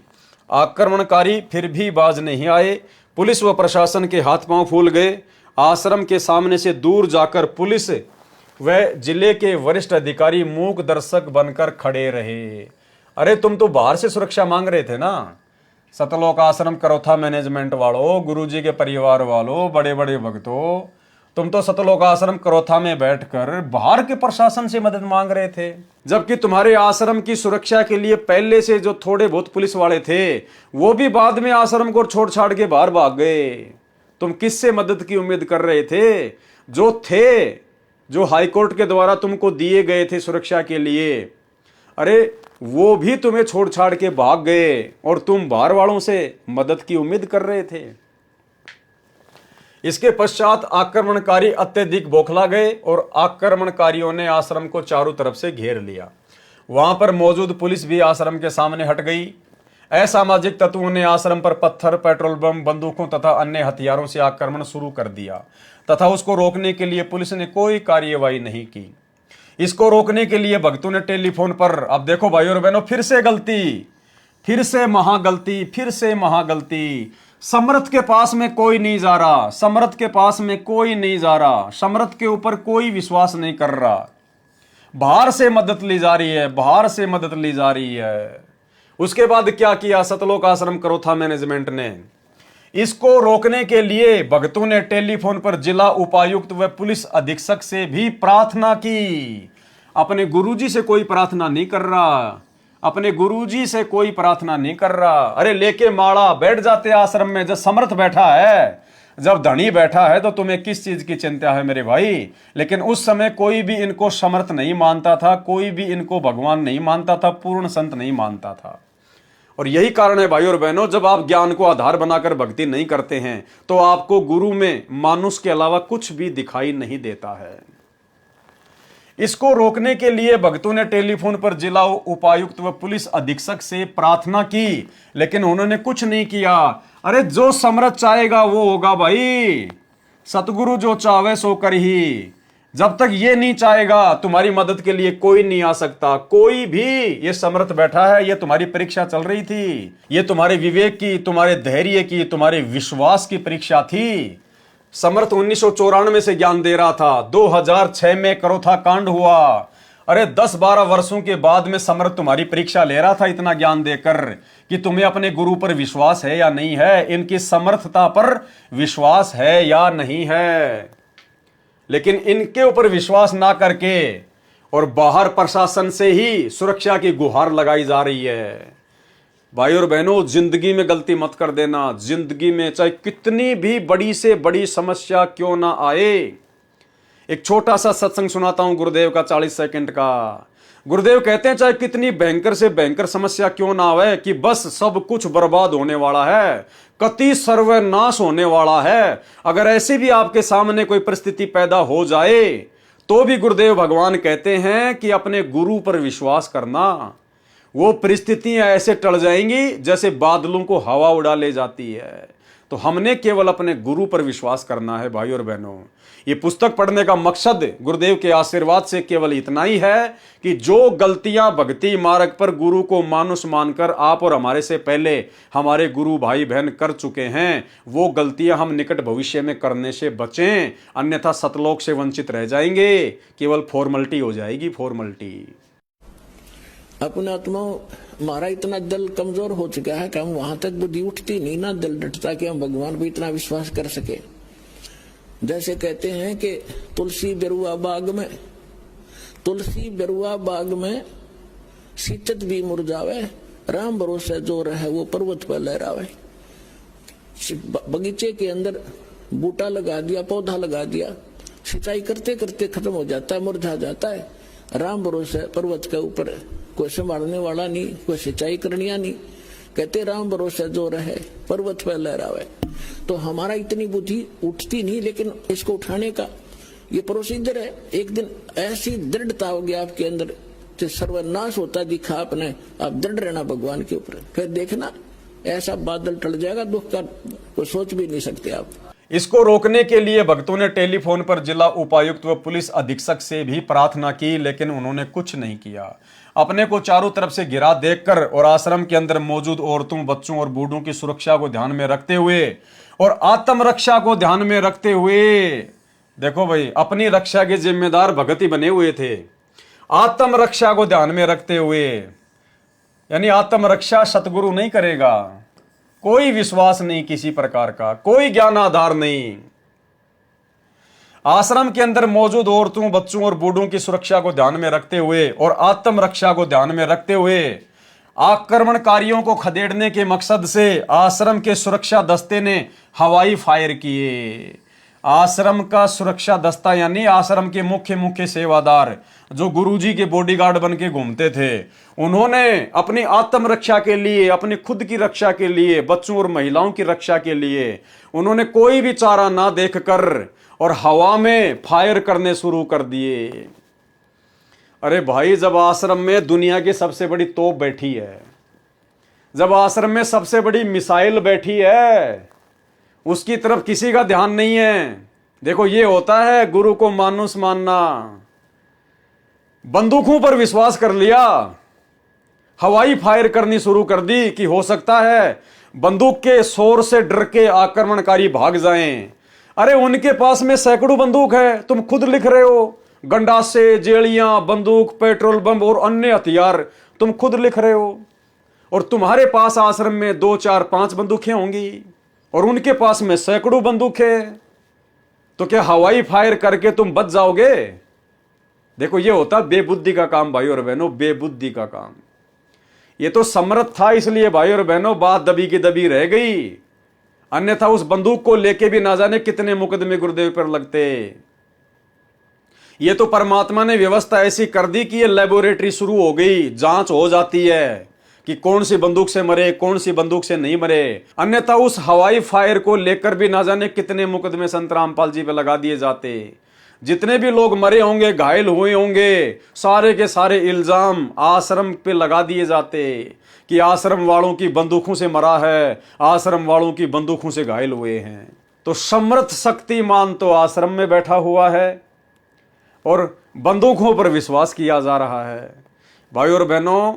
A: आक्रमणकारी फिर भी बाज नहीं आए। पुलिस व प्रशासन के हाथ पांव फूल गए। आश्रम के सामने से दूर जाकर पुलिस व जिले के वरिष्ठ अधिकारी मूक दर्शक बनकर खड़े रहे। अरे तुम तो बाहर से सुरक्षा मांग रहे थे ना, सतलोक आश्रम करोथा मैनेजमेंट वालों, गुरुजी के परिवार वालों, बड़े बड़े भक्तों, तुम तो सतलोक आश्रम करोथा में बैठकर बाहर के प्रशासन से मदद मांग रहे थे, जबकि तुम्हारे आश्रम की सुरक्षा के लिए पहले से जो थोड़े बहुत पुलिस वाले थे वो भी बाद में आश्रम को छोड़ छाड़ के बाहर भाग गए। तुम किससे मदद की उम्मीद कर रहे थे? जो हाईकोर्ट के द्वारा तुमको दिए गए थे सुरक्षा के लिए, अरे वो भी तुम्हें छोड़ छाड़ के भाग गए और तुम बाहर वालों से मदद की उम्मीद कर रहे थे। इसके पश्चात आक्रमणकारी अत्यधिक बौखला गए और आक्रमणकारियों ने आश्रम को चारों तरफ से घेर लिया। वहां पर मौजूद पुलिस भी आश्रम के सामने हट गई। असामाजिक तत्वों ने आश्रम पर पत्थर, पेट्रोल बम, बंदूकों तथा अन्य हथियारों से आक्रमण शुरू कर दिया तथा उसको रोकने के लिए पुलिस ने कोई कार्यवाही नहीं की। इसको रोकने के लिए भक्तों ने टेलीफोन पर, अब देखो भाई और बहनों, फिर से गलती, फिर से महागलती, फिर से महागलती। समर्थ के पास में कोई नहीं जा रहा, समर्थ के पास में कोई नहीं जा रहा, समर्थ के ऊपर कोई विश्वास नहीं कर रहा। बाहर से मदद ली जा रही है, बाहर से मदद ली जा रही है। उसके बाद क्या किया सतलोक आश्रम करोथा मैनेजमेंट ने? इसको रोकने के लिए भक्तों ने टेलीफोन पर जिला उपायुक्त व पुलिस अधीक्षक से भी प्रार्थना की। अपने गुरुजी से कोई प्रार्थना नहीं कर रहा, अपने गुरुजी से कोई प्रार्थना नहीं कर रहा। अरे लेके माड़ा बैठ जाते आश्रम में, जब समर्थ बैठा है, जब धनी बैठा है, तो तुम्हें किस चीज की चिंता है मेरे भाई? लेकिन उस समय कोई भी इनको समर्थ नहीं मानता था, कोई भी इनको भगवान नहीं मानता था, पूर्ण संत नहीं मानता था। और यही कारण है भाई और बहनों, जब आप ज्ञान को आधार बनाकर भक्ति नहीं करते हैं तो आपको गुरु में मानुष के अलावा कुछ भी दिखाई नहीं देता है। इसको रोकने के लिए भक्तों ने टेलीफोन पर जिला उपायुक्त व पुलिस अधीक्षक से प्रार्थना की, लेकिन उन्होंने कुछ नहीं किया। अरे जो समर्थ चाहेगा वो होगा भाई, सतगुरु जो चाहे सो कर ही। जब तक ये नहीं चाहेगा तुम्हारी मदद के लिए कोई नहीं आ सकता, कोई भी। ये समर्थ बैठा है, ये तुम्हारी परीक्षा चल रही थी, ये तुम्हारे विवेक की, तुम्हारे धैर्य की, तुम्हारे विश्वास की परीक्षा थी। समर्थ 1994 से ज्ञान दे रहा था, 2006 में करोथा कांड हुआ। अरे 10-12 वर्षों के बाद में समर्थ तुम्हारी परीक्षा ले रहा था इतना ज्ञान देकर कि तुम्हें अपने गुरु पर विश्वास है या नहीं है, इनकी समर्थता पर विश्वास है या नहीं है। लेकिन इनके ऊपर विश्वास ना करके और बाहर प्रशासन से ही सुरक्षा की गुहार लगाई जा रही है। भाई और बहनों, जिंदगी में गलती मत कर देना। जिंदगी में चाहे कितनी भी बड़ी से बड़ी समस्या क्यों ना आए, एक छोटा सा सत्संग सुनाता हूं गुरुदेव का 40 सेकंड का। गुरुदेव कहते हैं चाहे कितनी भयंकर से भयंकर समस्या क्यों ना आवे, कि बस सब कुछ बर्बाद होने वाला है, कति सर्वनाश होने वाला है। अगर ऐसी भी आपके सामने कोई परिस्थिति पैदा हो जाए तो भी गुरुदेव भगवान कहते हैं कि अपने गुरु पर विश्वास करना। वो परिस्थितियां ऐसे टल जाएंगी जैसे बादलों को हवा उड़ा ले जाती है। तो हमने केवल अपने गुरु पर विश्वास करना है भाई और बहनों। ये पुस्तक पढ़ने का मकसद गुरुदेव के आशीर्वाद से केवल इतना ही है कि जो गलतियां भक्ति मार्ग पर गुरु को मानुष मानकर आप और हमारे से पहले हमारे गुरु भाई बहन कर चुके हैं, वो गलतियां हम निकट भविष्य में करने से बचें, अन्यथा सतलोक से वंचित रह जाएंगे। केवल फॉर्मेलिटी हो जाएगी, फॉर्मेलिटी।
B: अपने आत्मा हमारा इतना दिल कमजोर हो चुका है कि हम वहां तक बुद्धि उठती नहीं ना, दिल डटता कि हम भगवान पर इतना विश्वास कर सके। जैसे कहते हैं कि तुलसी बेरुआ बाग में सीचत भी मुरझावे, राम भरोसे जो रहे वो पर्वत पर लहरावे। बगीचे के अंदर बूटा लगा दिया, पौधा लगा दिया, सिंचाई करते करते खत्म हो जाता है, मुरझा जाता है। राम भरोसे पर्वत के ऊपर कोई संभालने वाला नहीं, कोई सिंचाई करनिया नहीं। कहते राम भरोसे जो रहे पर्वत पर लहरावे। तो हमारा इतनी बुद्धि उठती नहीं, लेकिन इसको उठाने का ये प्रोसीजर है। एक दिन ऐसी दृढ़ता होगी आपके अंदर, जो सर्वनाश होता दिखा आपने, आप दृढ़ रहना भगवान के ऊपर। फिर देखना ऐसा बादल टल जाएगा दुख का, तो सोच भी नहीं सकते आप।
A: इसको रोकने के लिए भक्तों ने टेलीफोन पर जिला उपायुक्त व पुलिस अधीक्षक से भी प्रार्थना की, लेकिन उन्होंने कुछ नहीं किया। अपने को चारों तरफ से घिरा देखकर और आश्रम के अंदर मौजूद औरतों, बच्चों और बूढ़ों की सुरक्षा को ध्यान में रखते हुए और आत्मरक्षा को ध्यान में रखते हुए, देखो भाई, अपनी रक्षा के जिम्मेदार भगत ही बने हुए थे। आत्मरक्षा को ध्यान में रखते हुए, यानी आत्मरक्षा सतगुरु नहीं करेगा, कोई विश्वास नहीं किसी प्रकार का, कोई ज्ञान आधार नहीं। आश्रम के अंदर मौजूद औरतों, बच्चों और बूढ़ों की सुरक्षा को ध्यान में रखते हुए और आत्मरक्षा को ध्यान में रखते हुए आक्रमणकारियों को खदेड़ने के मकसद से आश्रम के सुरक्षा दस्ते ने हवाई फायर किए। आश्रम का सुरक्षा दस्ता यानी आश्रम के मुख्य सेवादार जो गुरुजी के बॉडीगार्ड बन के घूमते थे, उन्होंने अपनी आत्मरक्षा के लिए, अपनी खुद की रक्षा के लिए, बच्चों और महिलाओं की रक्षा के लिए उन्होंने कोई भी चारा ना देखकर और हवा में फायर करने शुरू कर दिए। अरे भाई, जब आश्रम में दुनिया की सबसे बड़ी तोप बैठी है, जब आश्रम में सबसे बड़ी मिसाइल बैठी है, उसकी तरफ किसी का ध्यान नहीं है। देखो, ये होता है गुरु को मानुस मानना। बंदूकों पर विश्वास कर लिया, हवाई फायर करनी शुरू कर दी कि हो सकता है बंदूक के शोर से डर के आक्रमणकारी भाग जाएं। अरे उनके पास में सैकड़ों बंदूक है, तुम खुद लिख रहे हो, गंडासे, जेलियां, बंदूक, पेट्रोल बम और अन्य हथियार तुम खुद लिख रहे हो, और तुम्हारे पास आश्रम में 2, 4, 5 बंदूकें होंगी और उनके पास में सैकड़ों बंदूकें, तो क्या हवाई फायर करके तुम बच जाओगे? देखो, ये होता बेबुद्धि का काम भाई और बहनों, बेबुद्धि का काम। ये तो समर्थ था, इसलिए भाई और बहनों बात दबी की दबी रह गई, अन्यथा उस बंदूक को लेके भी ना जाने कितने मुकदमे गुरुदेव पर लगते। ये तो परमात्मा ने व्यवस्था ऐसी कर दी कि ये लेबोरेटरी शुरू हो गई, जांच हो जाती है कि कौन सी बंदूक से मरे, कौन सी बंदूक से नहीं मरे। अन्यथा उस हवाई फायर को लेकर भी ना जाने कितने मुकदमे संत रामपाल जी पे लगा दिए जाते। जितने भी लोग मरे होंगे, घायल हुए होंगे, सारे के सारे इल्जाम आश्रम पे लगा दिए जाते कि आश्रम वालों की बंदूकों से मरा है, आश्रम वालों की बंदूकों से घायल हुए हैं। तो समर्थ शक्तिमान तो आश्रम में बैठा हुआ है और बंदूकों पर विश्वास किया जा रहा है। भाई और बहनों,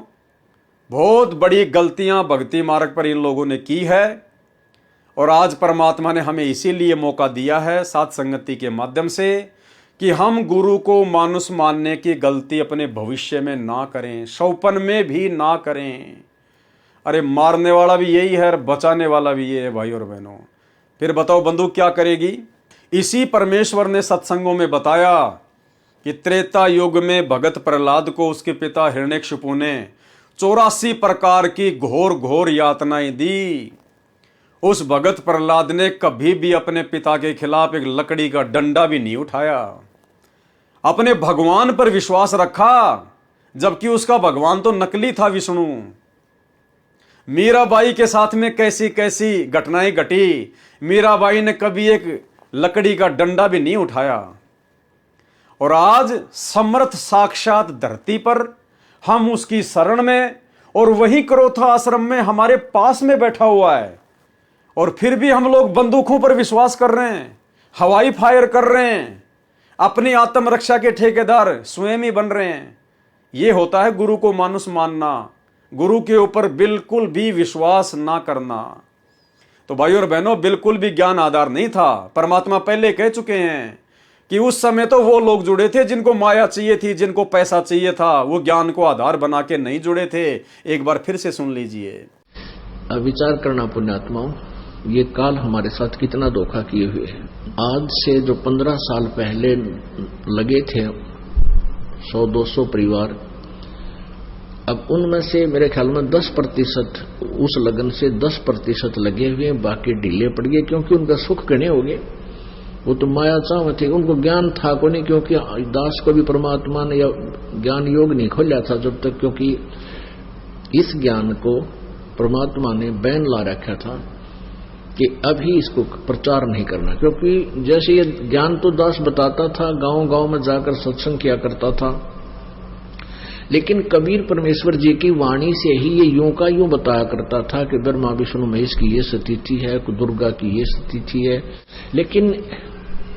A: बहुत बड़ी गलतियां भक्ति मार्ग पर इन लोगों ने की है और आज परमात्मा ने हमें इसीलिए मौका दिया है साथ संगति के माध्यम से कि हम गुरु को मानुष मानने की गलती अपने भविष्य में ना करें, सौपन में भी ना करें। अरे मारने वाला भी यही है और बचाने वाला भी ये है भाई और बहनों। फिर बताओ बंदूक क्या करेगी? इसी परमेश्वर ने सत्संगों में बताया कि त्रेता युग में भगत प्रहलाद को उसके पिता हिरण्यकशिपु ने 84 प्रकार की घोर घोर यातनाएं दी। उस भगत प्रहलाद ने कभी भी अपने पिता के खिलाफ एक लकड़ी का डंडा भी नहीं उठाया, अपने भगवान पर विश्वास रखा, जबकि उसका भगवान तो नकली था, विष्णु। मीराबाई के साथ में कैसी कैसी घटनाएं घटी, मीराबाई ने कभी एक लकड़ी का डंडा भी नहीं उठाया। और आज समर्थ साक्षात धरती पर हम उसकी शरण में, और वही क्रोथा आश्रम में हमारे पास में बैठा हुआ है, और फिर भी हम लोग बंदूकों पर विश्वास कर रहे हैं, हवाई फायर कर रहे हैं, अपनी आत्मरक्षा के ठेकेदार स्वयं ही बन रहे हैं। यह होता है गुरु को मानुष मानना, गुरु के ऊपर बिल्कुल भी विश्वास ना करना। तो भाई और बहनों, बिल्कुल भी ज्ञान आधार नहीं था। परमात्मा पहले कह चुके हैं कि उस समय तो वो लोग जुड़े थे जिनको माया चाहिए थी, जिनको पैसा चाहिए था, वो ज्ञान को आधार बना के नहीं जुड़े थे। एक बार फिर से सुन लीजिए।
B: विचार करना पुण्यात्माओं, ये काल हमारे साथ कितना धोखा किए हुए है। आज से जो 15 साल पहले लगे थे 100-200 परिवार, अब उनमें से मेरे ख्याल में 10% उस लगन से 10% लगे हुए, बाकी ढीले पड़ गए, क्योंकि उनका सुख गणे हो गए। वो तो माया चाह थे, उनको ज्ञान था को नहीं, क्योंकि दास को भी परमात्मा ने या ज्ञान योग नहीं खोला था जब तक, क्योंकि इस ज्ञान को परमात्मा ने बैन ला रखा था कि अभी इसको प्रचार नहीं करना। क्योंकि जैसे ये ज्ञान तो दास बताता था, गांव गांव में जाकर सत्संग किया करता था, लेकिन कबीर परमेश्वर जी की वाणी से ही ये यूं का यूं बताया करता था कि ब्रह्मा विष्णु महेश की ये स्थिति है, दुर्गा की ये स्थिति है। लेकिन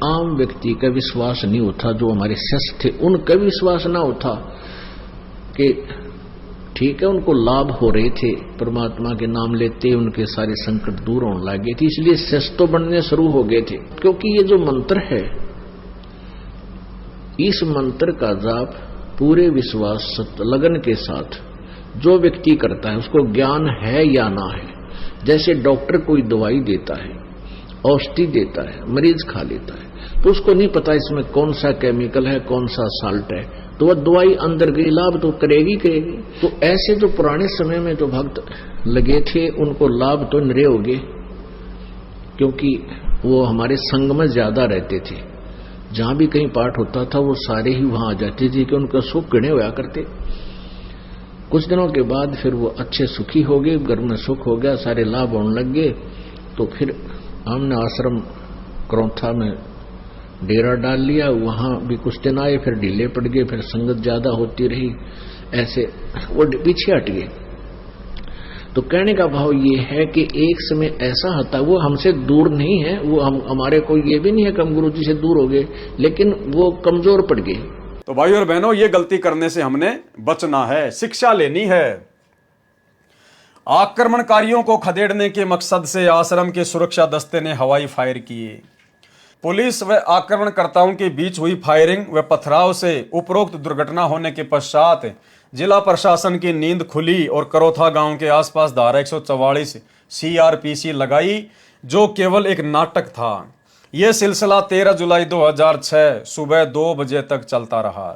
B: आम व्यक्ति का विश्वास नहीं होता, जो हमारे शिष्य थे उनका विश्वास ना होता कि ठीक है, उनको लाभ हो रहे थे, परमात्मा के नाम लेते उनके सारे संकट दूर होने लगे थे, इसलिए शिष्य तो बनने शुरू हो गए थे। क्योंकि ये जो मंत्र है, इस मंत्र का जाप पूरे विश्वास लगन के साथ जो व्यक्ति करता है, उसको ज्ञान है या ना है। जैसे डॉक्टर कोई दवाई देता है, औषधि देता है, मरीज खा लेता है, तो उसको नहीं पता इसमें कौन सा केमिकल है, कौन सा साल्ट है, तो वह दवाई अंदर गई, लाभ तो करेगी। तो ऐसे जो पुराने समय में जो भक्त लगे थे, उनको लाभ तो नरे हो गए, क्योंकि वो हमारे संग में ज्यादा रहते थे। जहां भी कहीं पाठ होता था वो सारे ही वहां आ जाते थे कि उनका सुख गणे होया करते। कुछ दिनों के बाद फिर वो अच्छे सुखी हो गए, घर में सुख हो गया, सारे लाभ होने लग गए। तो फिर हमने आश्रम करौथा में डेरा डाल लिया, वहां भी कुछ दिन आए, फिर ढीले पड़ गए, फिर संगत ज्यादा होती रही, ऐसे वो पीछे हट गए। तो कहने का भाव ये है कि एक समय ऐसा आता, वो हमसे दूर नहीं है, वो हमारे को ये भी नहीं है कि हम गुरु जी से दूर हो गए, लेकिन वो कमजोर पड़ गए।
A: तो भाई और बहनों, ये गलती करने से हमने बचना है, शिक्षा लेनी है। आक्रमणकारियों को खदेड़ने के मकसद से आश्रम के सुरक्षा दस्ते ने हवाई फायर किए। पुलिस व आक्रमणकर्ताओं के बीच हुई फायरिंग व पथराव से उपरोक्त दुर्घटना होने के पश्चात जिला प्रशासन की नींद खुली और करौथा गांव के आसपास धारा 144 CRPC लगाई, जो केवल एक नाटक था। यह सिलसिला 13 जुलाई 2006 सुबह 2 बजे तक चलता रहा।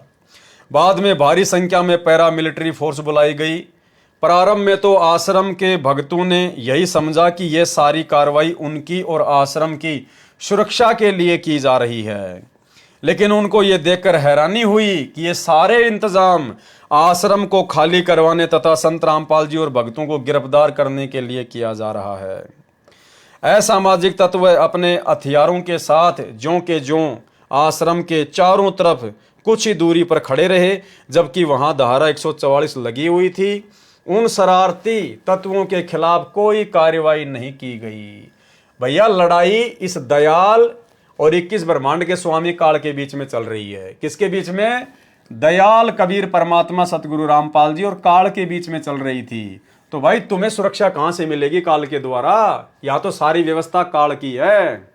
A: बाद में भारी संख्या में पैरामिलिट्री फोर्स बुलाई गई। प्रारंभ में तो आश्रम के भक्तों ने यही समझा कि यह सारी कार्रवाई उनकी और आश्रम की सुरक्षा के लिए की जा रही है, लेकिन उनको यह देखकर हैरानी हुई कि ये सारे इंतजाम आश्रम को खाली करवाने तथा संत रामपाल जी और भक्तों को गिरफ्तार करने के लिए किया जा रहा है। असामाजिक तत्व अपने हथियारों के साथ ज्यों के ज्यों आश्रम के चारों तरफ कुछ ही दूरी पर खड़े रहे, जबकि वहां धारा 144 लगी हुई थी। उन शरारती तत्वों के खिलाफ कोई कार्रवाई नहीं की गई। भैया, लड़ाई इस दयाल और 21 ब्रह्मांड के स्वामी काल के बीच में चल रही है। किसके बीच में? दयाल कबीर परमात्मा सतगुरु रामपाल जी और काल के बीच में चल रही थी। तो भाई, तुम्हें सुरक्षा कहां से मिलेगी काल के द्वारा? या तो सारी व्यवस्था काल की है,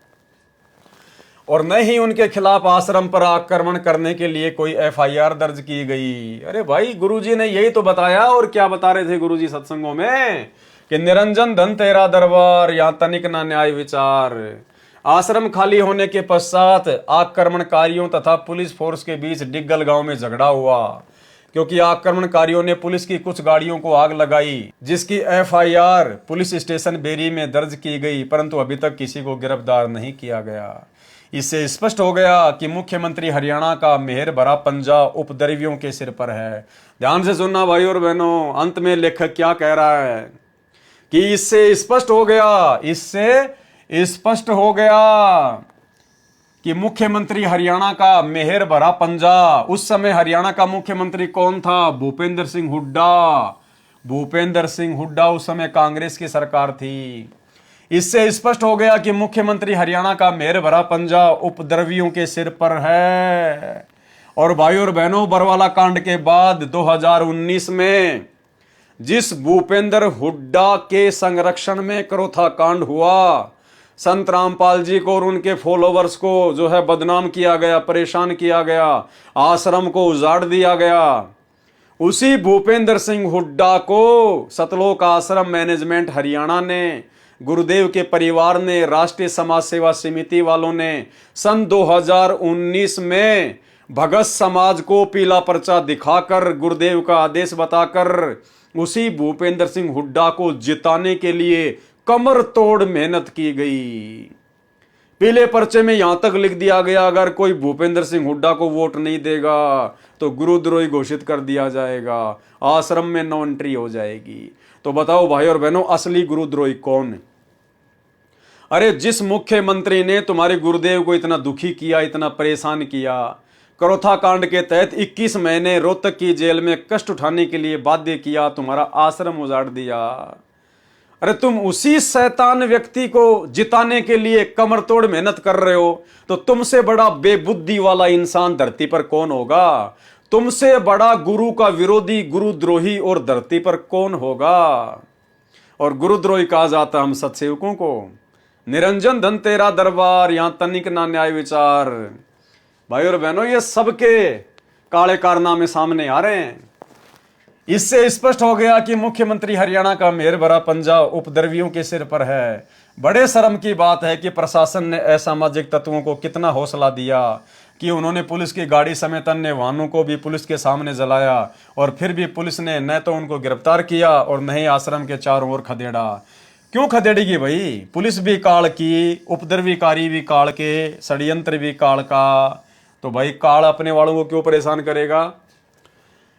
A: और न ही उनके खिलाफ आश्रम पर आक्रमण करने के लिए कोई FIR दर्ज की गई। अरे भाई, गुरुजी ने यही तो बताया। और क्या बता रहे थे गुरुजी सत्संगों में कि निरंजन धन तेरा दरबार, या तनिक ना न्याय विचार। आश्रम खाली होने के पश्चात आक्रमणकारियों तथा पुलिस फोर्स के बीच डिग्गल गांव में झगड़ा हुआ, क्योंकि आक्रमणकारियों ने पुलिस की कुछ गाड़ियों को आग लगाई, जिसकी FIR पुलिस स्टेशन बेरी में दर्ज की गई, परंतु अभी तक किसी को गिरफ्तार नहीं किया गया। इससे स्पष्ट हो गया कि मुख्यमंत्री हरियाणा का मेहर भरा पंजा उपद्रवियों के सिर पर है। ध्यान से सुनना भाई और बहनों, अंत में लेखक क्या कह रहा है कि इससे स्पष्ट हो गया कि मुख्यमंत्री हरियाणा का मेहर भरा पंजा। उस समय हरियाणा का मुख्यमंत्री कौन था? भूपेंद्र सिंह हुड्डा। भूपेंद्र सिंह हुड्डा उस समय कांग्रेस की सरकार थी। इससे स्पष्ट हो गया कि मुख्यमंत्री हरियाणा का मेहर भरा पंजा उपद्रवियों के सिर पर है। और भाई और बहनों, बरवाला कांड के बाद 2019 में जिस भूपेंद्र हुड्डा के संरक्षण में करौथा कांड हुआ, संत रामपाल जी को और उनके फॉलोवर्स को जो है बदनाम किया गया, परेशान किया गया, आश्रम को उजाड़ दिया गया, उसी भूपेंद्र सिंह हुड्डा को सतलोक आश्रम मैनेजमेंट हरियाणा ने, गुरुदेव के परिवार ने, राष्ट्रीय समाज सेवा समिति वालों ने सन 2019 में भगत समाज को पीला पर्चा दिखाकर, गुरुदेव का आदेश बताकर उसी भूपेंद्र सिंह हुड्डा को जिताने के लिए कमर तोड़ मेहनत की गई। पीले पर्चे में यहां तक लिख दिया गया, अगर कोई भूपेंद्र सिंह हुड्डा को वोट नहीं देगा तो गुरुद्रोही घोषित कर दिया जाएगा, आश्रम में नो एंट्री हो जाएगी। तो बताओ भाई और बहनों, असली गुरुद्रोही कौन है? अरे जिस मुख्यमंत्री ने तुम्हारे गुरुदेव को इतना दुखी किया, इतना परेशान किया, करोथा कांड के तहत 21 महीने रोहतक की जेल में कष्ट उठाने के लिए बाध्य किया, तुम्हारा आश्रम उजाड़ दिया। अरे तुम उसी शैतान व्यक्ति को जिताने के लिए कमर तोड़ मेहनत कर रहे हो, तो तुमसे बड़ा बेबुद्धि वाला इंसान धरती पर कौन होगा? तुमसे बड़ा गुरु का विरोधी, गुरुद्रोही और धरती पर कौन होगा? और गुरुद्रोही कहा जाता हम सत्सेवकों को। निरंजन धन तेरा दरबार, यहां तनिक ना न्याय विचार। भाई और बहनों, ये सबके काले कारनामे सामने आ रहे हैं। इससे स्पष्ट हो गया कि मुख्यमंत्री हरियाणा का मेहर भरा पंजा उपद्रवियों के सिर पर है। बड़े शर्म की बात है कि प्रशासन ने असामाजिक तत्वों को कितना हौसला दिया कि उन्होंने पुलिस की गाड़ी समेत अन्य वाहनों को भी पुलिस के सामने जलाया, और फिर भी पुलिस ने न तो उनको गिरफ्तार किया और न ही आश्रम के चारों ओर खदेड़ा। क्यों खदेड़ेगी भाई? पुलिस भी काल की, उपद्रवीकारी भी काल के, षड्यंत्र भी काल का। तो भाई काल अपने वालों को क्यों परेशान करेगा?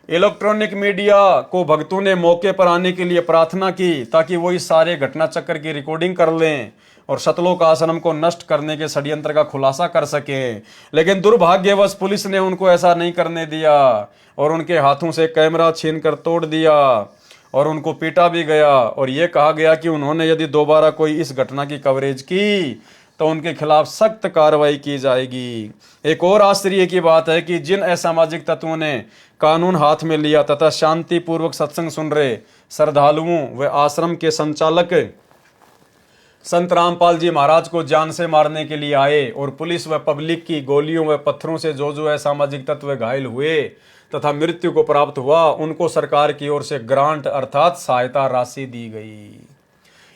A: इलेक्ट्रॉनिक मीडिया को भक्तों ने मौके पर आने के लिए प्रार्थना की ताकि वो इस सारे घटना चक्र की रिकॉर्डिंग कर लें और सतलोक आश्रम को नष्ट करने के षड्यंत्र का खुलासा कर सके। लेकिन दुर्भाग्यवश पुलिस ने उनको ऐसा नहीं करने दिया और उनके हाथों से कैमरा छीन कर तोड़ दिया और उनको पीटा भी गया। और ये कहा गया कि उन्होंने यदि दोबारा कोई इस घटना की कवरेज की तो उनके खिलाफ सख्त कार्रवाई की जाएगी। एक और आश्चर्य की बात है कि जिन असामाजिक तत्वों ने कानून हाथ में लिया तथा शांतिपूर्वक सत्संग सुन रहे श्रद्धालुओं व आश्रम के संचालक संत रामपाल जी महाराज को जान से मारने के लिए आए और पुलिस व पब्लिक की गोलियों व पत्थरों से जो असामाजिक तत्व घायल हुए तथा मृत्यु को प्राप्त हुआ, उनको सरकार की ओर से ग्रांट अर्थात सहायता राशि दी गई।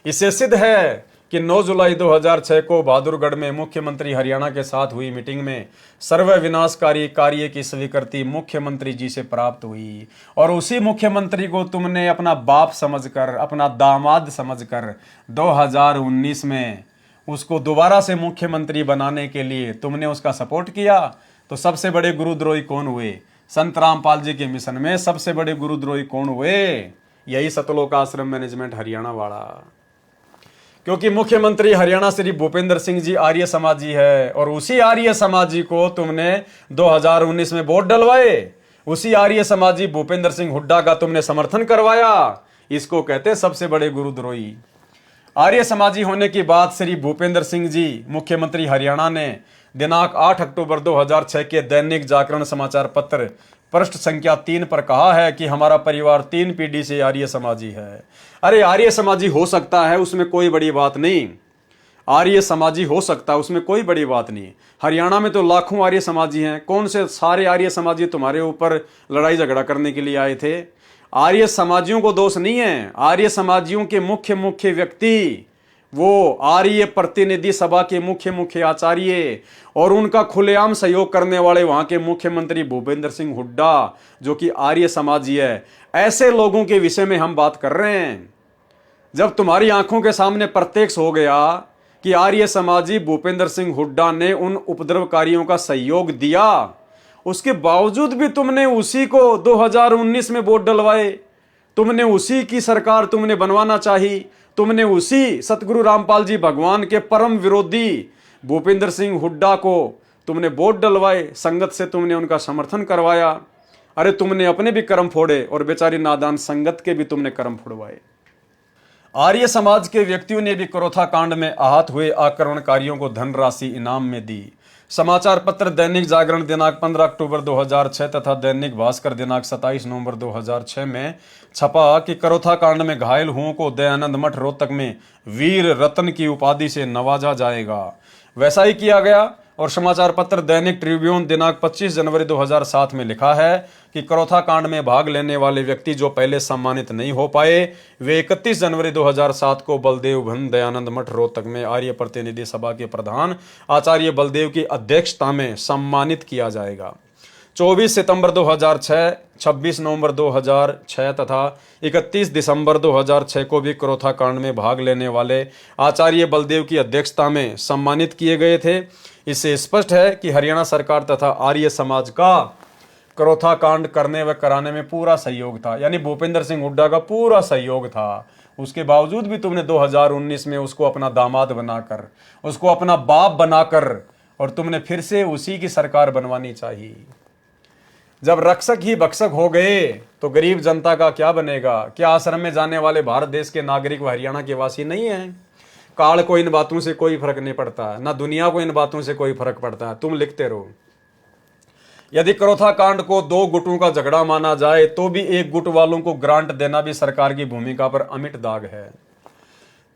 A: इससे सिद्ध है कि 9 जुलाई 2006 को बहादुरगढ़ में मुख्यमंत्री हरियाणा के साथ हुई मीटिंग में सर्व विनाशकारी कार्य की स्वीकृति मुख्यमंत्री जी से प्राप्त हुई, और उसी मुख्यमंत्री को तुमने अपना बाप समझकर, अपना दामाद समझकर 2019 में उसको दोबारा से मुख्यमंत्री बनाने के लिए तुमने उसका सपोर्ट किया। तो सबसे बड़े गुरुद्रोही कौन हुए? संत रामपाल जी के मिशन में सबसे बड़े गुरुद्रोही कौन हुए? यही सतलोक आश्रम मैनेजमेंट हरियाणा वाला। क्योंकि मुख्यमंत्री हरियाणा श्री भूपेंद्र सिंह जी आर्य समाजी है, और उसी आर्य समाजी को तुमने 2019 में वोट डलवाए, उसी आर्य समाजी भूपेंद्र सिंह हुड्डा का तुमने समर्थन करवाया। इसको कहते हैं सबसे बड़े गुरुद्रोही। आर्य समाजी होने की बात श्री भूपेंद्र सिंह जी मुख्यमंत्री हरियाणा ने दिनांक 8 अक्टूबर 2006 के दैनिक जागरण समाचार पत्र पृष्ठ संख्या 3 पर कहा है कि हमारा परिवार 3 पीढ़ी से आर्य समाजी है। अरे आर्य समाजी हो सकता है, उसमें कोई बड़ी बात नहीं। आर्य समाजी हो सकता है, उसमें कोई बड़ी बात नहीं। हरियाणा में तो लाखों आर्य समाजी हैं। कौन से सारे आर्य समाजी तुम्हारे ऊपर लड़ाई झगड़ा करने के लिए आए थे? आर्य समाजियों को दोष नहीं है। आर्य समाजियों के मुख्य व्यक्ति वो आर्य प्रतिनिधि सभा के मुख्य आचार्य और उनका खुलेआम सहयोग करने वाले वहां के मुख्यमंत्री भूपेंद्र सिंह हुड्डा, जो कि आर्य समाजी है। ऐसे लोगों के विषय में हम बात कर रहे हैं। जब तुम्हारी आंखों के सामने प्रत्यक्ष हो गया कि आर्य समाजी भूपेंद्र सिंह हुड्डा ने उन उपद्रवकारियों का सहयोग दिया, उसके बावजूद भी तुमने उसी को 2019 में वोट डलवाए। तुमने उसी की सरकार तुमने बनवाना चाहिए। तुमने उसी सतगुरु रामपाल जी भगवान के परम विरोधी भूपेंद्र सिंह हुड्डा को तुमने वोट डलवाए, संगत से तुमने उनका समर्थन करवाया। अरे तुमने अपने भी कर्म फोड़े और बेचारी नादान संगत के भी तुमने कर्म फोड़वाए। आर्य समाज के व्यक्तियों ने भी करोथा कांड में आहत हुए आक्रमणकारियों को धनराशि इनाम में दी। समाचार पत्र दैनिक जागरण दिनांक 15 अक्टूबर 2006 तथा दैनिक भास्कर दिनांक 27 नवंबर 2006 में छपा कि करोथा कांड में घायल हुओं को दयानंद मठ रोहतक में वीर रत्न की उपाधि से नवाजा जाएगा। वैसा ही किया गया। और समाचार पत्र दैनिक ट्रिब्यून दिनांक 25 जनवरी 2007 में लिखा है कि करोथा कांड में भाग लेने वाले व्यक्ति जो पहले सम्मानित नहीं हो पाए, वे 31 जनवरी 2007 को बलदेव भवन दयानंद मठ रोहतक में आर्य प्रतिनिधि सभा के प्रधान आचार्य बलदेव की अध्यक्षता में सम्मानित किया जाएगा। 24 सितंबर 2006, 26 नवंबर 2006 तथा 31 दिसंबर 2006 को भी करोथा कांड में भाग लेने वाले आचार्य बलदेव की अध्यक्षता में सम्मानित किए गए थे। इससे स्पष्ट है कि हरियाणा सरकार तथा आर्य समाज का करोथा कांड करने व कराने में पूरा सहयोग था, यानी भूपेंद्र सिंह हुड्डा का पूरा सहयोग था। उसके बावजूद भी तुमने 2019 में उसको अपना दामाद बनाकर, उसको अपना बाप बनाकर और तुमने फिर से उसी की सरकार बनवानी चाहिए। जब रक्षक ही भक्षक हो गए तो गरीब जनता का क्या बनेगा? क्या आश्रम में जाने वाले भारत देश के नागरिक व हरियाणा के वासी नहीं हैं? काल को इन बातों से कोई फर्क नहीं पड़ता, ना दुनिया को इन बातों से कोई फर्क पड़ता है। तुम लिखते रहो। यदि करोथा कांड को 2 गुटों का झगड़ा माना जाए तो भी 1 गुट वालों को ग्रांट देना भी सरकार की भूमिका पर अमिट दाग है।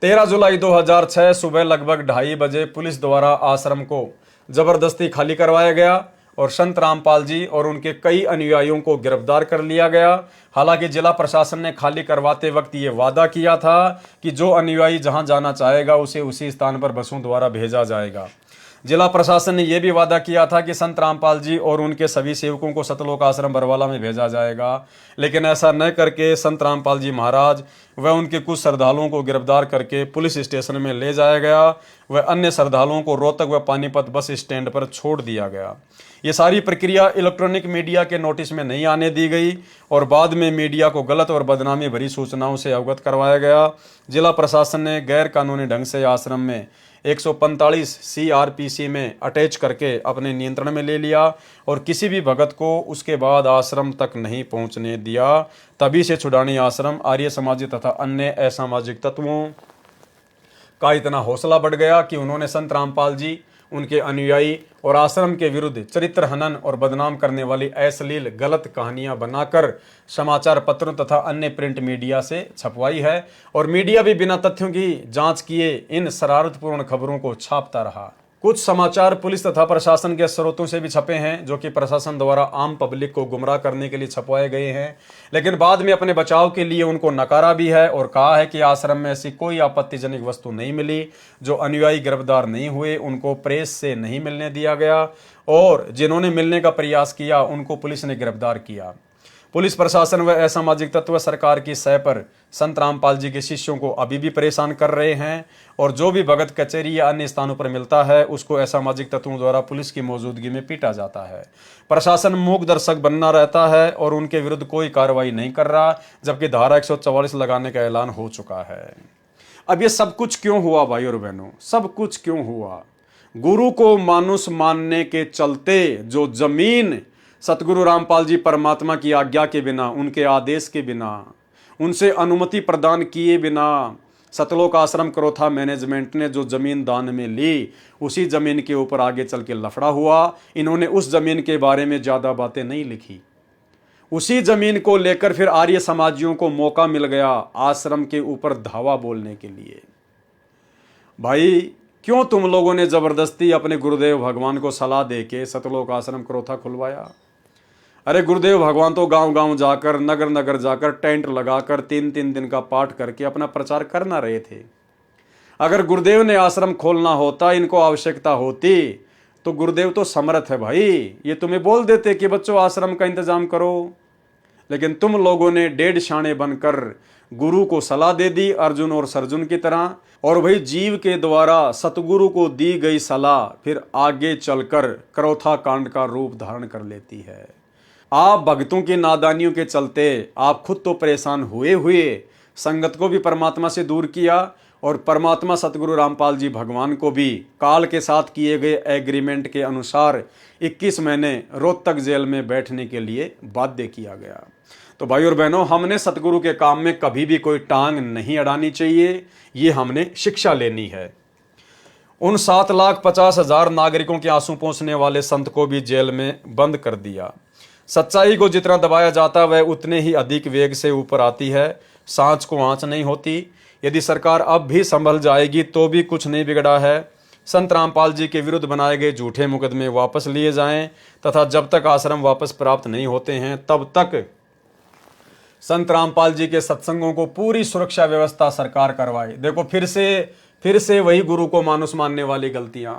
A: 13 जुलाई 2006 सुबह लगभग 2:30 बजे पुलिस द्वारा आश्रम को जबरदस्ती खाली करवाया गया और संत रामपाल जी और उनके कई अनुयायियों को गिरफ्तार कर लिया गया। हालांकि जिला प्रशासन ने खाली करवाते वक्त ये वादा किया था कि जो अनुयायी जहां जाना चाहेगा उसे उसी स्थान पर बसों द्वारा भेजा जाएगा। जिला प्रशासन ने यह भी वादा किया था कि संत रामपाल जी और उनके सभी सेवकों को सतलोक आश्रम बरवाला में भेजा जाएगा, लेकिन ऐसा न करके संत रामपाल जी महाराज व उनके कुछ श्रद्धालुओं को गिरफ्तार करके पुलिस स्टेशन में ले जाया गया व अन्य श्रद्धालुओं को रोहतक व पानीपत बस स्टैंड पर छोड़ दिया गया। ये सारी प्रक्रिया इलेक्ट्रॉनिक मीडिया के नोटिस में नहीं आने दी गई और बाद में मीडिया को गलत और बदनामी भरी सूचनाओं से अवगत करवाया गया। जिला प्रशासन ने गैर कानूनी ढंग से आश्रम में 145 CRPC में अटैच करके अपने नियंत्रण में ले लिया और किसी भी भगत को उसके बाद आश्रम तक नहीं पहुंचने दिया। तभी से छुड़ानी आश्रम, आर्य समाजी तथा अन्य असामाजिक तत्वों का इतना हौसला बढ़ गया कि उन्होंने संत रामपाल जी, उनके अनुयायी और आश्रम के विरुद्ध चरित्र हनन और बदनाम करने वाली अश्लील गलत कहानियां बनाकर समाचार पत्रों तथा अन्य प्रिंट मीडिया से छपवाई है और मीडिया भी बिना तथ्यों की जांच किए इन शरारतपूर्ण खबरों को छापता रहा। कुछ समाचार पुलिस तथा प्रशासन के स्रोतों से भी छपे हैं जो कि प्रशासन द्वारा आम पब्लिक को गुमराह करने के लिए छपवाए गए हैं, लेकिन बाद में अपने बचाव के लिए उनको नकारा भी है और कहा है कि आश्रम में ऐसी कोई आपत्तिजनक वस्तु नहीं मिली। जो अनुयायी गिरफ्तार नहीं हुए उनको प्रेस से नहीं मिलने दिया गया और जिन्होंने मिलने का प्रयास किया उनको पुलिस ने गिरफ्तार किया। पुलिस प्रशासन व असामाजिक तत्व सरकार की सह पर संत रामपाल जी के शिष्यों को अभी भी परेशान कर रहे हैं और जो भी भगत कचहरी या अन्य स्थानों पर मिलता है उसको असामाजिक तत्वों द्वारा पुलिस की मौजूदगी में पीटा जाता है। प्रशासन मूक दर्शक बनना रहता है और उनके विरुद्ध कोई कार्रवाई नहीं कर रहा, जबकि धारा 144 लगाने का ऐलान हो चुका है। अब ये सब कुछ क्यों हुआ भाई और बहनों? सब कुछ क्यों हुआ? गुरु को मानुष मानने के चलते जो जमीन सतगुरु रामपाल जी परमात्मा की आज्ञा के बिना, उनके आदेश के बिना, उनसे अनुमति प्रदान किए बिना सतलोक आश्रम करोथा मैनेजमेंट ने जो जमीन दान में ली, उसी जमीन के ऊपर आगे चल के लफड़ा हुआ। इन्होंने उस जमीन के बारे में ज्यादा बातें नहीं लिखी। उसी जमीन को लेकर फिर आर्य समाजियों को मौका मिल गया आश्रम के ऊपर धावा बोलने के लिए। भाई क्यों तुम लोगों ने जबरदस्ती अपने गुरुदेव भगवान को सलाह दे के सतलोक आश्रम करोथा खुलवाया? अरे गुरुदेव भगवान तो गांव गांव जाकर, नगर नगर जाकर टेंट लगाकर 3-3 दिन का पाठ करके अपना प्रचार करना रहे थे। अगर गुरुदेव ने आश्रम खोलना होता, इनको आवश्यकता होती, तो गुरुदेव तो समर्थ है भाई, ये तुम्हें बोल देते कि बच्चों आश्रम का इंतजाम करो। लेकिन तुम लोगों ने 1.5 शाणे बनकर गुरु को सलाह दे दी अर्जुन और सरजुन की तरह, और वही जीव के द्वारा सतगुरु को दी गई सलाह फिर आगे चलकर करोथा कांड का रूप धारण कर लेती है। आप भक्तों की नादानियों के चलते आप खुद तो परेशान हुए संगत को भी परमात्मा से दूर किया और परमात्मा सतगुरु रामपाल जी भगवान को भी काल के साथ किए गए एग्रीमेंट के अनुसार 21 महीने रोहतक जेल में बैठने के लिए बाध्य किया गया। तो भाई और बहनों, हमने सतगुरु के काम में कभी भी कोई टांग नहीं अड़ानी चाहिए, ये हमने शिक्षा लेनी है। उन 7,50,000 नागरिकों के आंसू पोंछने वाले संत को भी जेल में बंद कर दिया। सच्चाई को जितना दबाया जाता है वह उतने ही अधिक वेग से ऊपर आती है, सांच को आंच नहीं होती। यदि सरकार अब भी संभल जाएगी तो भी कुछ नहीं बिगड़ा है। संत रामपाल जी के विरुद्ध बनाए गए झूठे मुकदमे वापस लिए जाएं तथा जब तक आश्रम वापस प्राप्त नहीं होते हैं तब तक संत रामपाल जी के सत्संगों को पूरी सुरक्षा व्यवस्था सरकार करवाए। देखो फिर से वही गुरु को मानुष मानने वाली गलतियां।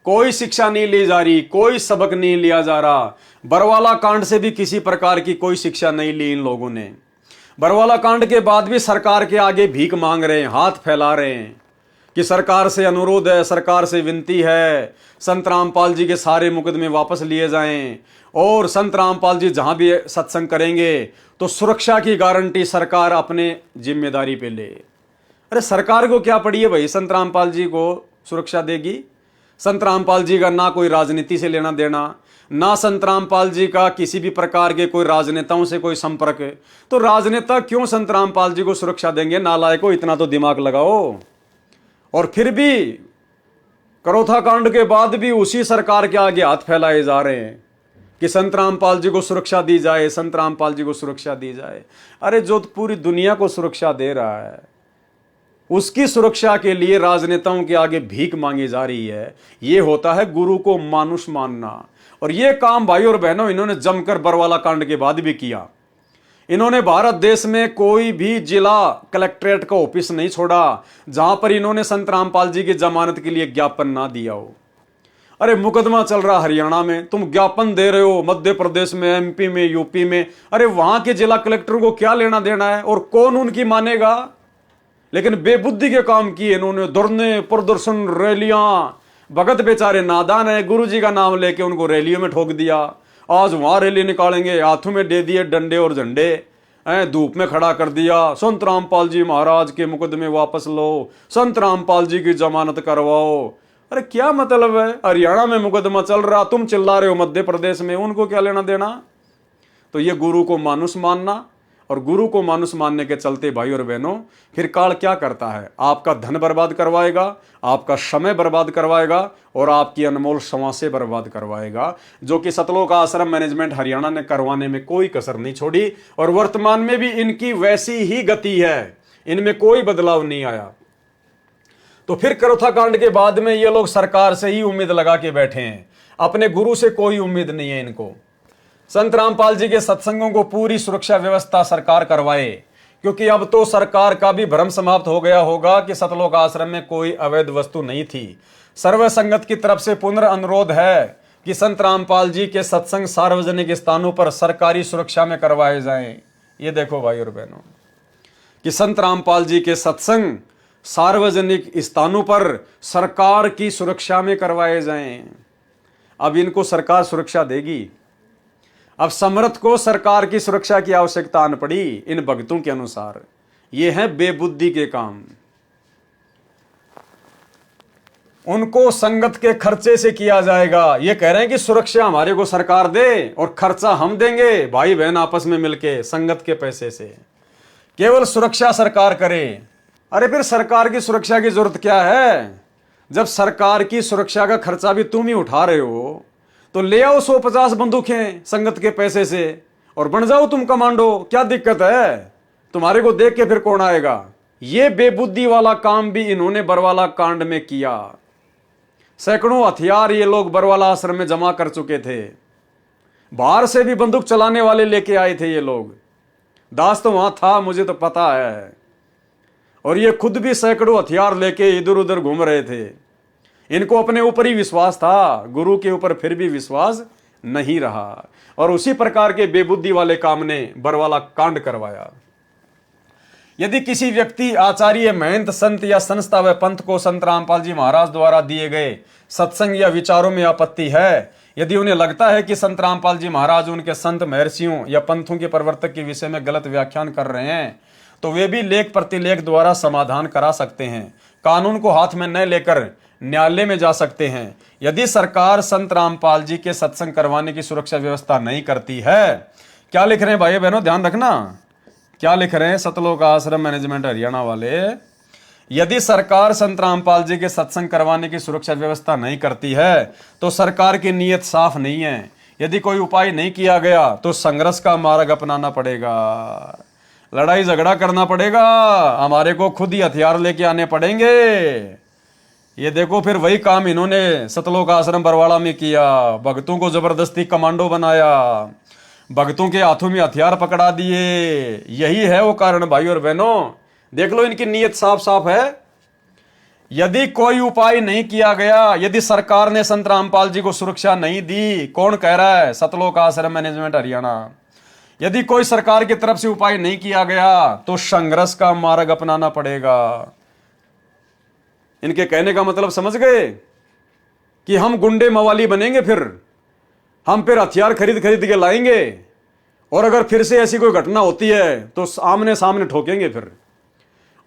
A: कोई शिक्षा नहीं ली जा रही, कोई सबक नहीं लिया जा रहा। बरवाला कांड से भी किसी प्रकार की कोई शिक्षा नहीं ली इन लोगों ने। बरवाला कांड के बाद भी सरकार के आगे भीख मांग रहे हैं, हाथ फैला रहे हैं कि सरकार से अनुरोध है, सरकार से विनती है, संत रामपाल जी के सारे मुकदमे वापस लिए जाएं और संत रामपाल जी जहां भी सत्संग करेंगे तो सुरक्षा की गारंटी सरकार अपने जिम्मेदारी पे ले। अरे सरकार को क्या पड़ी है भाई, संत रामपाल जी को सुरक्षा देगी? संत रामपाल जी का ना कोई राजनीति से लेना देना, ना संत रामपाल जी का किसी भी प्रकार के कोई राजनेताओं से कोई संपर्क है। तो राजनेता क्यों संत रामपाल जी को सुरक्षा देंगे? नालायकों, इतना तो दिमाग लगाओ। और फिर भी करोथा कांड के बाद भी उसी सरकार के आगे हाथ फैलाए जा रहे हैं कि संत रामपाल जी को सुरक्षा दी जाए, संत रामपाल जी को सुरक्षा दी जाए। अरे जो पूरी दुनिया को सुरक्षा दे रहा है, उसकी सुरक्षा के लिए राजनेताओं के आगे भीख मांगी जा रही है। यह होता है गुरु को मानुष मानना। और यह काम भाई और बहनों इन्होंने जमकर बरवाला कांड के बाद भी किया। इन्होंने भारत देश में कोई भी जिला कलेक्ट्रेट का ऑफिस नहीं छोड़ा जहां पर इन्होंने संत रामपाल जी की जमानत के लिए ज्ञापन ना दिया हो। अरे मुकदमा चल रहा हरियाणा में, तुम ज्ञापन दे रहे हो मध्य प्रदेश में, एमपी में, यूपी में। अरे वहां के जिला कलेक्टर को क्या लेना देना है और कौन उनकी मानेगा? लेकिन बेबुद्धि के काम किए इन्होंने, धरने, प्रदर्शन, रैलियां। भगत बेचारे नादान है, गुरु जी का नाम लेके उनको रैलियों में ठोक दिया। आज वहां रैली निकालेंगे, हाथों में दे दिए डंडे और झंडे, धूप में खड़ा कर दिया। संत रामपाल जी महाराज के मुकदमे वापस लो, संत रामपाल जी की जमानत करवाओ। अरे क्या मतलब है? हरियाणा में मुकदमा चल रहा, तुम चिल्ला रहे हो मध्य प्रदेश में, उनको क्या लेना देना? तो ये गुरु को मानुष मानना, और गुरु को मानुष मानने के चलते भाई और बहनों फिर काल क्या करता है? आपका धन बर्बाद करवाएगा, आपका समय बर्बाद करवाएगा और आपकी अनमोल समासें बर्बाद करवाएगा, जो कि सतलोक आश्रम मैनेजमेंट हरियाणा ने करवाने में कोई कसर नहीं छोड़ी। और वर्तमान में भी इनकी वैसी ही गति है, इनमें कोई बदलाव नहीं आया। तो फिर करोथा कांड के बाद में ये लोग सरकार से ही उम्मीद लगा के बैठे हैं, अपने गुरु से कोई उम्मीद नहीं है इनको। संत रामपाल जी के सत्संगों को पूरी सुरक्षा व्यवस्था सरकार करवाए, क्योंकि अब तो सरकार का भी भ्रम समाप्त हो गया होगा कि सतलोक आश्रम में कोई अवैध वस्तु नहीं थी। सर्व संगत की तरफ से पुनर्अनुरोध है कि संत रामपाल जी के सत्संग सार्वजनिक स्थानों पर सरकारी सुरक्षा में करवाए जाएं। ये देखो भाई और बहनों कि संत रामपाल जी के सत्संग सार्वजनिक स्थानों पर सरकार की सुरक्षा में करवाए जाएं। अब इनको सरकार सुरक्षा देगी। अब समर्थ को सरकार की सुरक्षा की आवश्यकता आन पड़ी इन भक्तों के अनुसार। ये है बेबुद्धि के काम। उनको संगत के खर्चे से किया जाएगा। ये कह रहे हैं कि सुरक्षा हमारे को सरकार दे और खर्चा हम देंगे, भाई बहन आपस में मिलके संगत के पैसे से केवल सुरक्षा सरकार करे। अरे फिर सरकार की सुरक्षा की जरूरत क्या है? जब सरकार की सुरक्षा का खर्चा भी तुम ही उठा रहे हो तो ले आओ 150 बंदूकें संगत के पैसे से और बन जाओ तुम कमांडो। क्या दिक्कत है? तुम्हारे को देख के फिर कौन आएगा? ये बेबुद्धि वाला काम भी इन्होंने बरवाला कांड में किया। सैकड़ों हथियार ये लोग बरवाला आश्रम में जमा कर चुके थे। बाहर से भी बंदूक चलाने वाले लेके आए थे ये लोग। दास तो वहां था, मुझे तो पता है। और ये खुद भी सैकड़ों हथियार लेके इधर उधर घूम रहे थे। इनको अपने ऊपर ही विश्वास था, गुरु के ऊपर फिर भी विश्वास नहीं रहा। और उसी प्रकार के बेबुद्धि वाले काम ने बरवाला कांड करवाया। यदि किसी व्यक्ति, आचार्य, महंत, संत या संस्था व पंथ को संत रामपाल जी महाराज द्वारा दिए गए सत्संग या विचारों में आपत्ति है, यदि उन्हें लगता है कि संत रामपाल जी महाराज उनके संत महर्षियों या पंथों के प्रवर्तक के विषय में गलत व्याख्यान कर रहे हैं, तो वे भी लेख प्रतिलेख द्वारा समाधान करा सकते हैं। कानून को हाथ में न लेकर न्यायालय में जा सकते हैं। यदि सरकार संत रामपाल जी के सत्संग करवाने की सुरक्षा व्यवस्था नहीं करती है, क्या लिख रहे हैं भाई बहनों, ध्यान रखना क्या लिख रहे हैं सतलोक आश्रम मैनेजमेंट हरियाणा वाले। यदि सरकार संत रामपाल जी के सत्संग करवाने की सुरक्षा व्यवस्था नहीं करती है तो सरकार की नीयत साफ नहीं है। यदि कोई उपाय नहीं किया गया तो संघर्ष का मार्ग अपनाना पड़ेगा, लड़ाई झगड़ा करना पड़ेगा, हमारे को खुद ही हथियार लेके आने पड़ेंगे। ये देखो फिर वही काम इन्होंने सतलोक आश्रम बरवाड़ा में किया। भक्तों को जबरदस्ती कमांडो बनाया, भक्तों के हाथों में हथियार पकड़ा दिए। यही है वो कारण भाई और बहनों। देख लो इनकी नीयत साफ साफ है। यदि कोई उपाय नहीं किया गया, यदि सरकार ने संत रामपाल जी को सुरक्षा नहीं दी, कौन कह रहा है? सतलोक आश्रम मैनेजमेंट हरियाणा। यदि कोई सरकार की तरफ से उपाय नहीं किया गया तो संघर्ष का मार्ग अपनाना पड़ेगा। इनके कहने का मतलब समझ गए कि हम गुंडे मवाली बनेंगे, फिर हम फिर हथियार खरीद खरीद के लाएंगे और अगर फिर से ऐसी कोई घटना होती है तो आमने सामने ठोकेंगे फिर।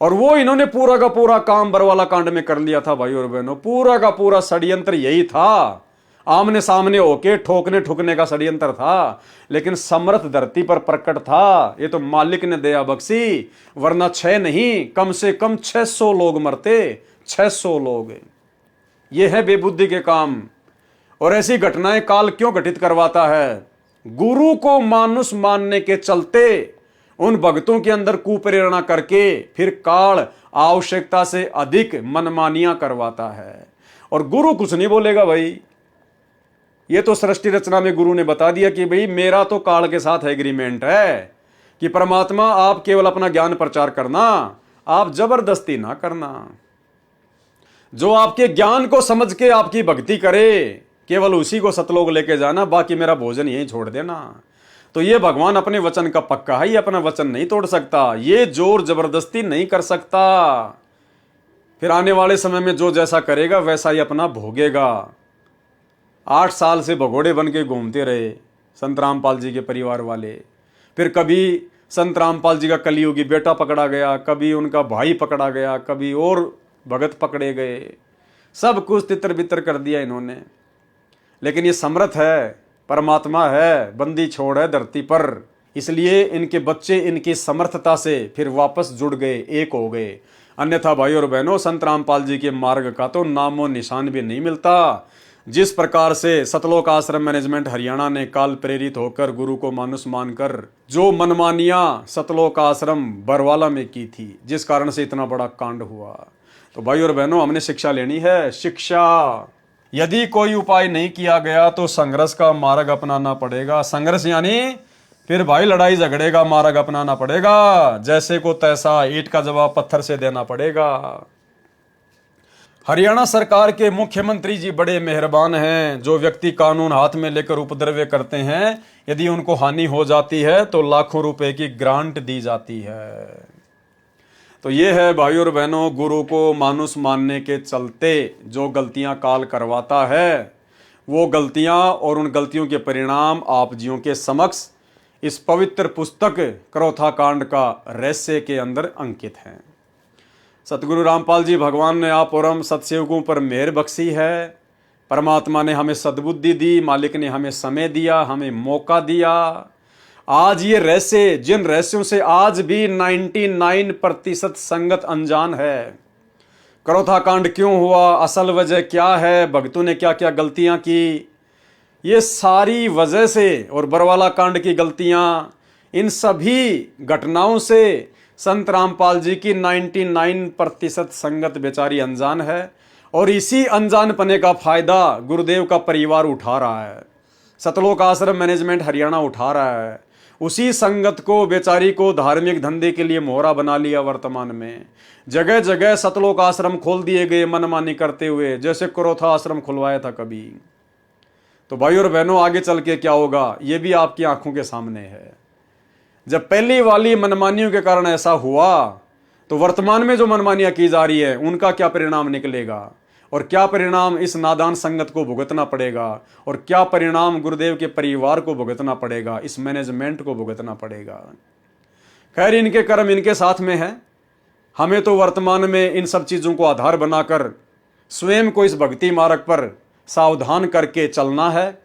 A: और वो इन्होंने पूरा का पूरा काम बरवाला कांड में कर लिया था भाई और बहनों। पूरा का पूरा षड्यंत्र यही था, आमने सामने होके ठोकने ठुकने का षड्यंत्र था, लेकिन समर्थ धरती पर प्रकट था। ये तो मालिक ने दया बख्शी, वरना 6 नहीं कम से कम 600 लोग मरते, 600 लोग। ये है बेबुद्धि के काम। और ऐसी घटनाएं काल क्यों घटित करवाता है? गुरु को मानुष मानने के चलते उन भक्तों के अंदर कुप्रेरणा करके फिर काल आवश्यकता से अधिक मनमानियां करवाता है। और गुरु कुछ नहीं बोलेगा भाई, ये तो सृष्टि रचना में गुरु ने बता दिया कि भाई मेरा तो काल के साथ एग्रीमेंट है कि परमात्मा आप केवल अपना ज्ञान प्रचार करना, आप जबरदस्ती ना करना। जो आपके ज्ञान को समझ के आपकी भक्ति करे केवल उसी को सतलोक लेके जाना, बाकी मेरा भोजन यहीं छोड़ देना। तो ये भगवान अपने वचन का पक्का है, ये अपना वचन नहीं तोड़ सकता, ये जोर जबरदस्ती नहीं कर सकता। फिर आने वाले समय में जो जैसा करेगा वैसा ही अपना भोगेगा। 8 साल से भगोड़े बन के घूमते रहे संत रामपाल जी के परिवार वाले। फिर कभी संत रामपाल जी का कलियुगी बेटा पकड़ा गया, कभी उनका भाई पकड़ा गया, कभी और भगत पकड़े गए, सब कुछ तितर बितर कर दिया इन्होंने। लेकिन ये समर्थ है, परमात्मा है, बंदी छोड़ है धरती पर, इसलिए इनके बच्चे इनकी समर्थता से फिर वापस जुड़ गए, एक हो गए। अन्यथा भाई और बहनों, संत रामपाल जी के मार्ग का तो नामो निशान भी नहीं मिलता। जिस प्रकार से सतलोक आश्रम मैनेजमेंट हरियाणा ने काल प्रेरित होकर गुरु को मानुष मानकर जो मनमानियां सतलोक आश्रम बरवाला में की थी, जिस कारण से इतना बड़ा कांड हुआ। तो भाई और बहनों, हमने शिक्षा लेनी है, शिक्षा। यदि कोई उपाय नहीं किया गया तो संघर्ष का मार्ग अपनाना पड़ेगा। संघर्ष यानी फिर भाई लड़ाई झगड़े का मार्ग अपनाना पड़ेगा। जैसे को तैसा, ईंट का जवाब पत्थर से देना पड़ेगा। हरियाणा सरकार के मुख्यमंत्री जी बड़े मेहरबान हैं। जो व्यक्ति कानून हाथ में लेकर उपद्रव करते हैं, यदि उनको हानि हो जाती है तो लाखों रुपए की ग्रांट दी जाती है। तो ये है भाई और बहनों, गुरु को मानुष मानने के चलते जो गलतियां काल करवाता है, वो गलतियां और उन गलतियों के परिणाम आप जियों के समक्ष इस पवित्र पुस्तक करौथा कांड का रहस्य के अंदर अंकित हैं। सतगुरु रामपाल जी भगवान ने आप और हम सत्सेवकों पर मेहर बख्शी है। परमात्मा ने हमें सद्बुद्धि दी, मालिक ने हमें समय दिया, हमें मौका दिया। आज ये रहस्य, जिन रहस्यों से आज भी 99% संगत अनजान है। करौथा कांड क्यों हुआ, असल वजह क्या है, भक्तों ने क्या क्या गलतियां की, ये सारी वजह से, और बरवाला कांड की गलतियां, इन सभी घटनाओं से संत रामपाल जी की 99% संगत बेचारी अनजान है। और इसी अनजानपने का फायदा गुरुदेव का परिवार उठा रहा है, सतलोक आश्रम मैनेजमेंट हरियाणा उठा रहा है। उसी संगत को, बेचारी को धार्मिक धंधे के लिए मोहरा बना लिया। वर्तमान में जगह जगह सतलोक आश्रम खोल दिए गए मनमानी करते हुए, जैसे करौथा आश्रम खुलवाया था कभी। तो भाई और बहनों, आगे चल के क्या होगा ये भी आपकी आंखों के सामने है। जब पहली वाली मनमानियों के कारण ऐसा हुआ, तो वर्तमान में जो मनमानियां की जा रही है उनका क्या परिणाम निकलेगा, और क्या परिणाम इस नादान संगत को भुगतना पड़ेगा, और क्या परिणाम गुरुदेव के परिवार को भुगतना पड़ेगा, इस मैनेजमेंट को भुगतना पड़ेगा। खैर, इनके कर्म इनके साथ में है। हमें तो वर्तमान में इन सब चीजों को आधार बनाकर स्वयं को इस भक्ति मार्ग पर सावधान करके चलना है।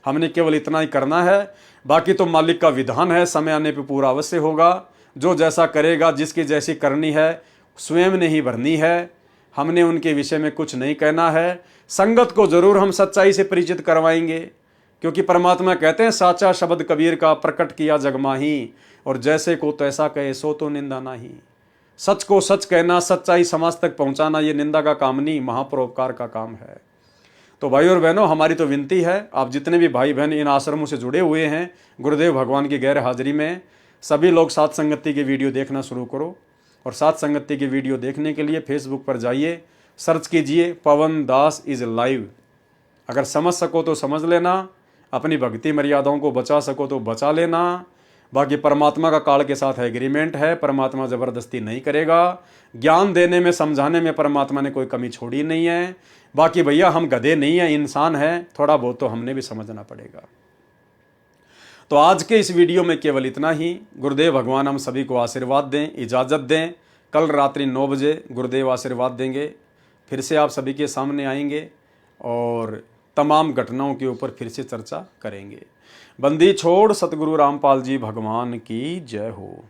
A: हमने केवल इतना ही करना है, बाकी तो मालिक का विधान है, समय आने पे पूरा अवश्य होगा। जो जैसा करेगा, जिसकी जैसी करनी है, स्वयं ने ही भरनी है। हमने उनके विषय में कुछ नहीं कहना है। संगत को जरूर हम सच्चाई से परिचित करवाएंगे, क्योंकि परमात्मा कहते हैं, साचा शब्द कबीर का प्रकट किया जग माही, और जैसे को तैसा कहे सो तो निंदा नहीं। सच को सच कहना, सच्चाई समाज तक पहुंचाना, ये निंदा का काम नहीं, महापरोपकार का काम है। तो भाई और बहनों, हमारी तो विनती है, आप जितने भी भाई बहन इन आश्रमों से जुड़े हुए हैं गुरुदेव भगवान की गैर हाजिरी में, सभी लोग सात संगति की वीडियो देखना शुरू करो। और सात संगति की वीडियो देखने के लिए फेसबुक पर जाइए, सर्च कीजिए पवन दास इज लाइव। अगर समझ सको तो समझ लेना, अपनी भक्ति मर्यादाओं को बचा सको तो बचा लेना। बाकी परमात्मा का काल के साथ एग्रीमेंट है, परमात्मा जबरदस्ती नहीं करेगा। ज्ञान देने में, समझाने में परमात्मा ने कोई कमी छोड़ी नहीं है। बाकी भैया, हम गधे नहीं हैं, इंसान हैं, थोड़ा बहुत तो हमने भी समझना पड़ेगा। तो आज के इस वीडियो में केवल इतना ही। गुरुदेव भगवान हम सभी को आशीर्वाद दें, इजाजत दें। कल रात्रि 9 बजे गुरुदेव आशीर्वाद देंगे, फिर से आप सभी के सामने आएंगे और तमाम घटनाओं के ऊपर फिर से चर्चा करेंगे। बंदी छोड़ सतगुरु रामपाल जी भगवान की जय हो।